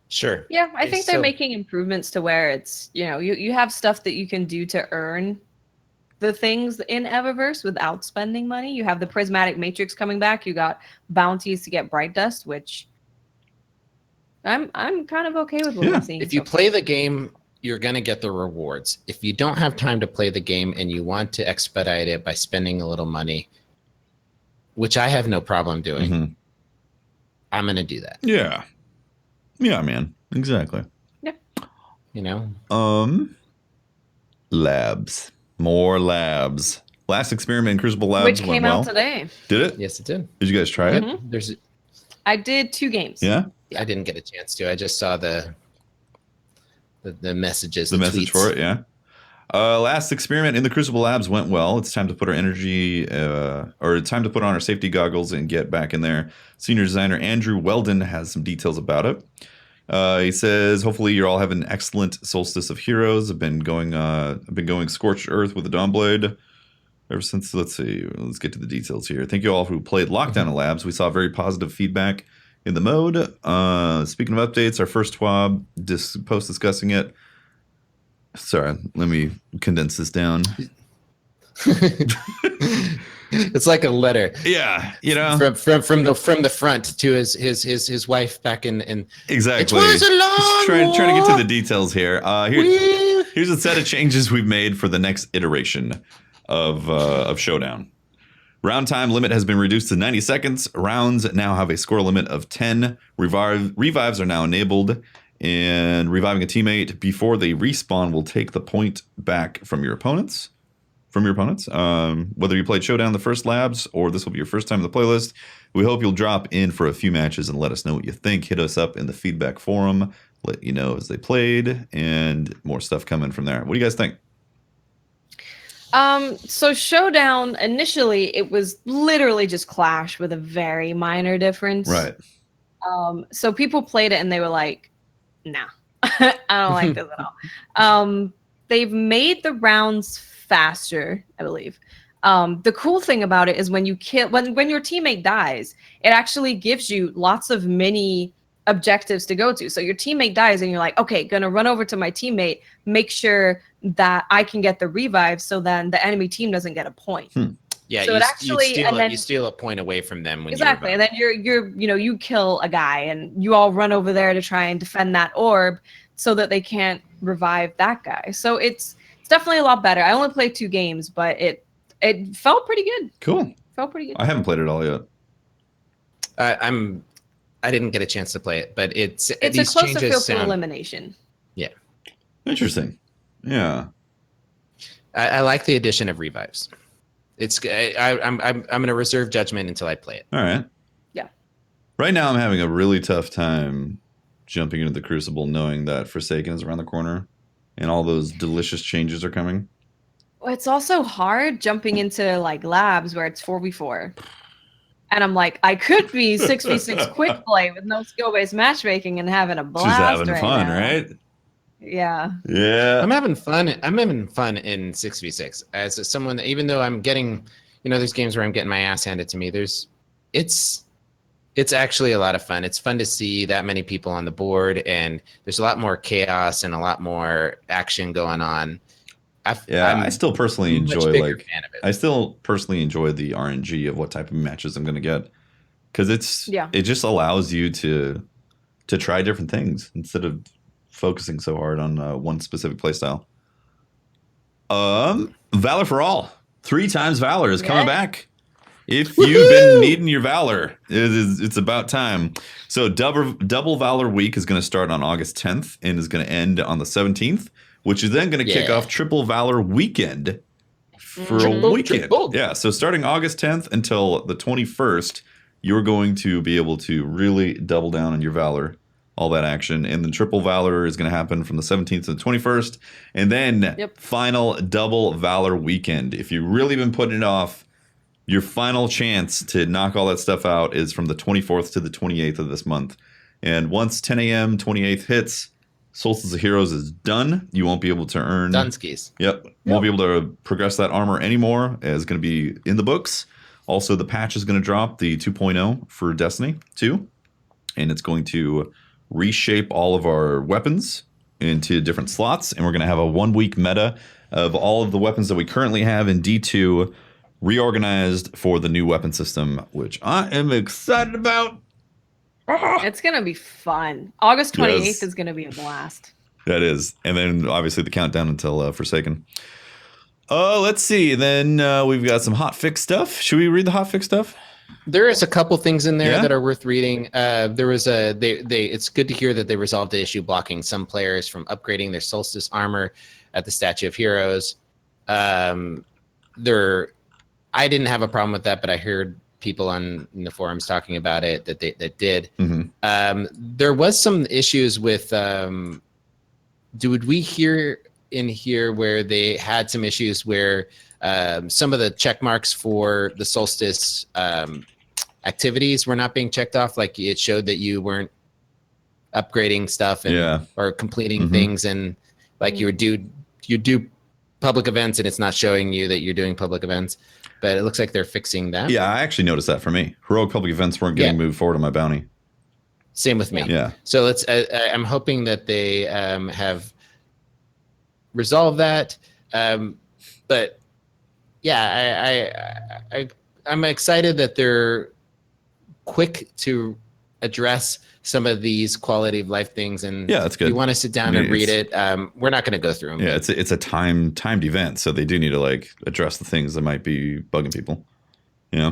Sure. Yeah, I think they're making improvements to where it's, you have stuff that you can do to earn the things in Eververse without spending money. You have the prismatic matrix coming back. You got bounties to get bright dust, which I'm kind of okay with what we're seeing. If you play the game, you're going to get the rewards. If you don't have time to play the game and you want to expedite it by spending a little money, which I have no problem doing, I'm going to do that. Yeah. Yeah, man. Exactly. Yeah. Labs. More labs. Last experiment in Crucible Labs which came out today. Did it? Yes, it did. Did you guys try it? I did 2 games. Yeah? I didn't get a chance to. I just saw the messages, the message tweets. for it, yeah. Last experiment in the Crucible Labs went well. It's time to put our energy, or it's time to put on our safety goggles and get back in there. Senior designer Andrew Weldon has some details about it. He says, hopefully you're all having an excellent Solstice of Heroes. I've been going Scorched Earth with the Dawnblade ever since. Let's get to the details here. Thank you all who played Lockdown in Labs. We saw very positive feedback in the mode. Speaking of updates, our first TWAB post discussing it. Sorry, let me condense this down. It's like a letter. Yeah, from the front to his wife back in exactly. It was a long trying to get to the details here. Here's a set of changes we've made for the next iteration of Showdown. Round time limit has been reduced to 90 seconds. Rounds now have a score limit of 10. Revives are now enabled, and reviving a teammate before they respawn will take the point back from your opponents. Whether you played Showdown the first labs or this will be your first time in the playlist, we hope you'll drop in for a few matches and let us know what you think. Hit us up in the feedback forum. Let you know as they played, and more stuff coming from there. What do you guys think? So Showdown, initially, it was literally just Clash with a very minor difference. Right. So people played it and they were like, nah, I don't like this at all. They've made the rounds faster, I believe. The cool thing about it is when you when your teammate dies, it actually gives you lots of mini objectives to go to. So your teammate dies and you're like, okay, gonna run over to my teammate, make sure that I can get the revive so then the enemy team doesn't get a point. Yeah, so you steal a point away from them when exactly, and then you kill a guy and you all run over there to try and defend that orb so that they can't revive that guy. So it's definitely a lot better. I only played 2 games, but it felt pretty good. Cool. Felt pretty good. I haven't played it all yet. I didn't get a chance to play it, but it's a closer feel to elimination. Yeah. Interesting. Yeah. I like the addition of revives. I'm going to reserve judgment until I play it. All right. Yeah. Right now I'm having a really tough time jumping into the Crucible knowing that Forsaken is around the corner and all those delicious changes are coming. Well, it's also hard jumping into like labs where it's 4v4. And I'm like, I could be 6v6 quick play with no skill-based matchmaking and having a blast. Just having fun, now. Right? Yeah. I'm having fun in 6v6 as someone that, even though I'm getting, there's games where I'm getting my ass handed to me. It's actually a lot of fun. It's fun to see that many people on the board, and there's a lot more chaos and a lot more action going on. I still personally enjoy fan of it. I still personally enjoy the RNG of what type of matches I'm going to get, because it just allows you to try different things instead of focusing so hard on one specific playstyle. Valor for All, 3 times Valor is coming back. If you've been needing your Valor, it's about time. So double Valor week is going to start on August 10th and is going to end on the 17th. which is then going to kick off Triple Valor Weekend for a weekend. Yeah, so starting August 10th until the 21st, you're going to be able to really double down on your Valor, all that action. And then Triple Valor is going to happen from the 17th to the 21st. And then final double Valor Weekend. If you've really been putting it off, your final chance to knock all that stuff out is from the 24th to the 28th of this month. And once 10 a.m. 28th hits, Solstice of Heroes is done. You won't be able to earn... Dunskies. Yep. Won't be able to progress that armor anymore. It's going to be in the books. Also, the patch is going to drop, the 2.0 for Destiny 2. And it's going to reshape all of our weapons into different slots. And we're going to have a 1-week meta of all of the weapons that we currently have in D2 reorganized for the new weapon system, which I am excited about. It's going to be fun. August 28th is going to be a blast. That is. And then obviously the countdown until Forsaken. Let's see. Then we've got some hotfix stuff. Should we read the hotfix stuff? There is a couple things in there that are worth reading. There was it's good to hear that they resolved the issue blocking some players from upgrading their Solstice armor at the Statue of Heroes. I didn't have a problem with that, but I heard people in the forums talking about it that did. Mm-hmm. There was some issues with. Did we hear in here where they had some issues where some of the check marks for the Solstice activities were not being checked off? Like it showed that you weren't upgrading stuff or completing things, and like you do public events and it's not showing you that you're doing public events. But it looks like they're fixing that. Yeah, I actually noticed that for me. Heroic public events weren't getting moved forward on my bounty. Same with me. Yeah. So I'm hoping that they have resolved that. But yeah, I'm excited that they're quick to address some of these quality of life things. And that's good. If you want to sit down and read it, we're not going to go through them. Yeah, it's a timed event, so they do need to like address the things that might be bugging people. Yeah.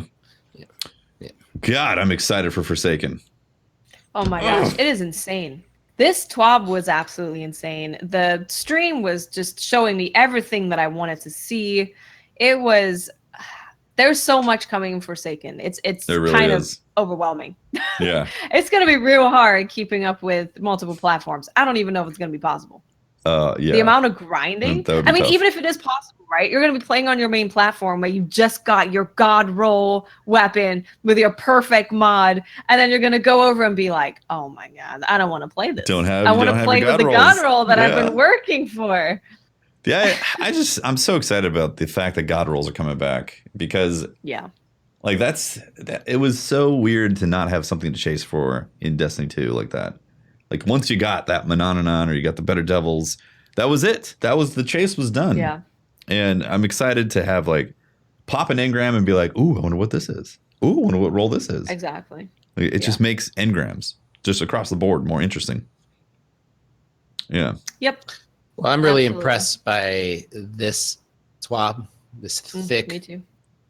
God, I'm excited for Forsaken. Oh my gosh, it is insane. This TWAB was absolutely insane. The stream was just showing me everything that I wanted to see. It was there's so much coming in Forsaken. It's really kind of overwhelming. Yeah. It's going to be real hard keeping up with multiple platforms. I don't even know if it's going to be possible. The amount of grinding. I mean, even if it is possible, right? You're going to be playing on your main platform where you just got your God roll weapon with your perfect mod, and then you're going to go over and be like, "Oh my God, I don't want to play this. I want to play with the God roll that I've been working for." Yeah, I'm so excited about the fact that God rolls are coming back because like it was so weird to not have something to chase for in Destiny 2 like that. Like once you got that Monononon or you got the Better Devils, that was it. The chase was done. Yeah. And I'm excited to have like pop an engram and be like, ooh, I wonder what this is. Ooh, I wonder what role this is. Exactly. It just makes engrams just across the board more interesting. Yeah. Yep. Well, I'm really impressed by this TWAB, this thick, me too.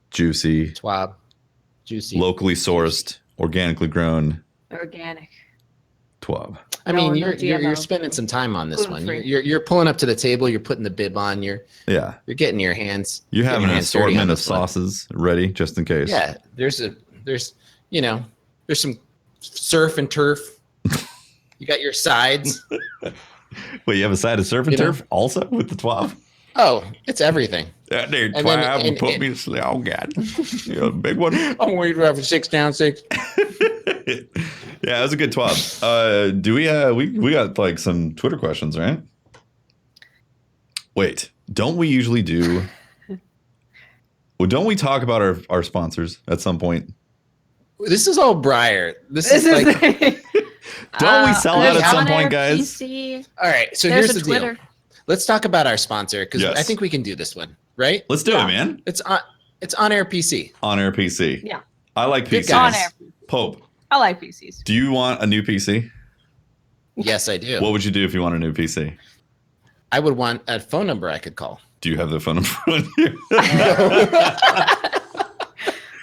Juicy TWAB, locally sourced, organically grown, organic TWAB. I mean, you're spending some time on this one. You're pulling up to the table. You're putting the bib on. You're getting your hands. You have an assortment of sauces ready just in case. Yeah, there's some surf and turf. You got your sides. Wait, you have a side of surf and turf also with the TWAB? Oh, it's everything. That dude TWAB put me to sleep. Oh God, a big one. I'm waiting for 6 down 6. Yeah, it was a good TWAB. Do we got like some Twitter questions, right? Wait, don't we usually do? Well, don't we talk about our sponsors at some point? This is all Briar. This is like. Don't we sell out at some point, guys? PC. All right, so here's the deal. Let's talk about our sponsor because I think we can do this one, right? Let's do it, man. It's on air PC. On air PC. Yeah. I like PCs. On air. Pope. I like PCs. Do you want a new PC? Yes, I do. What would you do if you want a new PC? I would want a phone number I could call. Do you have the phone number on you?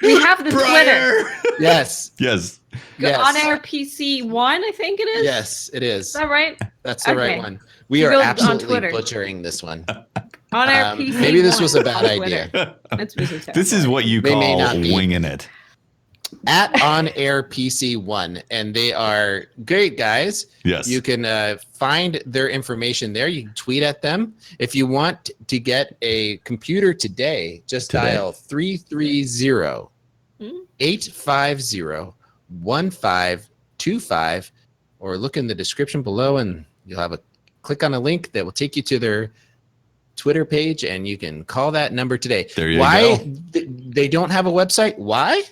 We have the Twitter. Yes. On air PC 1, I think it is. Yes, it is. Is that right? That's the right one. We You are go on absolutely Twitter. butchering this one. On our PC. Maybe this was a bad on Twitter. idea. That's really terrible. This is what you They may call not be. winging it. At On Air PC1, and they are great guys. Yes. You can find their information there. You can tweet at them. If you want to get a computer today, just dial 330-850-1525, or look in the description below, and you'll have a click on a link that will take you to their Twitter page, and you can call that number today. There you Why go. They don't have a website? Why?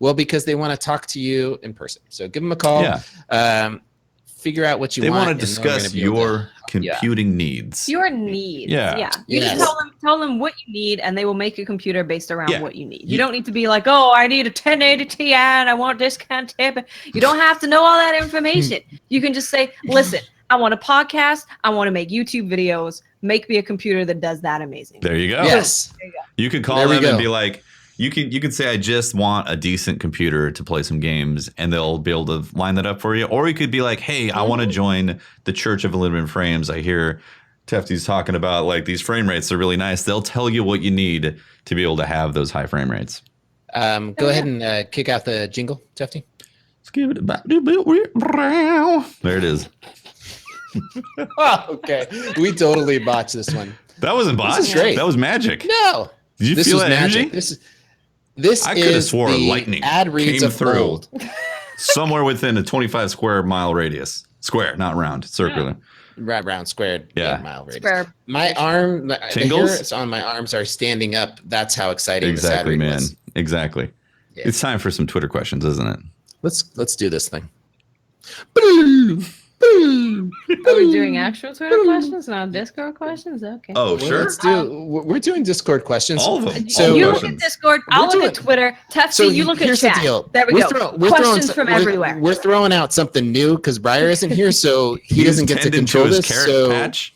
Well, because they want to talk to you in person. So give them a call. Yeah. Figure out what you They want. want to and they're gonna discuss be able to- your computing needs. Your needs. Yeah. You Yes. just tell them what you need, and they will make a computer based around Yeah. what you need. You don't need to be like, oh, I need a 1080 Ti and I want this kind of tip. You don't have to know all that information. You can just say, listen, I want a podcast. I want to make YouTube videos. Make me a computer that does that amazing. There you go. Yes. There you go. You could call There we them and go. be like, you could say, I just want a decent computer to play some games, and they'll be able to line that up for you. Or you could be like, hey, I want to join the Church of Unlimited Frames. I hear Tefty's talking about like these frame rates are really nice. They'll tell you what you need to be able to have those high frame rates. Go ahead and kick out the jingle, Tefty. Let's give it about there it is. Oh, okay. We totally botched this one. That wasn't botched. is great. That was magic. No. Did you This feel was that magic. energy? This I could have is swore the lightning ad reads came of through old. somewhere within a 25 square mile radius. Square, not round, circular. Round squared Yeah. mile radius. Fair. My arm, the Tingles? hairs on my arms are standing up. That's how exciting this ad Exactly, read man. was. Exactly. Yeah. It's time for some Twitter questions, isn't it? Let's do this thing. Are we doing actual Twitter questions, not Discord questions? Okay. Oh, Well, sure. we're doing Discord questions. All of them. So- All you the look at questions. Discord, I'll look at Twitter. Tefty, So you look at here's chat. the deal. There we We're go. throw- we're Questions throwing- from we're- everywhere. We're throwing out something new because Briar isn't here, so he doesn't get to tended control his this. carrot So, patch.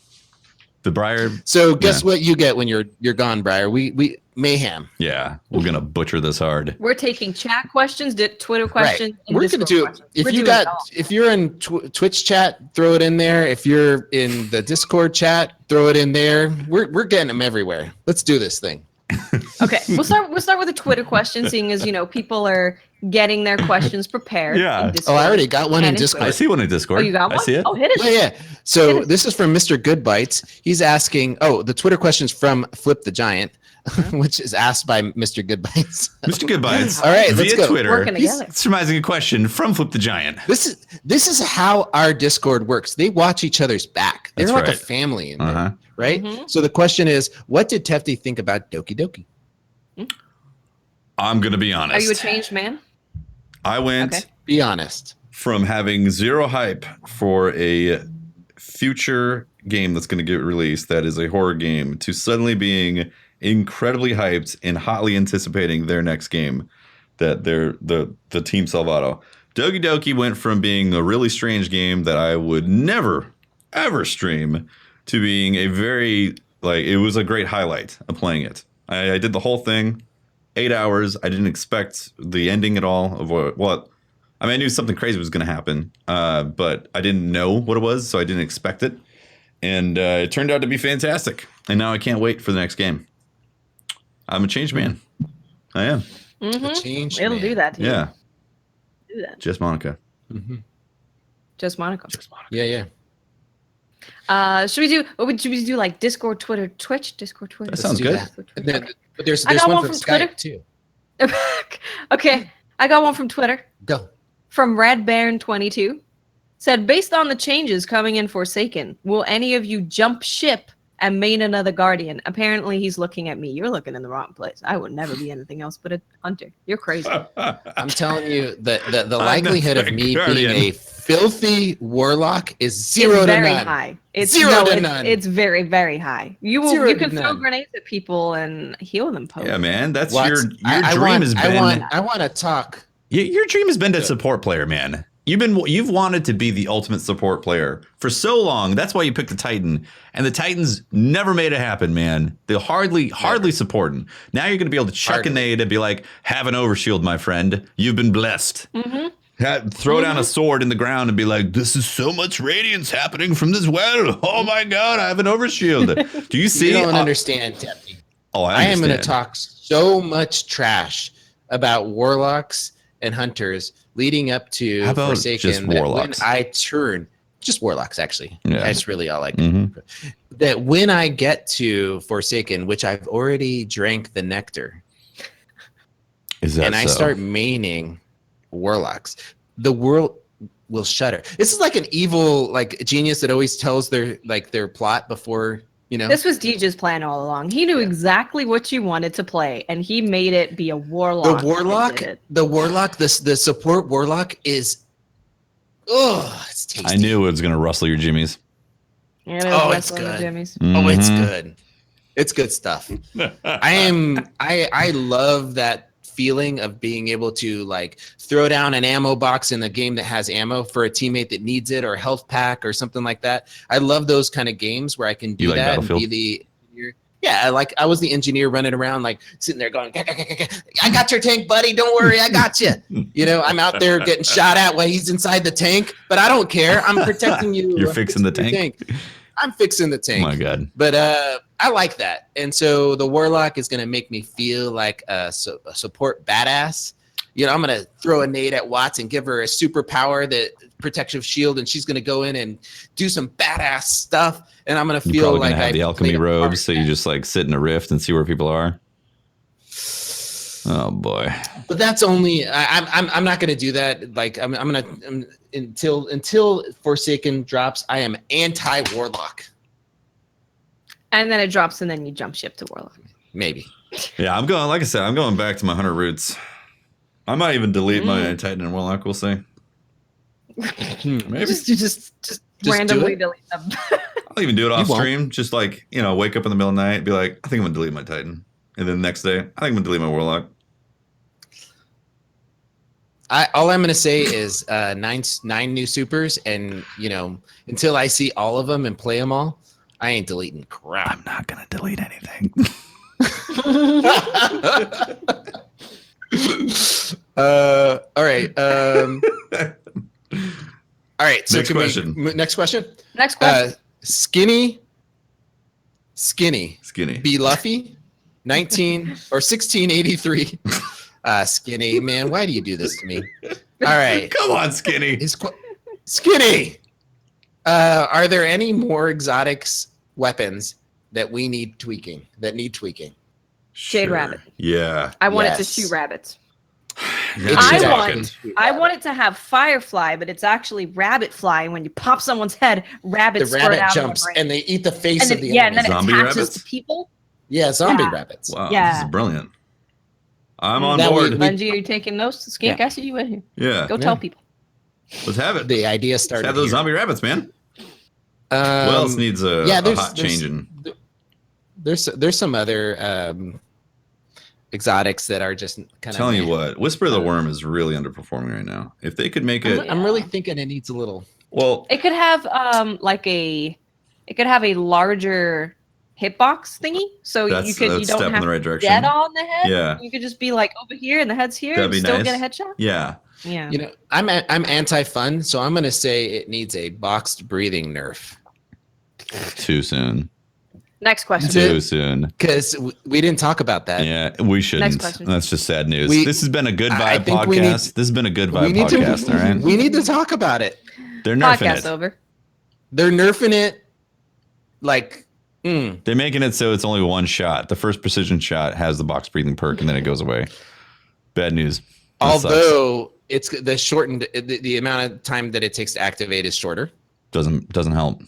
The Briar. so guess what you get when you're gone, Briar? We mayhem. Yeah, we're gonna butcher this hard. We're taking chat questions, Twitter questions, and We're gonna Discord do questions. if We're you doing got it all. if you're in Twitch chat, throw it in there. If you're in the Discord chat, throw it in there. We're getting them everywhere. Let's do this thing. Okay, we'll start with the Twitter question, seeing as people are getting their questions prepared. Yeah. in Oh, Discord I already got one in and Discord. I see one in Discord. Oh, you got one? I see it. Oh, hit it. Yeah, yeah. So this is from Mr. Goodbites. He's asking, the Twitter question's from Flip the Giant, which is asked by Mr. Goodbites. Mr. Goodbyes. All right, let's via go. Twitter. Working He's together. surmising a question from Flip the Giant. This is how our Discord works. They watch each other's back. They're That's like right. a family in there, Uh-huh. right? Mhm. So the question is, what did Tefty think about Doki Doki? I'm gonna be honest. Are you a changed man? I went Okay. Be honest. from having zero hype for a future game that's going to get released that is a horror game to suddenly being incredibly hyped and hotly anticipating their next game that the Team Salvato. Doki Doki went from being a really strange game that I would never ever stream to being a very it was a great highlight of playing it. I did the whole thing, 8 hours. I didn't expect the ending at all of what I mean, I knew something crazy was going to happen, but I didn't know what it was, so I didn't expect it. And it turned out to be fantastic. And now I can't wait for the next game. I'm a changed man. I am. Mm-hmm. Change. It'll do that to you. Yeah. Do that. Just Monica. Mm-hmm. Just Monaco. Yeah, yeah. Should we do like Discord, Twitter, Twitch, Discord, Twitter? That sounds do good. that. And then, but there's I got one one from from Skype Twitter. too. Okay, I got one from Twitter. Go. From Radbaron22. Said, based on the changes coming in Forsaken, will any of you jump ship and main another Guardian? Apparently he's looking at me. You're looking in the wrong place. I would never be anything else but a hunter. You're crazy. I'm telling you, the likelihood of me Guardian. being a filthy warlock is It's zero to very none. high. It's Zero to none. It's very, very high. You Zero to can throw none. grenades at people and heal them. Yeah, man. That's What? your I dream want, has been. I want to talk. Your dream has been to support player, man. You've wanted to be the ultimate support player for so long. That's why you picked the Titan, and the Titans never made it happen, man. They're hardly supporting. Now you're going to be able to chuck a nade and be like, "Have an overshield, my friend. You've been blessed." Mm-hmm. Throw down a sword in the ground and be like, this is so much radiance happening from this well. Oh my God, I have an overshield. Do you see? You don't understand, Teppi. Oh, I am going to talk so much trash about warlocks and hunters leading up to Forsaken. Just warlocks? When I turn, just warlocks, actually. Yeah. That's really all I can. That when I get to Forsaken, which I've already drank the nectar, I start maining warlocks, the world will shudder. This is like an evil genius that always tells their plot before, you know. This was Deej's plan all along. He knew exactly what you wanted to play, and he made it be a warlock. The support warlock is it's tasty. I knew it was gonna rustle your jimmies. Yeah, it's good. Oh, it's good. It's good stuff. I love that feeling of being able to throw down an ammo box in a game that has ammo for a teammate that needs it, or a health pack or something like that. I love those kind of games where I can do that and be the engineer. Yeah, I was the engineer running around sitting there going, I got your tank, buddy, don't worry, I got you. You know, I'm out there getting shot at while he's inside the tank, but I don't care. I'm protecting you. You're fixing the tank. I'm fixing the tank. Oh my God. But I like that. And so the warlock is going to make me feel like a support badass. You know, I'm going to throw a nade at Watts and give her a superpower, that protective shield, and she's going to go in and do some badass stuff. And I'm going to feel like I have the alchemy robes, so you just sit in a rift and see where people are. Oh boy. But that's only I'm not going to do that. Until Forsaken drops, I am anti-warlock. And then it drops, and then you jump ship to warlock. Maybe. Yeah, I'm going back to my hunter roots. I might even delete my Titan and Warlock, we'll see. Maybe. just randomly delete them. I'll even do it off stream. Just wake up in the middle of the night, be like, I think I'm gonna delete my Titan. And then the next day, I think I'm gonna delete my Warlock. All I'm gonna say is 9 new supers, and until I see all of them and play them all, I ain't deleting crap. I'm not gonna delete anything. All right. All right. So next question. Skinny. Be Luffy. 1683. Skinny, man, why do you do this to me? All right. Come on, Skinny. Skinny. Are there any more exotics weapons that need tweaking? Jade rabbit. Yeah. I want it to shoot rabbits. I want it to have firefly, but it's actually rabbit fly. And when you pop someone's head, rabbits the rabbit jumps and they eat the face of the enemy. And then zombie it attaches rabbits? to people. Yeah, zombie rabbits. Wow, this is brilliant. I'm on board. Bungie, are you taking notes? Skink, I see you in here. Yeah. Go tell people. Let's have it. The idea started. Let's have those zombie rabbits, man. What else needs a hot changing? There's some other exotics that are just kind of. Telling you what, Whisper of the Worm is really underperforming right now. If they could make it, I'm really thinking it needs a little. Well, it could have a larger hitbox thingy, so you don't have in the right direction. Dead on the head. Yeah, you could just be over here and the head's here. That'd and be still nice. Get a headshot. Yeah. I'm anti-fun, so I'm gonna say it needs a boxed breathing nerf. Too soon. Next question. Too soon. Because we didn't talk about that. Yeah, we shouldn't. Next question. That's just sad news. This has been a good vibe podcast. This has been a good vibe podcast, all right? We need to talk about it. They're nerfing Podcast it. over. They're nerfing it They're making it so it's only one shot. The first precision shot has the box breathing perk, and then it goes away. Bad news. Although it's the shortened, the amount of time that it takes to activate is shorter. Doesn't help.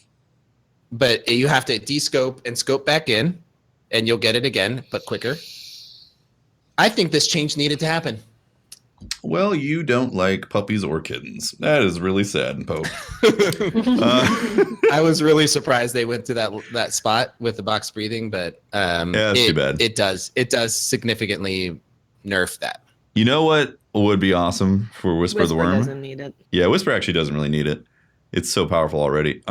But you have to descope and scope back in, and you'll get it again, but quicker. I think this change needed to happen. Well, you don't like puppies or kittens. That is really sad, Pope. I was really surprised they went to that spot with the box breathing, but that's too bad. It does significantly nerf that. You know what would be awesome for Whisper the Worm? Doesn't need it. Yeah, Whisper actually doesn't really need it. It's so powerful already.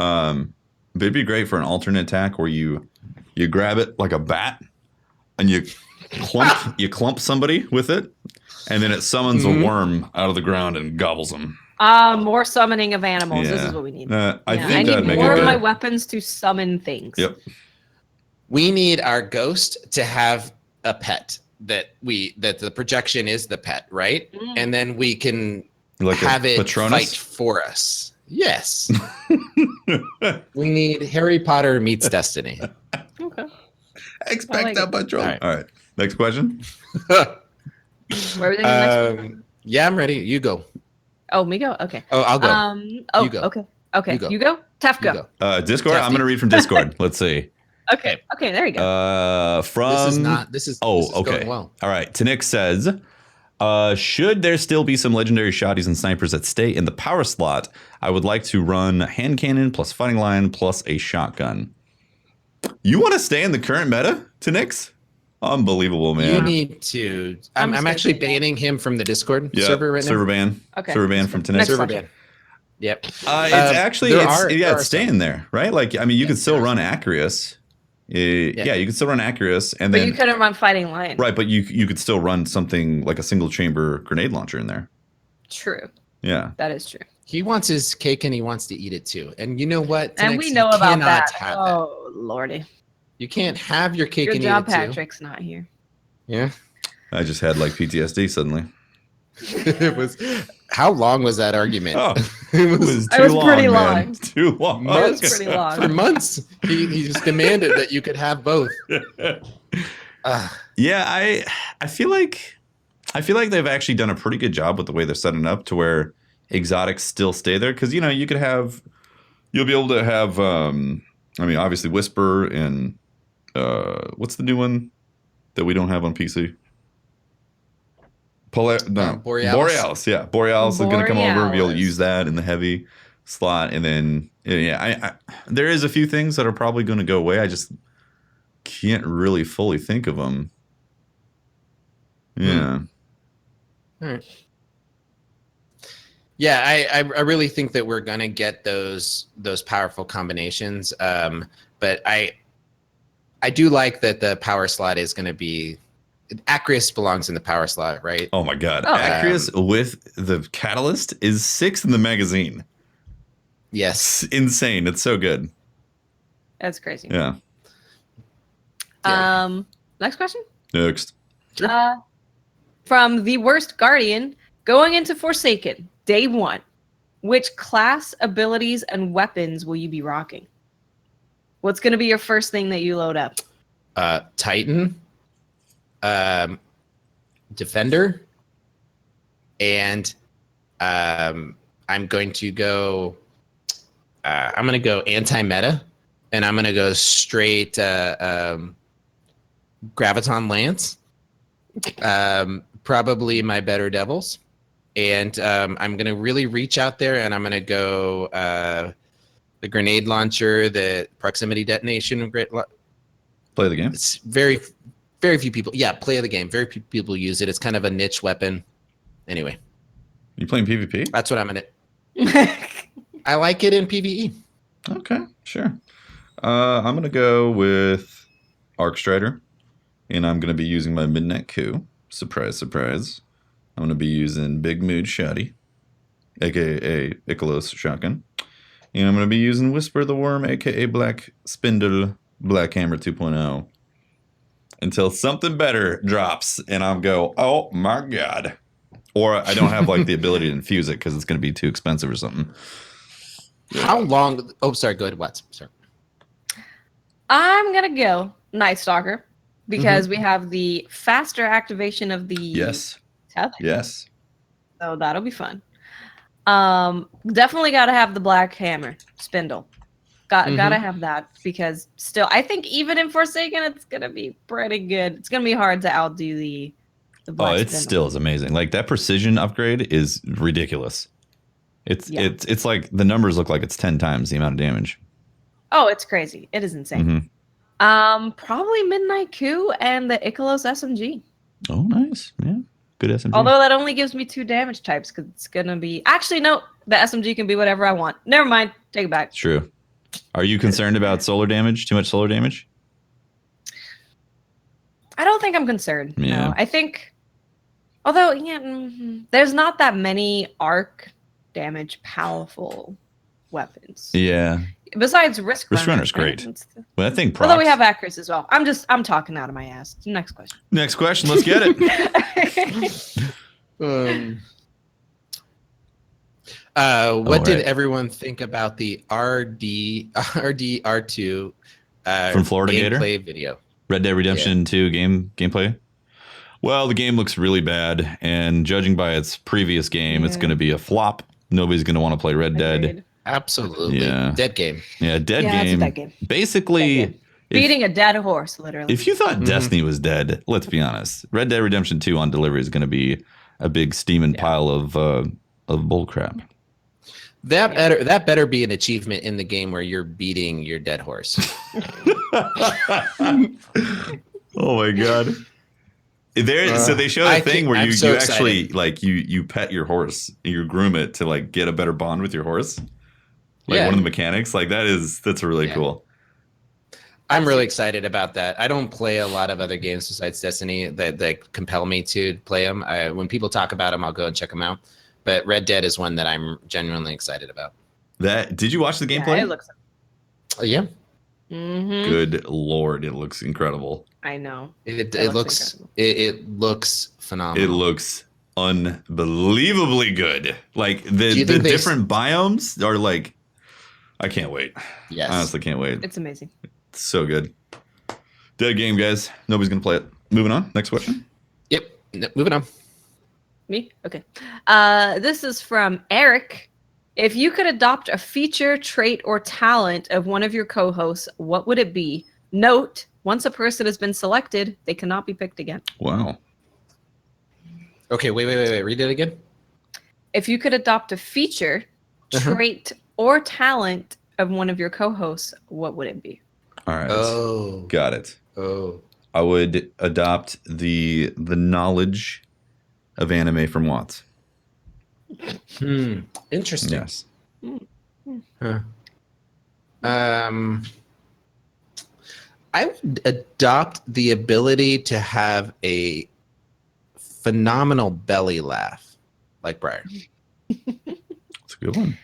But it'd be great for an alternate attack where you grab it like a bat and you clump somebody with it. and then it summons a worm out of the ground and gobbles them. More summoning of animals. This is what we need. I think I that'd need make more it of my better. weapons to summon things. Yep. We need our ghost to have a pet that the projection is the pet, right? And then we can have it fight for us. Yes. We need Harry Potter meets Destiny. Okay. Expecto Patronum. All right. Next question. Where are we next? Yeah, I'm ready. You go. Oh, me go? Okay. Oh, I'll go. You go. Okay. You go. Tef, go. Discord. I'm going to read from Discord. Let's see. Okay. There you go. This is going well. All right. Tanik says, should there still be some legendary shotties and snipers that stay in the power slot? I would like to run hand cannon plus fighting line plus a shotgun. You want to stay in the current meta, Tanix? Unbelievable, man. You need to. I'm actually banning him from the Discord server right now. Server ban. Okay. Server ban from Tanix. Server ban. Yep. It's actually it's staying there, right? Like, I mean, you can still run Acreus. You can still run Acreus, and then you couldn't run fighting line, right? But you could still run something like a single chamber grenade launcher in there. True. Yeah, that is true. He wants his cake and he wants to eat it too. And you know what? And we know about that. Oh lordy, you can't have your cake and eat it too. Patrick's not here. Yeah, I just had like PTSD suddenly. It was. How long was that argument? Oh, it was pretty long. Too long. It was pretty long. For months, he just demanded that you could have both. Yeah, I feel like they've actually done a pretty good job with the way they're setting up to where exotics still stay there, because you'll be able to have I mean, obviously Whisper and what's the new one that we don't have on PC? Borealis. Yeah, Borealis is going to come over, be able to use that in the heavy slot, and then there is a few things that are probably going to go away. I just can't really fully think of them. Yeah. All right. Yeah, I really think that we're going to get those powerful combinations. But I do like that the power slot is going to be. Acreus belongs in the power slot, right? Oh my god. Acreus with the catalyst is 6th in the magazine. Yes. It's insane. It's so good. That's crazy. Yeah. Next question? Next. Sure. From the worst Guardian, going into Forsaken, day 1, which class, abilities, and weapons will you be rocking? What's going to be your first thing that you load up? Titan. Defender, and I'm going to go anti-meta, and I'm going to go straight Graviton Lance, probably my better devils, and I'm going to really reach out there, and I'm going to go the grenade launcher, the proximity detonation. Play the game. It's very few people. Yeah, play the game. Very few people use it. It's kind of a niche weapon. Anyway. You playing PvP? That's what I'm in it. I like it in PvE. Okay, sure. I'm going to go with Arc Strider, and I'm going to be using my Midnight Coup. Surprise, surprise. I'm going to be using Big Mood Shotty, a.k.a. Icalos Shotgun. And I'm going to be using Whisper the Worm, a.k.a. Black Spindle, Black Hammer 2.0. Until something better drops and I'll go, oh my god. Or I don't have like the ability to infuse it because it's going to be too expensive or something. How long? Oh, sorry. Go ahead. What? Sorry. I'm going to go Night Stalker because we have the faster activation of the tether. Yes. So that'll be fun. Definitely got to have the Black Hammer Spindle. Gotta have that, because still, I think even in Forsaken, it's gonna be pretty good. It's gonna be hard to outdo the Black it still is amazing. Like that precision upgrade is ridiculous. It's like the numbers look like it's 10 times the amount of damage. Oh, it's crazy. It is insane. Probably Midnight Coup and the Icalos SMG. Oh, nice. Yeah, good SMG. Although that only gives me 2 damage types, because it's gonna be no. The SMG can be whatever I want. Never mind. Take it back. True. Are you concerned about solar damage? Too much solar damage? I don't think I'm concerned. Yeah. No. I think Although, yeah, there's not that many arc damage powerful weapons. Yeah. Besides Risk Runner's right? great. But I think although we have Acris as well. I'm talking out of my ass. Next question. Next question. Let's get it. What did everyone think about the RDR2 from Florida gameplay Gator video? Red Dead Redemption 2 gameplay? Well, the game looks really bad, and judging by its previous game, it's going to be a flop. Nobody's going to want to play Red Dead. Absolutely. Yeah. Dead game. Yeah, It's a dead game. Basically, dead game. Beating a dead horse, literally. If you thought Destiny was dead, let's be honest. Red Dead Redemption 2 on delivery is going to be a big steaming pile of bullcrap. That better be an achievement in the game where you're beating your dead horse. Oh my god! So they show a thing where you actually like you pet your horse, you groom it to like get a better bond with your horse. Like one of the mechanics, like that's really cool. I'm really excited about that. I don't play a lot of other games besides Destiny that compel me to play them. When people talk about them, I'll go and check them out. But Red Dead is one that I'm genuinely excited about. Did you watch the gameplay? Yeah, it looks. Yeah. Mm-hmm. Good Lord, it looks incredible. I know. It looks phenomenal. It looks unbelievably good. Like the different biomes are like, I can't wait. Yes. I honestly can't wait. It's amazing. It's so good. Dead game, guys. Nobody's gonna play it. Moving on. Next question. Yep. Moving on. Me? Okay. This is from Eric. If you could adopt a feature, trait, or talent of one of your co-hosts, what would it be? Note, once a person has been selected, they cannot be picked again. Wow. Okay, wait. Read it again. If you could adopt a feature, trait, or talent of one of your co-hosts, what would it be? All right. Oh. Got it. Oh. I would adopt the knowledge of anime from Watts. Interesting. Yes. Huh. I would adopt the ability to have a phenomenal belly laugh, like Briar. That's a good one.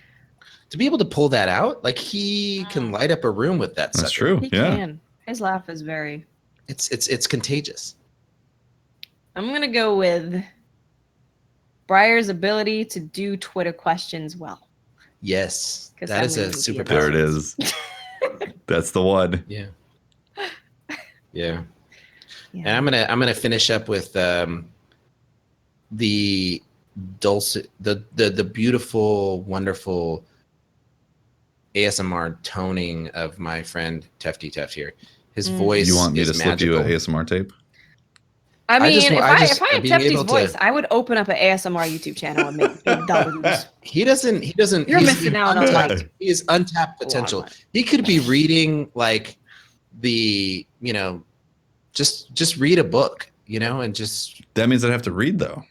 To be able to pull that out, like he can light up a room with that. That's sucker. true. He can. His laugh is very. It's contagious. I'm gonna go with Briar's ability to do Twitter questions well. Yes, that is a superpower. There it is. That's the one. Yeah. And I'm gonna finish up with the dulcet, the beautiful, wonderful ASMR toning of my friend Tefty Teft here. His voice. You want me to slip you an ASMR tape? I mean, if I had Tefty's voice, I would open up an ASMR YouTube channel and make big dollars. He doesn't. You're missing out on untapped. He is untapped potential. He could be reading like just read a book, and just. That means I'd have to read though.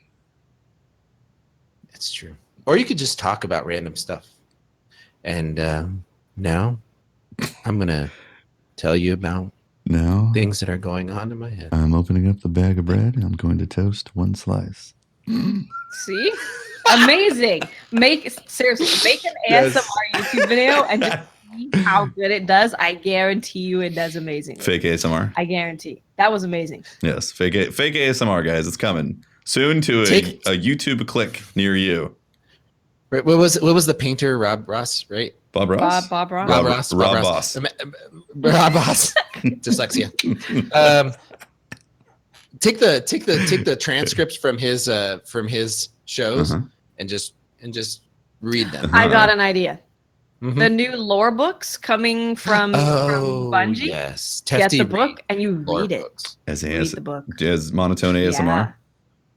That's true. Or you could just talk about random stuff. And now I'm gonna tell you about things that are going on in my head. I'm opening up the bag of bread and I'm going to toast one slice. See? Amazing. Make an ASMR YouTube video and just see how good it does. I guarantee you it does amazing. Fake ASMR. I guarantee. That was amazing. Yes, fake ASMR, guys. It's coming soon to a YouTube click near you. What was the painter Rob Ross, right? Bob Ross? Bob Ross. Rob Ross. Rob Boss. Rob Boss. Dyslexia. Take the transcripts from his shows and just read them. I got an idea. The new lore books coming from Bungie. Yes. Get the book and you read it. Read the book. As monotone ASMR.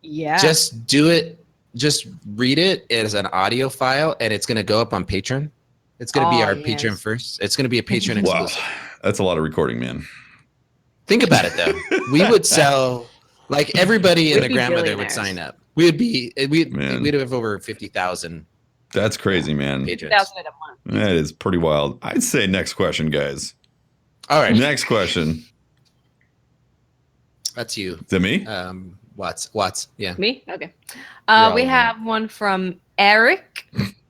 Yeah. Just do it. Just read it as an audio file, and it's going to go up on Patreon. It's going to be our Patreon first. It's going to be a Patreon exclusive. Wow, that's a lot of recording, man. Think about it, though. We would sell, like everybody and their grandmother would sign up. We'd have over 50,000. That's crazy, man. 50,000 a month. That is pretty wild. I'd say next question, guys. All right. Next question. That's you. Is that me? Watts. Yeah. Me? Okay. You're We all have one from Eric.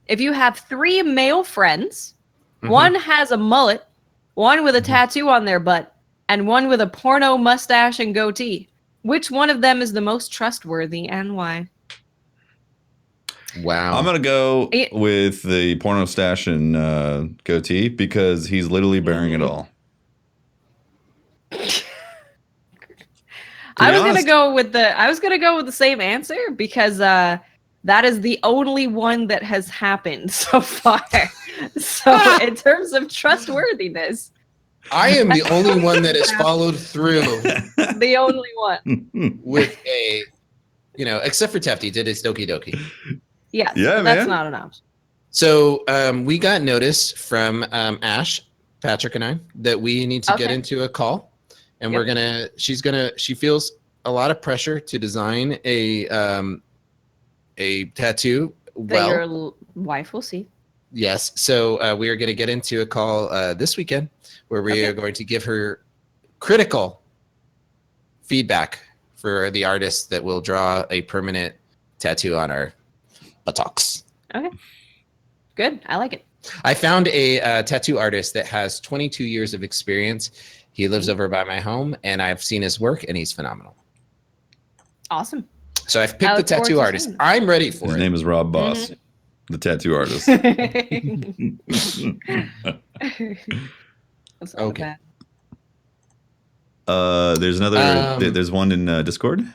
If you have 3 male friends, one has a mullet, one with a tattoo on their butt, and one with a porno mustache and goatee, which one of them is the most trustworthy and why? Wow. I'm going to go with the porno stash and goatee because he's literally bearing it all. I was gonna go with the same answer because that is the only one that has happened so far. So in terms of trustworthiness, I am the only one that has followed through. The only one with a, except for Tefty did his Doki Doki. Yes, yeah, that's not an option. So we got notice from Ash, Patrick, and I that we need to get into a call. And she feels a lot of pressure to design a tattoo. That your wife will see. Yes. So we are going to get into a call this weekend where we are going to give her critical feedback for the artist that will draw a permanent tattoo on our buttocks. Okay. Good. I like it. I found a tattoo artist that has 22 years of experience. He lives over by my home, and I've seen his work, and he's phenomenal. Awesome. So I've picked the tattoo artist. I'm ready for it. His name is Rob Boss, the tattoo artist. Okay. There's another. There's one in Discord.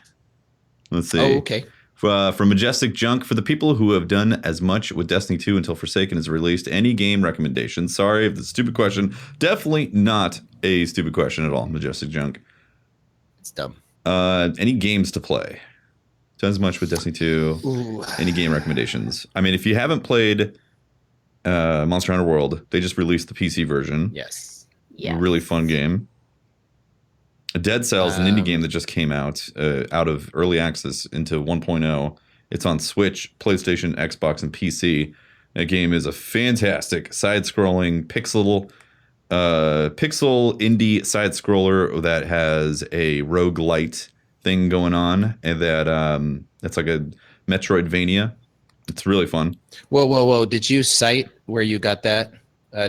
Let's see. Oh, okay. From Majestic Junk, for the people who have done as much with Destiny 2 until Forsaken is released, any game recommendations? Sorry if it's a stupid question. Definitely not a stupid question at all, Majestic Junk. It's dumb. Any games to play? Done as much with Destiny 2. Ooh. Any game recommendations? I mean, if you haven't played Monster Hunter World, they just released the PC version. Yes. Yeah. Really fun game. Dead Cells, an indie game that just came out of early access into 1.0. It's on Switch, PlayStation, Xbox, and PC. That game is a fantastic side-scrolling pixel indie side-scroller that has a roguelite thing going on, and that's like a Metroidvania. It's really fun. Whoa! Did you cite where you got that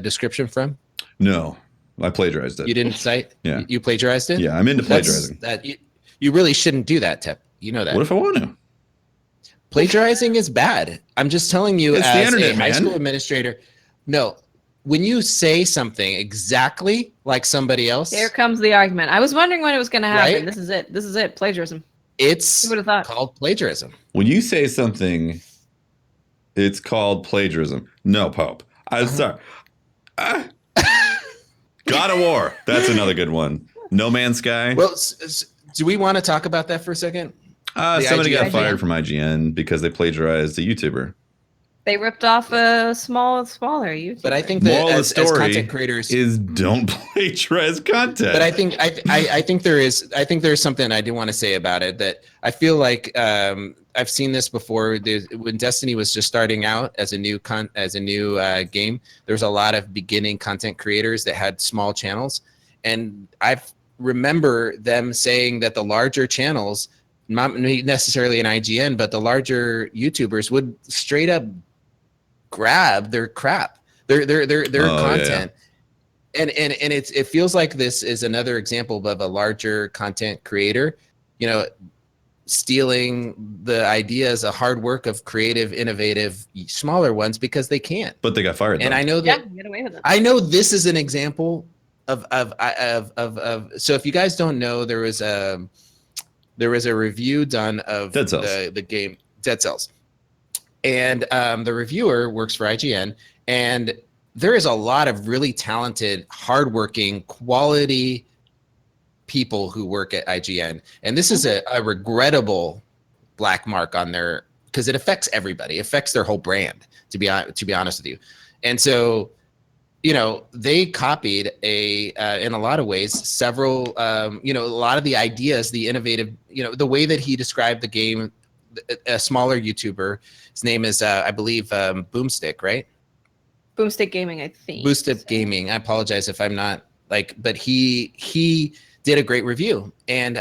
description from? No. I plagiarized it. You didn't cite? Yeah. You plagiarized it? Yeah, I'm into plagiarizing. You really shouldn't do that, Tep. You know that. What if I want to? Plagiarizing is bad. I'm just telling you, it's as the internet, a high school administrator. No, when you say something exactly like somebody else. Here comes the argument. I was wondering when it was going to happen. Right? This is it. This is it. Plagiarism. It's thought? Called plagiarism. When you say something, it's called plagiarism. No, Pope. I'm sorry. God of War. That's another good one. No Man's Sky. Well, do we want to talk about that for a second? Somebody got fired from IGN because they plagiarized a YouTuber. They ripped off a smaller YouTuber. But I think that Moral of the as story content creators is don't plagiarize content. But I think there's something I do want to say about it that I feel like I've seen this before. When Destiny was just starting out as a new game, there's a lot of beginning content creators that had small channels, and I remember them saying that the larger channels, not necessarily an IGN, but the larger YouTubers would straight up grab their crap, their content. Yeah. And it feels like this is another example of a larger content creator, stealing the ideas, a hard work of creative, innovative, smaller ones because they can't. But they got fired. And though. I know that. Yeah, get away with it. I know this is an example of. So if you guys don't know, there was a review done of the game Dead Cells, and the reviewer works for IGN, and there is a lot of really talented, hardworking, quality people who work at IGN, and this is a regrettable black mark on their, because it affects everybody, it affects their whole brand. To be honest with you, and so they copied in a lot of ways several a lot of the ideas, the innovative, the way that he described the game. A smaller YouTuber, his name is I believe Boomstick, right? Boomstick Gaming, I think. Boomstick Gaming. I apologize if I'm not but he did a great review, and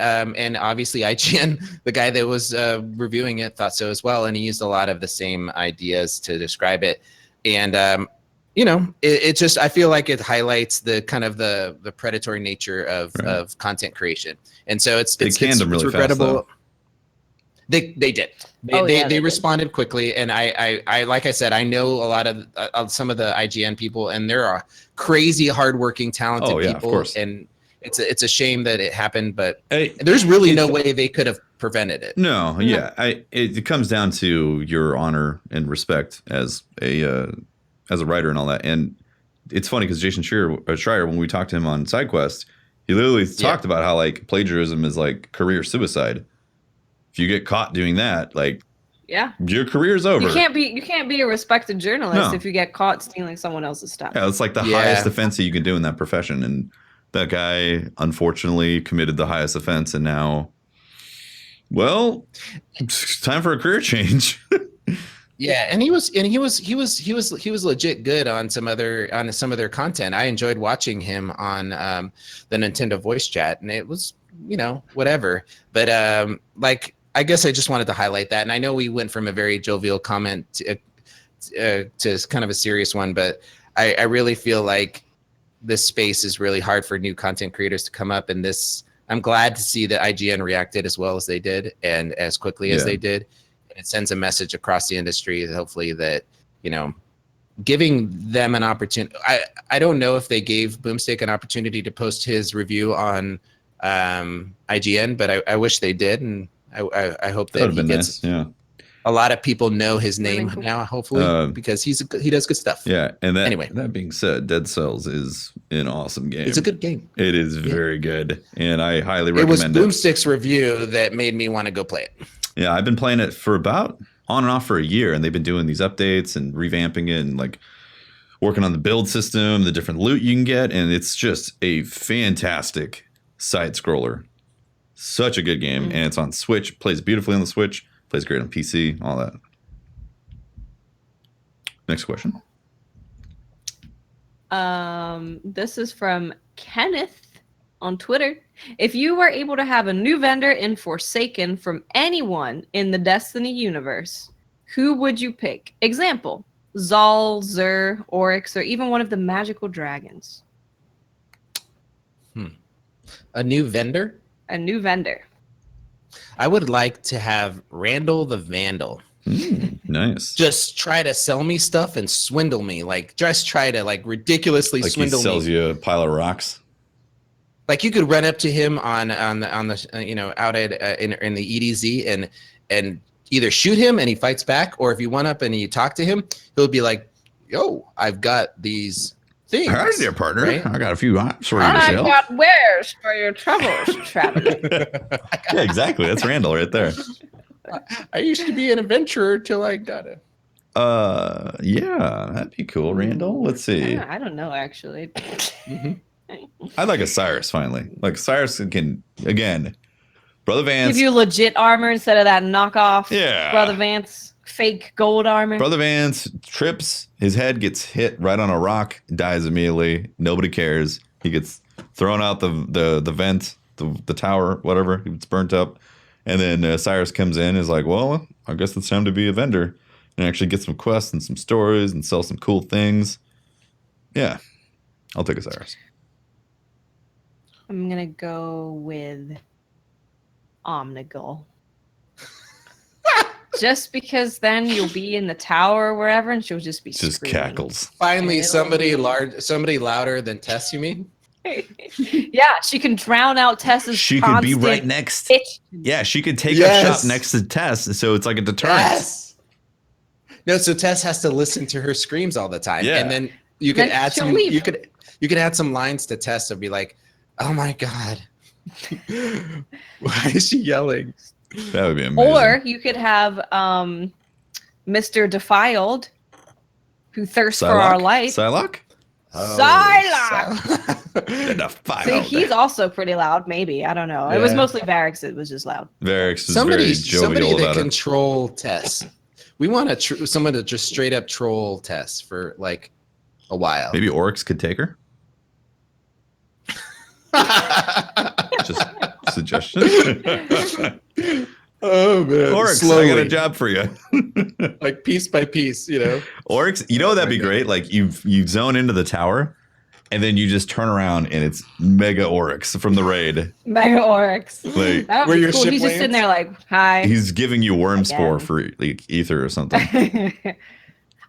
obviously IGN, the guy that was reviewing it, thought so as well, and he used a lot of the same ideas to describe it, and you know, it just, I feel like it highlights the kind of the predatory nature of content creation, and so it's regrettable. Fast, they did. They responded quickly, and I like I said, I know a lot of some of the IGN people, and there are crazy, hardworking, talented people, of course. and it's a shame that it happened, but there's really no way they could have prevented it. No, yeah, it comes down to your honor and respect as a writer and all that. And it's funny because Jason Schreier, when we talked to him on SideQuest, he literally talked about how like plagiarism is like career suicide. If you get caught doing that, like, your career's over. You can't be a respected journalist if you get caught stealing someone else's stuff. Yeah, it's like the highest offense that you can do in that profession. And that guy unfortunately committed the highest offense, and now, well, it's time for a career change. Yeah, and he was legit good on some of their content. I enjoyed watching him on the Nintendo voice chat, and it was, you know, whatever. But like, I guess I just wanted to highlight that. And I know we went from a very jovial comment to kind of a serious one, but I really feel like this space is really hard for new content creators to come up. And this, I'm glad to see that IGN reacted as well as they did and as quickly as they did. It sends a message across the industry, hopefully, that, you know, giving them an opportunity. I don't know if they gave Boomstick an opportunity to post his review on IGN, but I wish they did, and I hope that he gets. Nice. Yeah, a lot of people know his name now, hopefully, because he does good stuff. Yeah, and anyway, that being said, Dead Cells is an awesome game. It's a good game. It is very good, and I highly recommend it. Was Boomstick's review that made me want to go play it. Yeah, I've been playing it for about on and off for a year, and they've been doing these updates and revamping it and like working on the build system, the different loot you can get, and it's just a fantastic side scroller. Such a good game, and it's on Switch, plays beautifully on the Switch, plays great on PC, all that. Next question. This is from Kenneth on Twitter. If you were able to have a new vendor in Forsaken from anyone in the Destiny universe, who would you pick? Example, Zal, Zur, Oryx, or even one of the magical dragons. A new vendor? A new vendor. I would like to have Randall the Vandal. Nice. Just try to sell me stuff and swindle me. Like, just try to like ridiculously swindle me. Like he sells you a pile of rocks. Like you could run up to him on the you know, out at in the EDZ and either shoot him and he fights back, or if you went up and you talk to him, he'll be like, "Yo, I've got these things." Hi there, partner. Right? I got a few items for you to sell. I got wares for your troubles, traveler. Yeah, exactly. That's Randall right there. I used to be an adventurer till I got it. Yeah, that'd be cool, Randall. Let's see. I don't know, actually. I'd like a Cyrus finally. Like Cyrus can again, Brother Vance give you legit armor instead of that knockoff. Yeah, Brother Vance fake gold armor. Brother Vance trips, his head gets hit right on a rock, dies immediately. Nobody cares. He gets thrown out the vent, the tower, whatever. He gets burnt up, and then Cyrus comes in. Is like, well, I guess it's time to be a vendor and actually get some quests and some stories and sell some cool things. Yeah, I'll take a Cyrus. I'm gonna go with Omnigul. Just because then you'll be in the tower or wherever, and she'll just be screaming. Cackles. Finally, somebody louder than Tess. You mean? Yeah, she can drown out Tess's. She could be right next. Yeah, she could take a shot next to Tess, so it's like a deterrent. Yes. No, so Tess has to listen to her screams all the time, and then you could add some. You could add some lines to Tess and be like, "Oh my god, why is she yelling?" That would be amazing. Or you could have Mr. Defiled, who thirsts for our light. Psylocke? Psylocke! So he's also pretty loud, maybe. I don't know. It was mostly Varix. It was just loud. Varix is very jovial that control Tess. We want someone to just straight up troll Tess for like a while. Maybe Oryx could take her? Just suggestion. Oh man, Oryx, slowly. I got a job for you. Like piece by piece, you know. Oryx, that'd be great. Like you zone into the tower, and then you just turn around and it's Mega Oryx from the raid. Mega Oryx. Like, That would be cool. He's just sitting there like, hi. He's giving you worm spore for like ether or something.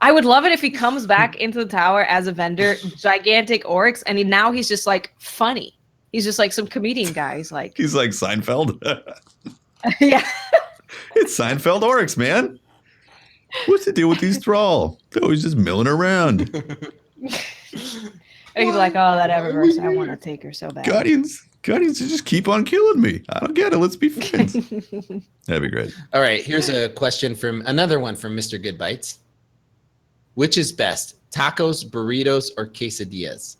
I would love it if he comes back into the tower as a vendor, gigantic Oryx, and now he's just like funny. He's just like some comedian guy. He's like Seinfeld. yeah. It's Seinfeld Oryx, man. What's the deal with these thrall? They're always just milling around. And he's like, oh, that Eververse, I want to take her so bad. Guardians just keep on killing me. I don't get it. Let's be friends. That'd be great. All right, here's a question from another one from Mr. Good Bites. Which is best, tacos, burritos, or quesadillas?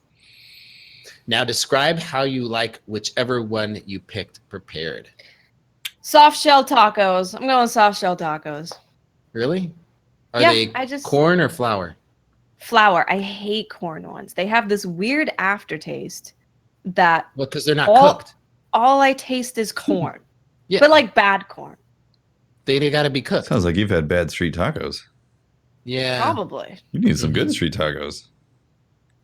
Now describe how you like whichever one you picked prepared. Soft shell tacos. I'm going soft shell tacos. Really? Are Yeah, they I just- corn or flour? Flour. I hate corn ones. They have this weird aftertaste that Well, because they're not all, cooked. all I taste is corn. Yeah. But like bad corn. They got to be cooked. Sounds like you've had bad street tacos. Yeah. Probably. You need some good street tacos.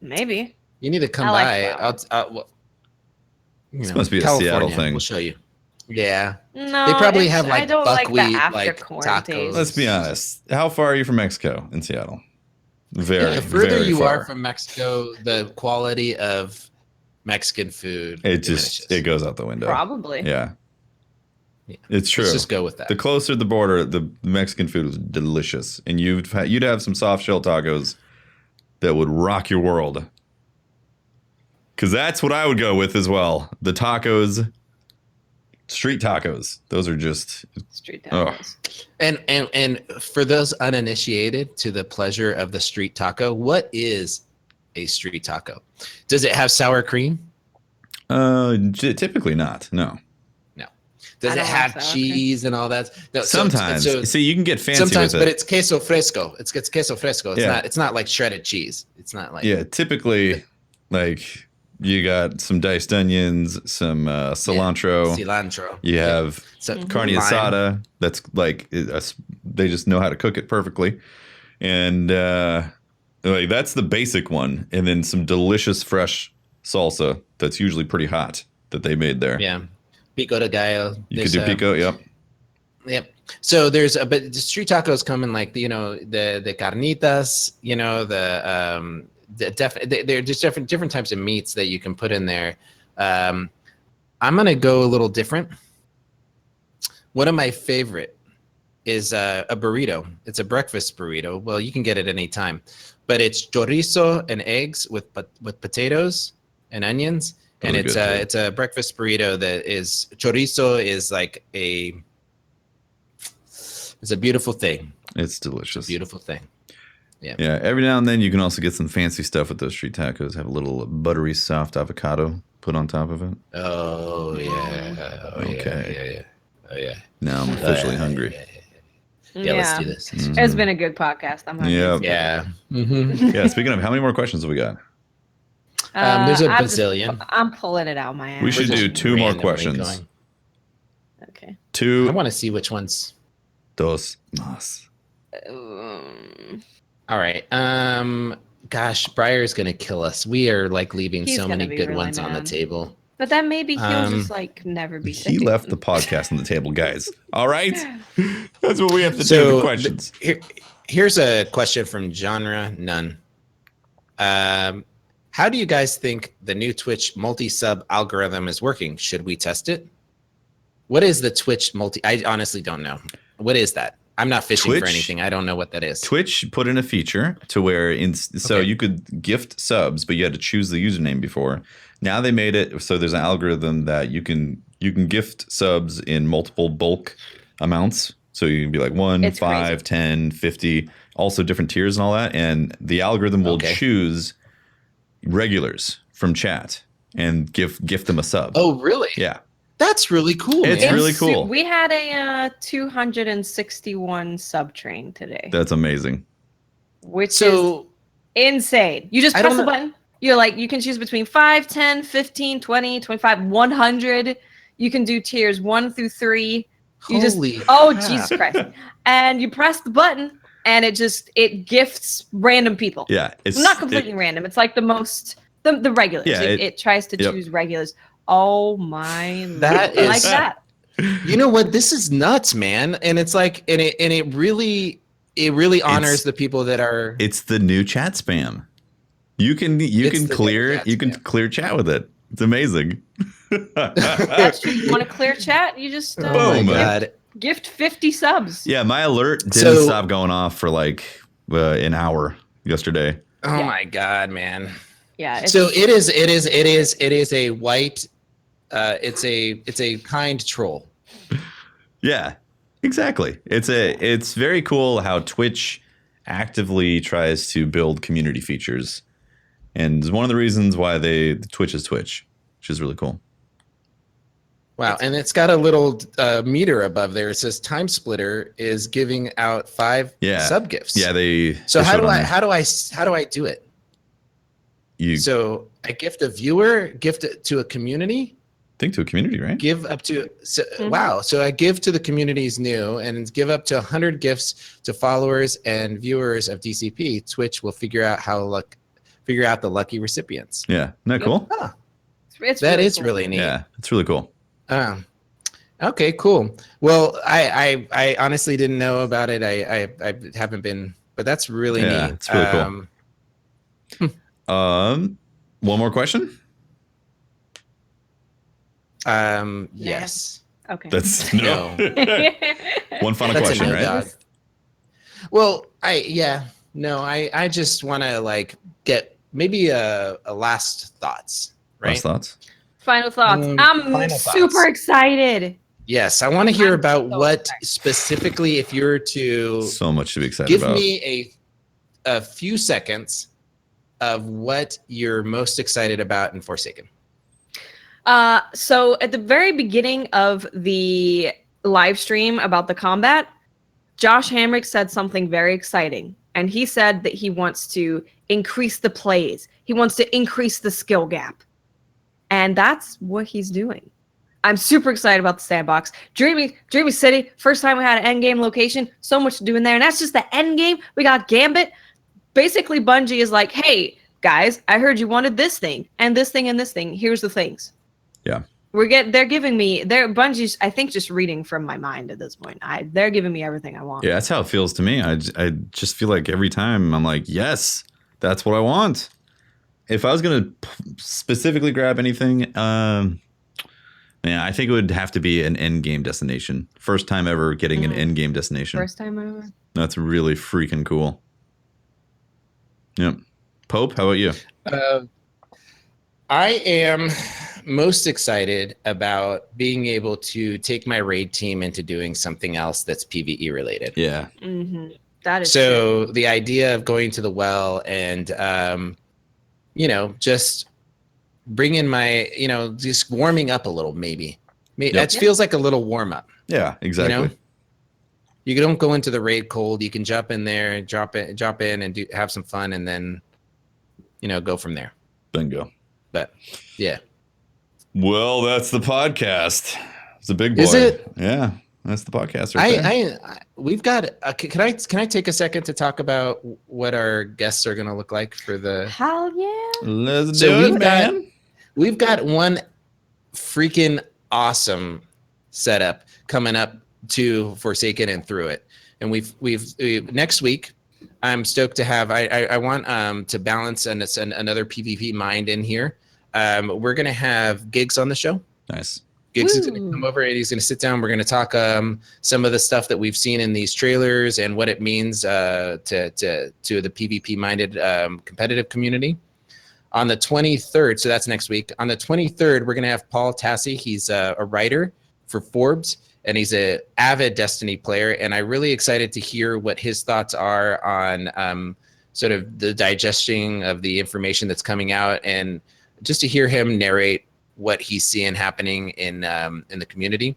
Maybe. You need to come I like by. flour. Well, This must be a Seattle California, thing. We'll show you. Yeah. No, They probably it's- have like I don't like buckwheat the after like corn tacos. taste. Let's be honest. How far are you from Mexico in Seattle? Very, The further very you far. are from Mexico, the quality of Mexican food diminishes. it goes out the window. Probably. Yeah. Yeah. It's true. Let's just go with that. The closer the border, the Mexican food was delicious, and you'd have some soft shell tacos that would rock your world. Because that's what I would go with as well. The tacos, street tacos. Those are just Street Oh. tacos. And for those uninitiated to the pleasure of the street taco, what is a street taco? Does it have sour cream? typically not. No. Does I it don't have like sour cheese and all that? No, Sometimes. See, you can get fancy sometimes, with it. but it's queso fresco. It's queso fresco. It's Yeah. not. It's not like shredded cheese. It's not like. Yeah, typically, like you got some diced onions, some cilantro. Cilantro. You have So, carne lime. asada. That's like they just know how to cook it perfectly, and like that's the basic one. And then some delicious fresh salsa that's usually pretty hot that they made there. Yeah. Pico de gallo. You could do pico. Yep. Yep. So there's but the street tacos come in like the carnitas, they're just different types of meats that you can put in there. I'm gonna go a little different. One of my favorite is a burrito. It's a breakfast burrito. Well, you can get it any time, but it's chorizo and eggs with potatoes and onions. And Those are good, too. it's a breakfast burrito that is chorizo is like it's a beautiful thing. It's delicious. Beautiful thing. Yeah. Yeah. Every now and then you can also get some fancy stuff with those street tacos. Have a little buttery soft avocado put on top of it. Oh yeah. Oh, Okay. Yeah. Oh yeah. Now I'm officially hungry. Yeah, let's do this. Mhm. It's been a good podcast. I'm hungry. Yeah. Yeah. Mm-hmm. Yeah. Speaking of, how many more questions have we got? There's a I'm just- bazillion. I'm pulling it out my ass. We should We're do just 2 more randomly questions. going. Okay. I 2, want to see which ones. dos, más. All right. Gosh, Briar's gonna kill us. We are like leaving He's so many gonna be good really ones on the mad. table. But then maybe he'll Um, just like never be sick. He left the again. podcast on the table, guys. All right. That's what we have to do So with the questions. Here's a question from Genre None. How do you guys think the new Twitch multi-sub algorithm is working? Should we test it? What is the Twitch multi? I honestly don't know. What is that? I'm not fishing for Twitch- anything. I don't know what that is. Twitch put in a feature to where so Okay. you could gift subs, but you had to choose the username before. Now they made it so there's an algorithm that you can gift subs in multiple bulk amounts. So you can be like 1, It's 5, crazy. 10, 50, also different tiers and all that. And the algorithm will Okay. choose regulars from chat and gift them a sub. Oh, really? Yeah. That's really cool. It's man. really cool. We had a 261 sub train today, That's amazing. which is So insane. You just I press don't the know- button. You're like, you can choose between 5, 10, 15, 20, 25, 100. You can do tiers 1 through 3. Jesus Christ. And you press the button and it gifts random people. Yeah. It's not completely random. It's like the regulars. Yeah, it tries to choose regulars. Oh my That Lord. is Like that. You know what? This is nuts, man. And it's like, and it really honors the people that are. It's the new chat spam. You can clear chat with it. It's amazing. That's true. You want to clear chat? You just Oh my God. Gift 50 subs. Yeah, my alert didn't stop going off for like an hour yesterday. Oh my God, man. Yeah. So it is a white. It's a kind troll. Yeah, exactly. It's very cool how Twitch actively tries to build community features, and it's one of the reasons why Twitch is Twitch, which is really cool. Wow, and it's got a little meter above there. It says Time Splitter is giving out 5 sub gifts. Yeah, So how do I do it? So I gift a viewer, gift it to a community. To a community, right? Give up to wow. So I give to the community's new and give up to 100 gifts to followers and viewers of DCP. Twitch will figure out the lucky recipients. Yeah, isn't that cool? Huh. That is cool. really neat. Yeah, it's really cool. Okay, cool. Well, I honestly didn't know about it. I haven't been, but that's really neat. It's really cool. One more question. Yes. Okay. That's no. One final question, right? Dog. Well, I just want to like get maybe a last thoughts, right? Last thoughts. Final thoughts. I'm super excited. Yes, I want to hear about what specifically, if you're to so much to be excited give about. me a few seconds of what you're most excited about in Forsaken. So at the very beginning of the live stream about the combat, Josh Hamrick said something very exciting. And he said that he wants to increase the plays. He wants to increase the skill gap. And that's what he's doing. I'm super excited about the sandbox. Dreamy City, first time we had an end game location. So much to do in there. And that's just the end game. We got Gambit. Basically, Bungie is like, hey, guys, I heard you wanted this thing and this thing and this thing. Here's the things. Yeah. They're Bungie's, I think, just reading from my mind at this point. They're giving me everything I want. Yeah, that's how it feels to me. I just feel like every time I'm like, yes, that's what I want. If I was going to specifically grab anything, man, I think it would have to be an end game destination. First time ever getting an end game destination. First time ever. That's really freaking cool. Yep. Pope, how about you? I am most excited about being able to take my raid team into doing something else that's PvE related. Yeah. Mm-hmm. That is so true. The idea of going to the well and, just bring in my, just warming up a little, maybe. That feels like a little warm up. Yeah, exactly. You don't go into the raid cold. You can jump in there, drop in and have some fun and then, go from there. Bingo. But yeah. Well, that's the podcast. It's a big boy. Is it? Yeah, that's the podcast. Right we've got. Can I take a second to talk about what our guests are going to look like for the? Hell yeah! Let's do it, man. We've got one freaking awesome setup coming up to Forsaken and through it, and we've next week. I'm stoked to have. I want to balance and it's another PvP mind in here. We're going to have Gigs on the show. Nice. Gigs is going to come over and he's going to sit down. We're going to talk some of the stuff that we've seen in these trailers and what it means to the PvP minded competitive community. On the 23rd, so that's next week. On the 23rd, we're going to have Paul Tassi. He's a writer for Forbes and he's an avid Destiny player. And I'm really excited to hear what his thoughts are on sort of the digesting of the information that's coming out and just to hear him narrate what he's seeing happening in the community.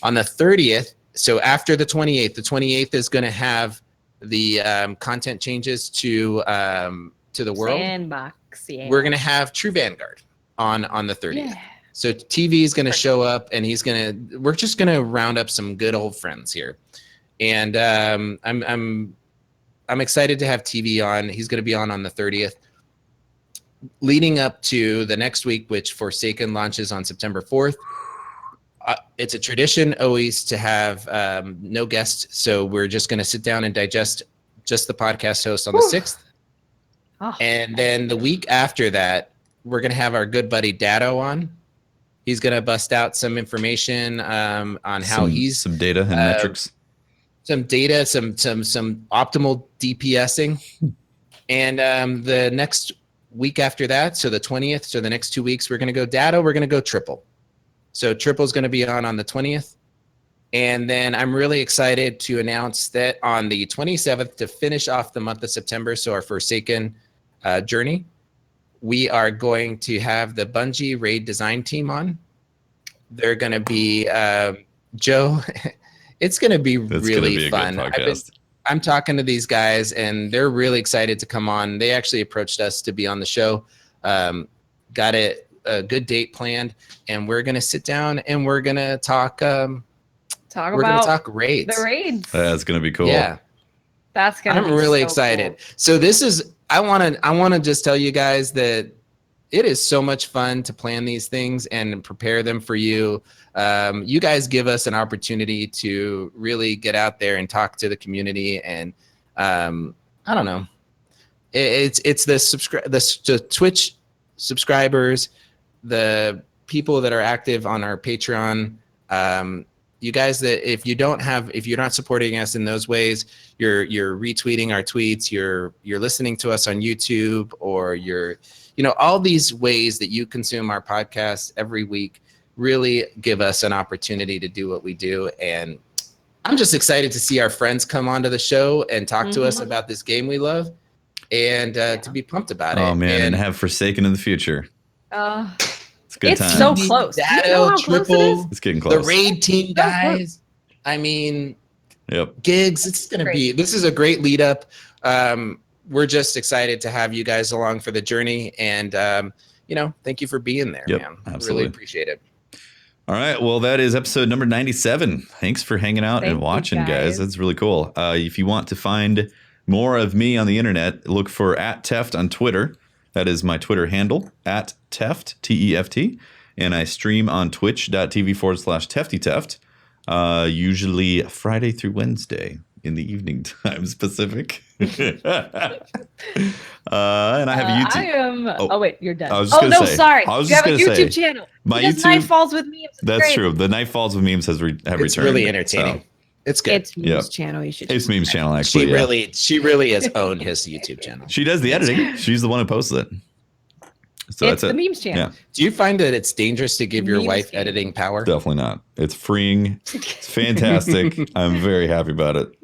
On the 30th, so after the 28th is going to have the content changes to the world. we're going to have True Vanguard on the 30th. Yeah. So TV is going to show up, and we're just going to round up some good old friends here. And I'm excited to have TV on. He's going to be on the 30th. Leading up to the next week, which Forsaken launches on September 4th. It's a tradition always to have no guests, so we're just going to sit down and digest just the podcast host on the 6th. Oh. And then the week after that, we're going to have our good buddy Dado on. He's going to bust out some information on how he's... Some data and metrics. Some data, some optimal DPSing. And the next week after that, so the 20th, so the next 2 weeks, we're going to go Dado, we're going to go Triple. So Triple's going to be on the 20th. And then I'm really excited to announce that on the 27th, to finish off the month of September, so our Forsaken journey, we are going to have the Bungie raid design team on. They're going to be Joe. It's going to be really fun. I'm talking to these guys, and they're really excited to come on. They actually approached us to be on the show. Got a good date planned, and we're going to sit down and we're going to talk. We're going to talk raids. The raids. That's going to be cool. Yeah, that's going to. I'm really excited. Cool. So this is. I want to just tell you guys that it is so much fun to plan these things and prepare them for you. You guys give us an opportunity to really get out there and talk to the community, and I don't know, it's the Twitch subscribers, the people that are active on our Patreon. You guys that if you're not supporting us in those ways, you're retweeting our tweets, you're listening to us on YouTube, or all these ways that you consume our podcast every week really give us an opportunity to do what we do. And I'm just excited to see our friends come onto the show and talk to us about this game we love, and to be pumped about it. Oh man, and have Forsaken in the future. It's a good it's time. So close. Dado, Triple, it's getting close. The raid team guys. I mean, gigs. This is a great lead up. We're just excited to have you guys along for the journey, and thank you for being there, man. Absolutely. Really appreciate it. All right, well, that is episode number 97. Thanks for hanging out and watching, guys. That's really cool. If you want to find more of me on the internet, look for @Teft on Twitter. That is my Twitter handle, @Teft, T-E-F-T. And I stream on twitch.tv/TeftyTeft, usually Friday through Wednesday in the evening time Pacific. And I have a YouTube. Oh wait, you're done. I was just you have a YouTube channel. My YouTube Nightfalls with memes. That's true. The Nightfalls with memes have returned. It's really entertaining. So. It's good. It's Memes channel. You should. It's Memes channel actually. She really has owned his YouTube channel. She does the editing. She's the one who posts it. So it's the Memes channel. Yeah. Do you find that it's dangerous to give your wife editing power? Definitely not. It's freeing. It's fantastic. I'm very happy about it.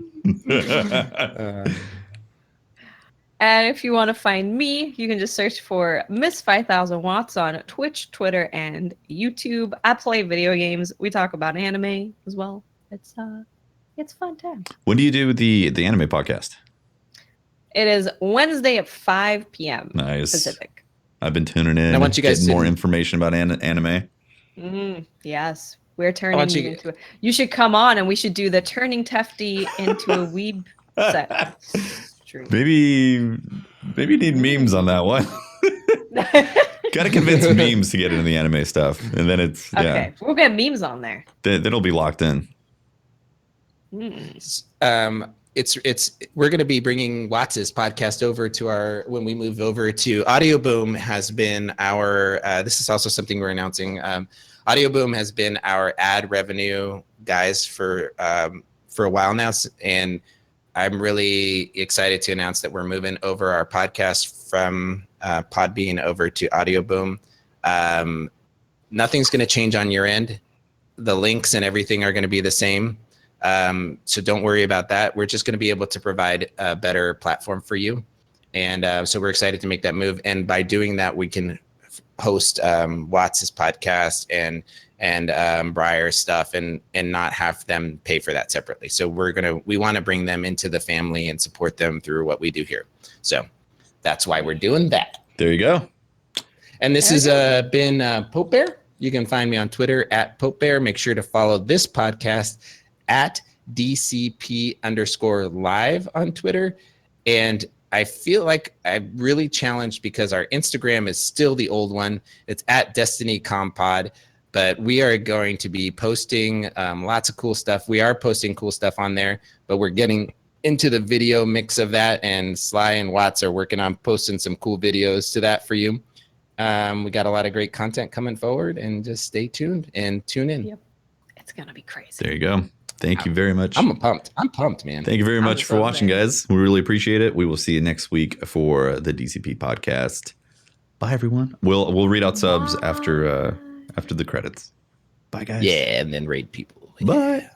And if you want to find me, you can just search for Miss 5000 Watts on Twitch, Twitter, and YouTube. I play video games. We talk about anime as well. It's fun time. When do you do the anime podcast? It is Wednesday at 5 p.m. Nice. Pacific. I've been tuning in. I want you guys to get more information about anime. Yes, we're turning into it. You should come on, and we should do the turning Tefty into a weeb set. Maybe need memes on that one. Got to convince memes to get into the anime stuff, and then it's okay. We'll get memes on there. Then it'll be locked in. We're going to be bringing Watts' podcast over to when we move over to Audio Boom has been our, this is also something we're announcing. Audio Boom has been our ad revenue guys for a while now. And I'm really excited to announce that we're moving over our podcast from Podbean over to Audio Boom. Nothing's going to change on your end. The links and everything are going to be the same. So don't worry about that. We're just going to be able to provide a better platform for you. And so we're excited to make that move. And by doing that, we can host Watts' podcast and Briar's stuff and not have them pay for that separately. So we want to bring them into the family and support them through what we do here. So that's why we're doing that. There you go. And this has been Pope Bear. You can find me on Twitter at Pope Bear. Make sure to follow this podcast at DCP_live on Twitter. And I feel like I'm really challenged because our Instagram is still the old one. It's at Destiny Compod. But we are going to be posting lots of cool stuff. We are posting cool stuff on there, but we're getting into the video mix of that. And Sly and Watts are working on posting some cool videos to that for you. We got a lot of great content coming forward, and just stay tuned and tune in. Yep. It's going to be crazy. There you go. Thank you very much. I'm pumped, man. Thank you very much for watching, guys. We really appreciate it. We will see you next week for the DCP podcast. Bye, everyone. We'll read out subs after the credits. Bye, guys. Yeah, and then raid people. Bye.